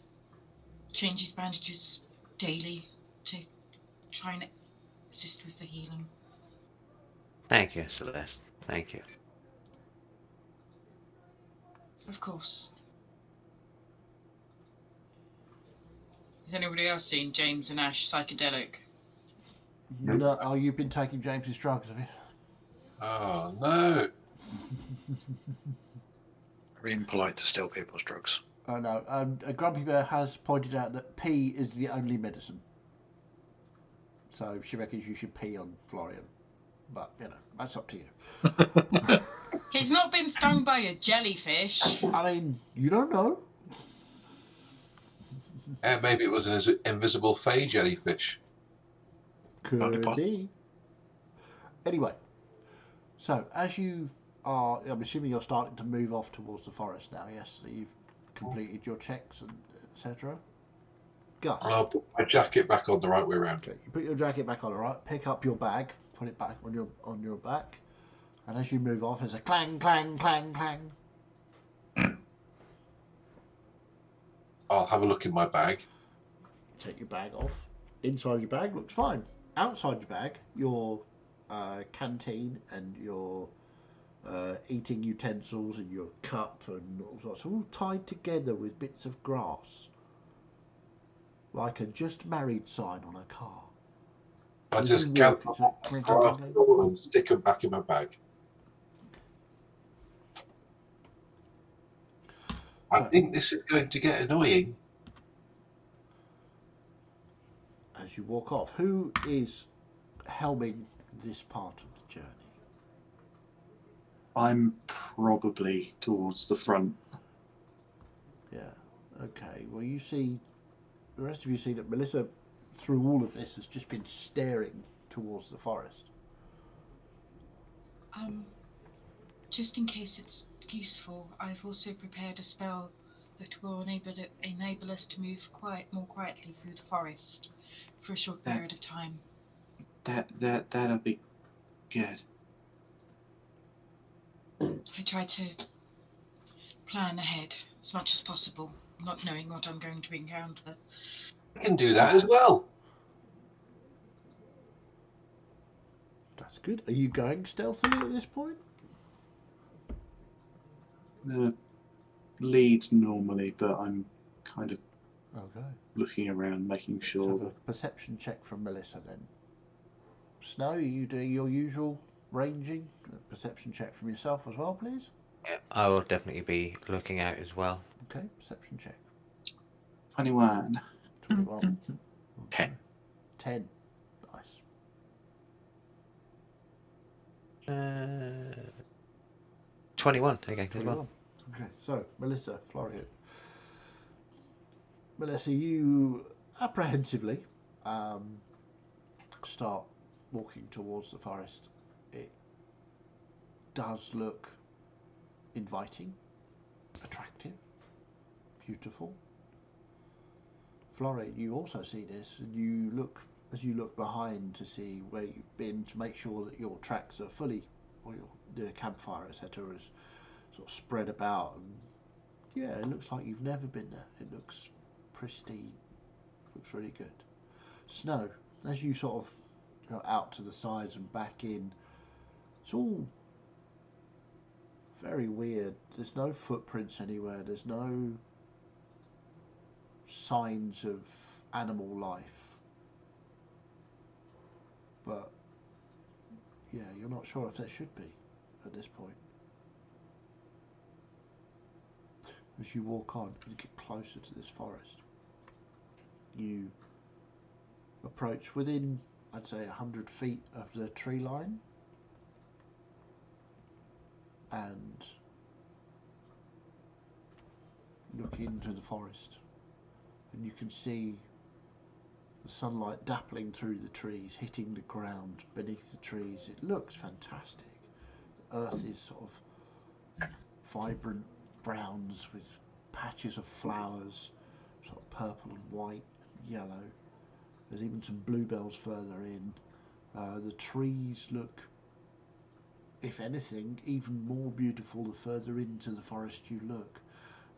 [SPEAKER 3] change these bandages daily to try and assist with the healing.
[SPEAKER 6] Thank you, Celeste. Thank you.
[SPEAKER 3] Of course. Has anybody else seen James and Ash psychedelic?
[SPEAKER 1] No, oh, you've been taking James's drugs, have you?
[SPEAKER 5] Oh, no.
[SPEAKER 9] Very impolite to steal people's drugs.
[SPEAKER 1] Oh no. Grumpy Bear has pointed out that pee is the only medicine. So she reckons you should pee on Florian. But, you know, that's up to you.
[SPEAKER 3] He's not been stung by a jellyfish.
[SPEAKER 1] I mean, you don't know.
[SPEAKER 5] Maybe it was an invisible fey jellyfish.
[SPEAKER 1] Could be. Anyway, so as you are, I'm assuming you're starting to move off towards the forest now, yes? So you've completed your checks and etc. Gus.
[SPEAKER 5] And I'll put my jacket back on the right way around.
[SPEAKER 1] Okay, you put your jacket back on, alright? Pick up your bag, put it back on your back, and as you move off, there's a clang, clang, clang, clang.
[SPEAKER 5] I'll have a look in my bag.
[SPEAKER 1] Take your bag off. Inside your bag looks fine. Outside your bag, your canteen and your eating utensils and your cup and all sorts, all tied together with bits of grass, like a just married sign on a car.
[SPEAKER 5] I
[SPEAKER 1] As
[SPEAKER 5] just
[SPEAKER 1] you
[SPEAKER 5] gather
[SPEAKER 1] walk,
[SPEAKER 5] up
[SPEAKER 1] it's like
[SPEAKER 5] grass and stick them back in my bag. I think this is going to get annoying.
[SPEAKER 1] As you walk off, who is helming this part of the journey?
[SPEAKER 4] I'm probably towards the front.
[SPEAKER 1] Yeah. Okay. Well, you see, the rest of you see that Melissa, through all of this, has just been staring towards the forest.
[SPEAKER 3] Just in case it's useful, I've also prepared a spell that will enable us to move more quietly through the forest for a short period of time.
[SPEAKER 4] That'll be good.
[SPEAKER 3] I try to plan ahead as much as possible, not knowing what I'm going to encounter.
[SPEAKER 5] I can do that as well.
[SPEAKER 1] That's good. Are you going stealthily at this point?
[SPEAKER 4] Lead normally, but I'm kind of
[SPEAKER 1] Okay.
[SPEAKER 4] looking around, making sure
[SPEAKER 1] Let's have a perception check from Melissa then. Snow, are you doing your usual ranging? A perception check from yourself as well, please.
[SPEAKER 6] Yeah, I will definitely be looking out as well.
[SPEAKER 1] Okay, perception check.
[SPEAKER 4] 21.
[SPEAKER 1] 21.
[SPEAKER 9] 10.
[SPEAKER 1] 10. Nice.
[SPEAKER 6] 21 again as
[SPEAKER 1] 21.
[SPEAKER 6] well.
[SPEAKER 1] Okay, so Melissa, Florian. Melissa, you apprehensively start walking towards the forest. It does look inviting, attractive, beautiful. Florian, you also see this and you look as you look behind to see where you've been, to make sure that your tracks are fully, or the campfire, etc., is sort of spread about. And yeah, it looks like you've never been there. It looks pristine. Looks really good. Snow, as you sort of go out to the sides and back in, it's all very weird. There's no footprints anywhere. There's no signs of animal life. But yeah, you're not sure if there should be at this point. As you walk on and get closer to this forest, you approach within, I'd say, 100 feet of the tree line, and look into the forest, and you can see the sunlight dappling through the trees, hitting the ground beneath the trees. It looks fantastic. The earth is sort of vibrant browns with patches of flowers, sort of purple and white and yellow. There's even some bluebells further in. The trees look, if anything, even more beautiful the further into the forest you look.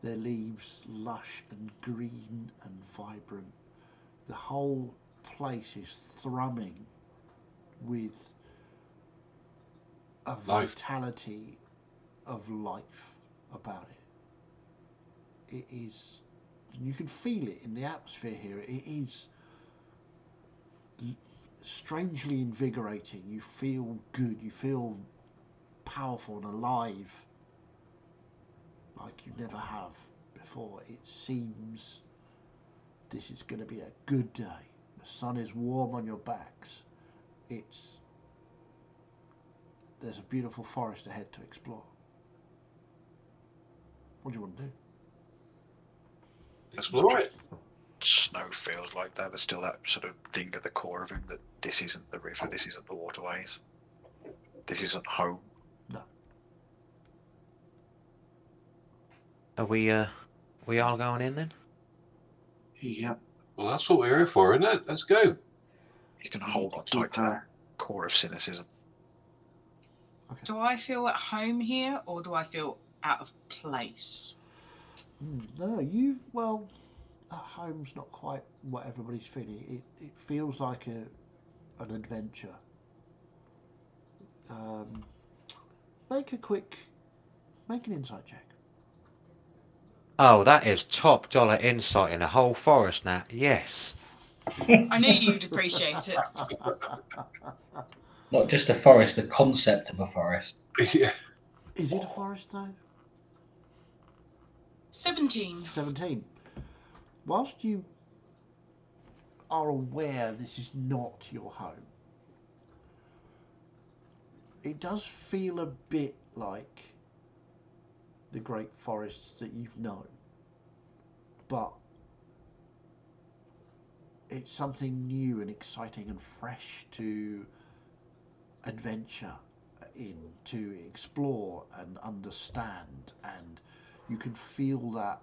[SPEAKER 1] Their leaves lush and green and vibrant. The whole place is thrumming with a vitality of life about it. It is, you can feel it in the atmosphere here. It is strangely invigorating. You feel good. You feel powerful and alive like you never have before. It seems this is going to be a good day. The sun is warm on your backs. There's a beautiful forest ahead to explore. What do you want to do?
[SPEAKER 5] Explore it.
[SPEAKER 9] Snow feels like that. There's still that sort of thing at the core of him that this isn't the river, this isn't the waterways, this isn't home.
[SPEAKER 1] No.
[SPEAKER 6] Are we all going in then?
[SPEAKER 4] Yep.
[SPEAKER 5] Well, that's what we're here for, isn't it? Let's go.
[SPEAKER 9] He's going to hold on tight to that core of cynicism.
[SPEAKER 1] Okay.
[SPEAKER 3] Do I feel at home here, or do I feel out of place?
[SPEAKER 1] No, well, at home's not quite what everybody's feeling. It feels like an adventure. Make an insight check.
[SPEAKER 6] Oh, that is top dollar insight in the whole forest now. Yes.
[SPEAKER 3] I knew you'd appreciate it.
[SPEAKER 8] Not just a forest, the concept of a forest.
[SPEAKER 5] Yeah.
[SPEAKER 1] Is it a forest though?
[SPEAKER 3] 17.
[SPEAKER 1] 17. Whilst you are aware this is not your home, it does feel a bit like the great forests that you've known, but it's something new and exciting and fresh to adventure in, to explore and understand, and you can feel that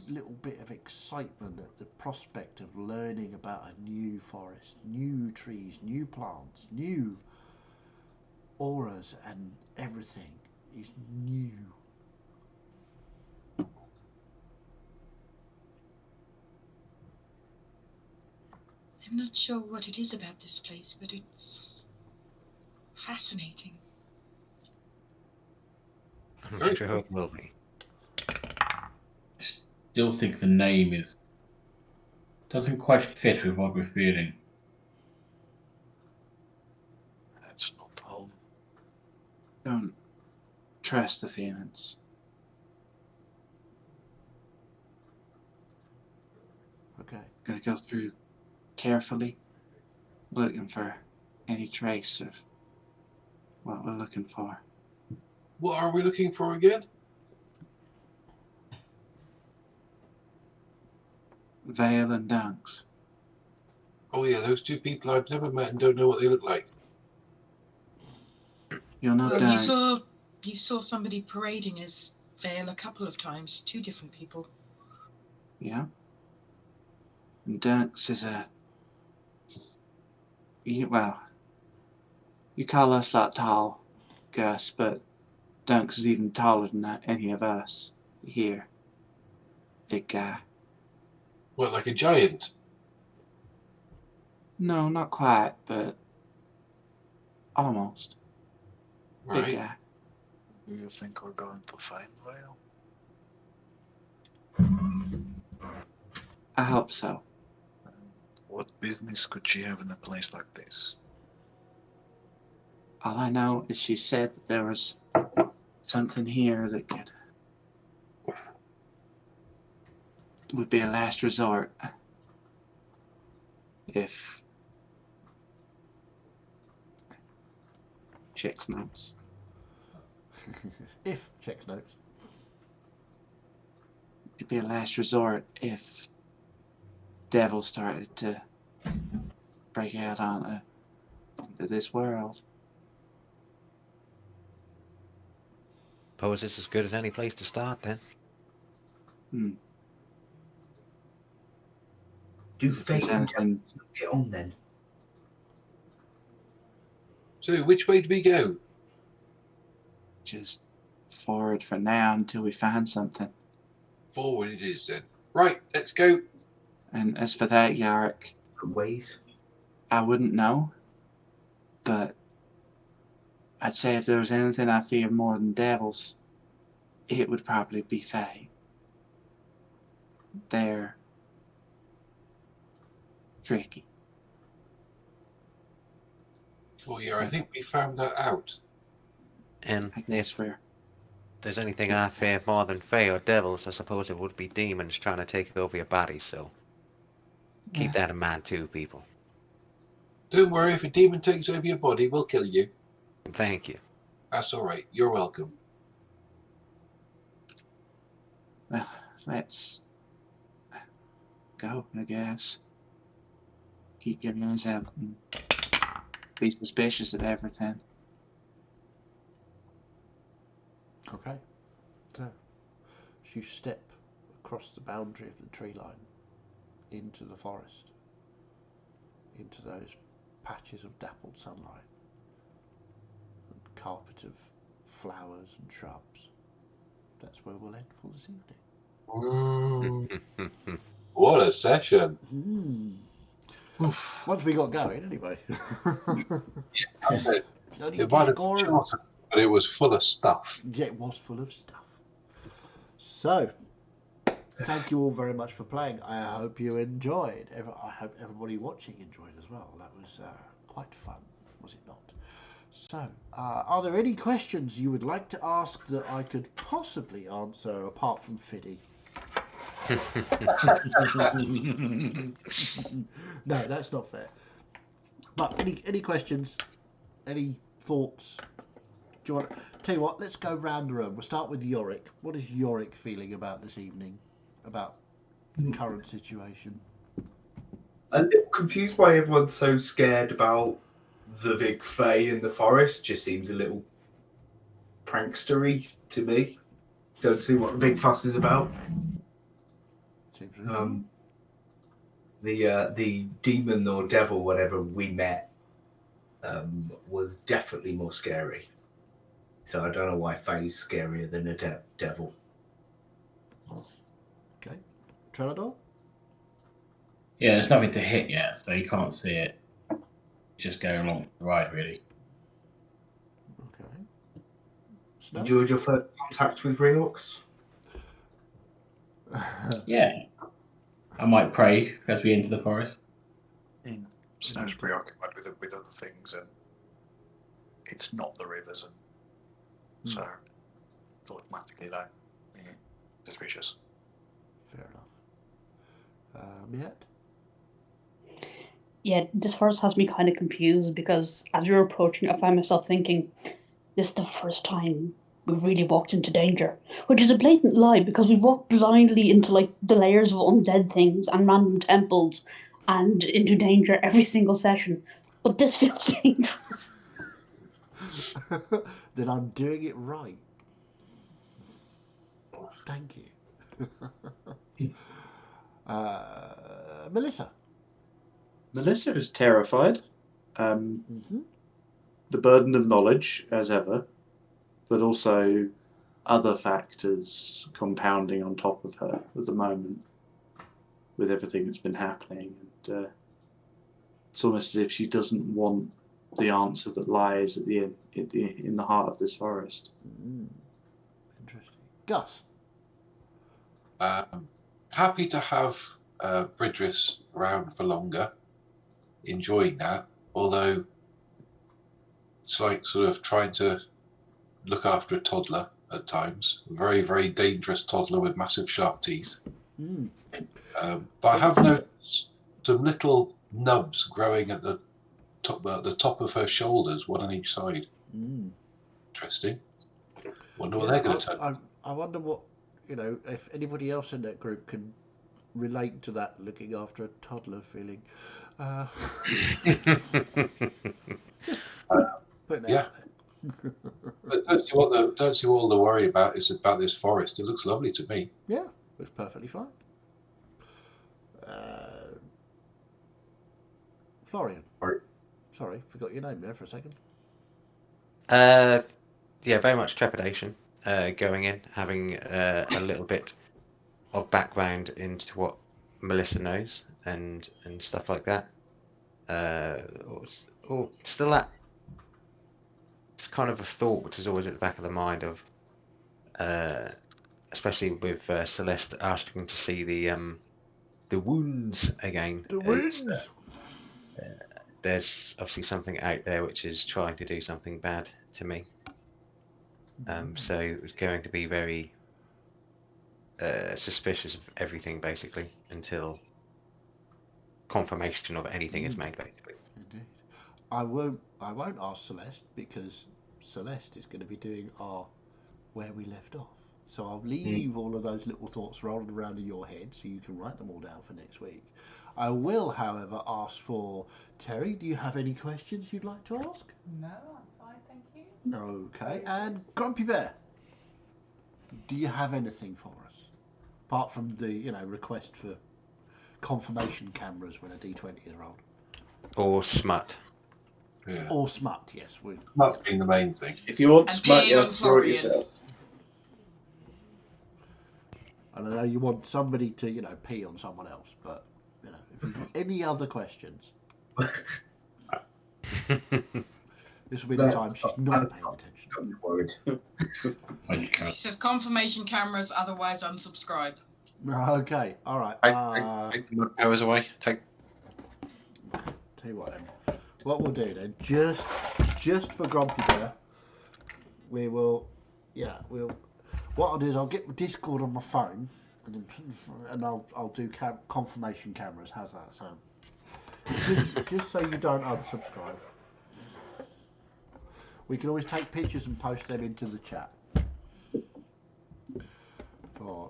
[SPEAKER 1] little bit of excitement at the prospect of learning about a new forest, new trees, new plants, new auras, and everything is new.
[SPEAKER 3] I'm not sure what it is about this place, but it's fascinating.
[SPEAKER 6] I'm sure it will be.
[SPEAKER 8] I still think the name doesn't quite fit with what we're feeling.
[SPEAKER 9] It's not home.
[SPEAKER 4] Don't trust the feelings.
[SPEAKER 1] Okay.
[SPEAKER 4] Gonna go through carefully, looking for any trace of what we're looking for.
[SPEAKER 5] What are we looking for again?
[SPEAKER 4] Vale and Danks.
[SPEAKER 5] Oh yeah, those two people I've never met and don't know what they look like.
[SPEAKER 4] You'll no
[SPEAKER 3] Well,
[SPEAKER 4] doubt.
[SPEAKER 3] you saw somebody parading as Vale a couple of times, 2 different people.
[SPEAKER 4] Yeah. And Danks is a Well, you call us lot tall, Gus, but Dunks is even taller than any of us here. Big guy.
[SPEAKER 5] What, like a giant?
[SPEAKER 4] No, not quite, but almost. Big
[SPEAKER 5] Right.
[SPEAKER 4] guy.
[SPEAKER 9] Do you think we're going to find Vale?
[SPEAKER 4] I hope so.
[SPEAKER 9] What business could she have in a place like this?
[SPEAKER 4] All I know is she said that there was something here that would be a last resort if checks notes.
[SPEAKER 1] If checks notes.
[SPEAKER 4] It'd be a last resort if devil started to break out into this world.
[SPEAKER 6] Suppose it's as good as any place to start then.
[SPEAKER 2] Do
[SPEAKER 4] If
[SPEAKER 2] fate
[SPEAKER 4] there's
[SPEAKER 2] and
[SPEAKER 4] anything,
[SPEAKER 2] get on then?
[SPEAKER 5] So, which way do we go?
[SPEAKER 4] just forward for now until we find something.
[SPEAKER 5] Forward it is then. Right, let's go.
[SPEAKER 4] And as for that, Yarick,
[SPEAKER 2] Ways.
[SPEAKER 4] I wouldn't know, but I'd say if there was anything I fear more than devils, it would probably be Fae. They're tricky.
[SPEAKER 5] Oh yeah, I think we found that out.
[SPEAKER 6] And
[SPEAKER 4] I guess
[SPEAKER 6] if
[SPEAKER 4] we're
[SPEAKER 6] there's anything I fear more than Fae or devils, I suppose it would be demons trying to take over your body, so keep that in mind too, people.
[SPEAKER 5] Don't worry, if a demon takes over your body, we'll kill you.
[SPEAKER 6] Thank you.
[SPEAKER 5] That's all right. You're welcome.
[SPEAKER 4] well. Let's go, I guess. Keep your nose out and be suspicious of everything.
[SPEAKER 1] Okay. So, as you step across the boundary of the tree line into the forest, into those patches of dappled sunlight and carpet of flowers and shrubs, that's where we'll end for this evening.
[SPEAKER 5] What a session.
[SPEAKER 1] Once we got going, anyway. Bloody
[SPEAKER 5] It might have been
[SPEAKER 1] Discord.
[SPEAKER 5] shorter, but it was full of stuff.
[SPEAKER 1] Yeah, it was full of stuff. So, thank you all very much for playing. I hope you enjoyed. I hope everybody watching enjoyed as well. That was quite fun, was it not? So, are there any questions you would like to ask that I could possibly answer apart from Fiddy? No, that's not fair. But any questions? Any thoughts? Do you want? Tell you what, let's go round the room. We'll start with Yorick. What is Yorick feeling about this evening? About the current situation?
[SPEAKER 2] A little confused why everyone's so scared about the big Fae in the forest. Just seems a little prankstery to me. Don't see what the big fuss is about.
[SPEAKER 1] Seems reasonable.
[SPEAKER 2] The demon or devil, whatever we met, was definitely more scary. So I don't know why Fae's scarier than a devil.
[SPEAKER 1] Okay. Trelador?
[SPEAKER 8] Yeah, there's nothing to hit yet, so you can't see it. Just go along for the ride, really.
[SPEAKER 1] Okay. Snow?
[SPEAKER 2] Enjoyed your first contact with Reorx?
[SPEAKER 8] Yeah. I might pray as we enter the forest.
[SPEAKER 9] Snow's preoccupied with other things, and it's not the rivers, and so it's automatically like suspicious.
[SPEAKER 1] Fair enough. Miet?
[SPEAKER 7] Yeah, this forest has me kind of confused because as we were approaching, I found myself thinking, this is the first time we've really walked into danger, which is a blatant lie because we've walked blindly into like the layers of undead things and random temples and into danger every single session. But this feels dangerous.
[SPEAKER 1] Then I'm doing it right. Thank you. Melissa?
[SPEAKER 4] Melissa is terrified.
[SPEAKER 1] Mm-hmm.
[SPEAKER 4] The burden of knowledge, as ever, but also other factors compounding on top of her at the moment with everything that's been happening. And it's almost as if she doesn't want the answer that lies at the end, in the heart of this forest.
[SPEAKER 1] Interesting. Gus?
[SPEAKER 5] Happy to have Bridris around for longer. Enjoying that, although it's like sort of trying to look after a toddler at times. A very, very dangerous toddler with massive sharp teeth. But I have noticed some little nubs growing at the top of her shoulders, one on each side. Interesting. Wonder what they're going to turn.
[SPEAKER 1] I wonder what, if anybody else in that group can relate to that looking after a toddler feeling.
[SPEAKER 5] Yeah. But don't see what all the worry about is about this forest. It looks lovely to me.
[SPEAKER 1] Yeah, looks perfectly fine. Florian. Sorry, forgot your name there for a second.
[SPEAKER 6] Yeah, very much trepidation going in, having a little bit of background into what Melissa knows and stuff like that. Still that. It's kind of a thought which is always at the back of the mind of, especially with Celeste asking to see the wounds again.
[SPEAKER 1] The wounds.
[SPEAKER 6] There's obviously something out there which is trying to do something bad to me. So it was going to be very suspicious of everything, basically, until confirmation of anything is made, basically.
[SPEAKER 1] Indeed. I won't ask Celeste because Celeste is going to be doing our where we left off. So I'll leave all of those little thoughts rolling around in your head so you can write them all down for next week. I will, however, ask for Terry. Do you have any questions you'd like to ask?
[SPEAKER 10] No, I'm fine, thank you.
[SPEAKER 1] Okay. And Grumpy Bear, do you have anything for us apart from the request for confirmation cameras when a D20 is rolled?
[SPEAKER 6] Or smut.
[SPEAKER 5] Yeah.
[SPEAKER 1] Or smut, yes.
[SPEAKER 5] Smut being the main thing.
[SPEAKER 4] If you want
[SPEAKER 3] And
[SPEAKER 4] smut,
[SPEAKER 3] being
[SPEAKER 4] you
[SPEAKER 3] on
[SPEAKER 4] have to draw it
[SPEAKER 3] Florian.
[SPEAKER 4] yourself.
[SPEAKER 1] I don't know, you want somebody to, pee on someone else, but, if you've got any other questions, this will be the time she's not paying attention.
[SPEAKER 2] Don't be worried.
[SPEAKER 8] Okay.
[SPEAKER 3] She says confirmation cameras, otherwise unsubscribe.
[SPEAKER 1] Okay, alright.
[SPEAKER 9] Take the mud powers away. Take.
[SPEAKER 1] Tell you what then. What we'll do then, just for Grumpy Bear, what I'll do is I'll get Discord on my phone and I'll do confirmation cameras. How's that sound? Just so you don't unsubscribe. We can always take pictures and post them into the chat.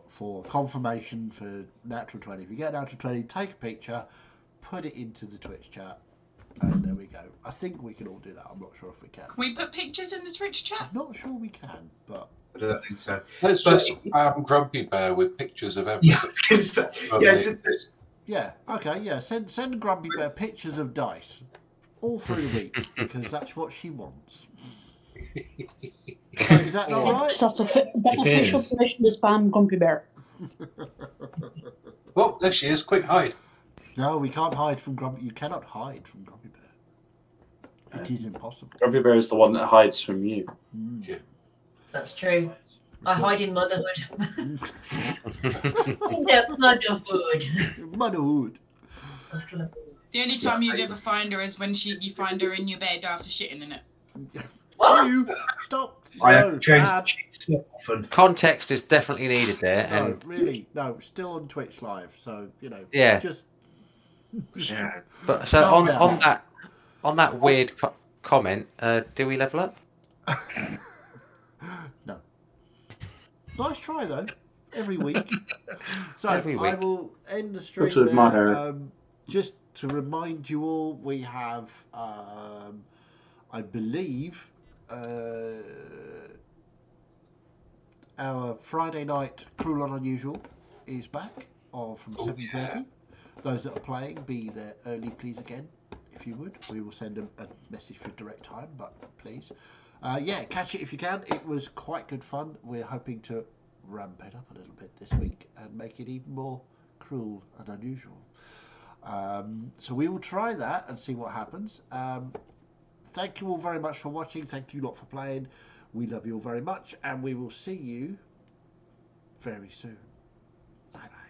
[SPEAKER 1] For confirmation for Natural 20. If you get Natural 20, take a picture, put it into the Twitch chat, and there we go. I think we can all do that. I'm not sure if we can.
[SPEAKER 3] Can we put pictures in the Twitch chat?
[SPEAKER 1] I'm not sure we can, but
[SPEAKER 2] I don't think so.
[SPEAKER 5] Let's just Grumpy Bear with pictures of everything.
[SPEAKER 2] Yeah, I was going to say.
[SPEAKER 1] yeah, okay, yeah. Send Grumpy Bear pictures of dice all through the week because that's what she wants. Is that not right?
[SPEAKER 7] That's official permission to spam Grumpy Bear.
[SPEAKER 5] Oh, there she is. Quick, hide.
[SPEAKER 1] No, we can't hide from Grumpy. You cannot hide from Grumpy Bear. It is impossible.
[SPEAKER 4] Grumpy Bear is the one that hides from you.
[SPEAKER 5] Yeah.
[SPEAKER 10] That's true. I hide in motherhood. Motherhood.
[SPEAKER 1] Motherhood.
[SPEAKER 3] The only time you'd ever find her is when you find her in your bed after shitting in it.
[SPEAKER 10] What?
[SPEAKER 1] You stop.
[SPEAKER 2] I have
[SPEAKER 1] No,
[SPEAKER 2] changed
[SPEAKER 1] Dad.
[SPEAKER 2] the sheets so often.
[SPEAKER 6] Context is definitely needed there,
[SPEAKER 1] No,
[SPEAKER 6] and
[SPEAKER 1] really, no. Still on Twitch Live, so
[SPEAKER 6] Yeah.
[SPEAKER 1] Just
[SPEAKER 9] Yeah.
[SPEAKER 6] but so
[SPEAKER 1] Calm
[SPEAKER 6] on
[SPEAKER 1] down.
[SPEAKER 6] that weird comment, do we level up?
[SPEAKER 1] No. Nice try though. Every week. So
[SPEAKER 6] Every
[SPEAKER 1] I
[SPEAKER 6] week.
[SPEAKER 1] will end the stream
[SPEAKER 4] to admire.
[SPEAKER 1] there. Just to remind you all, we have, I believe, our Friday night Cruel and Unusual is back from 7:30. Those that are playing, be there early, please, again, if you would. We will send them a message for direct time, but please. Yeah, catch it if you can. It was quite good fun. We're hoping to ramp it up a little bit this week and make it even more cruel and unusual. So we will try that and see what happens. Thank you all very much for watching. Thank you lot for playing. We love you all very much, and we will see you very soon. Bye bye.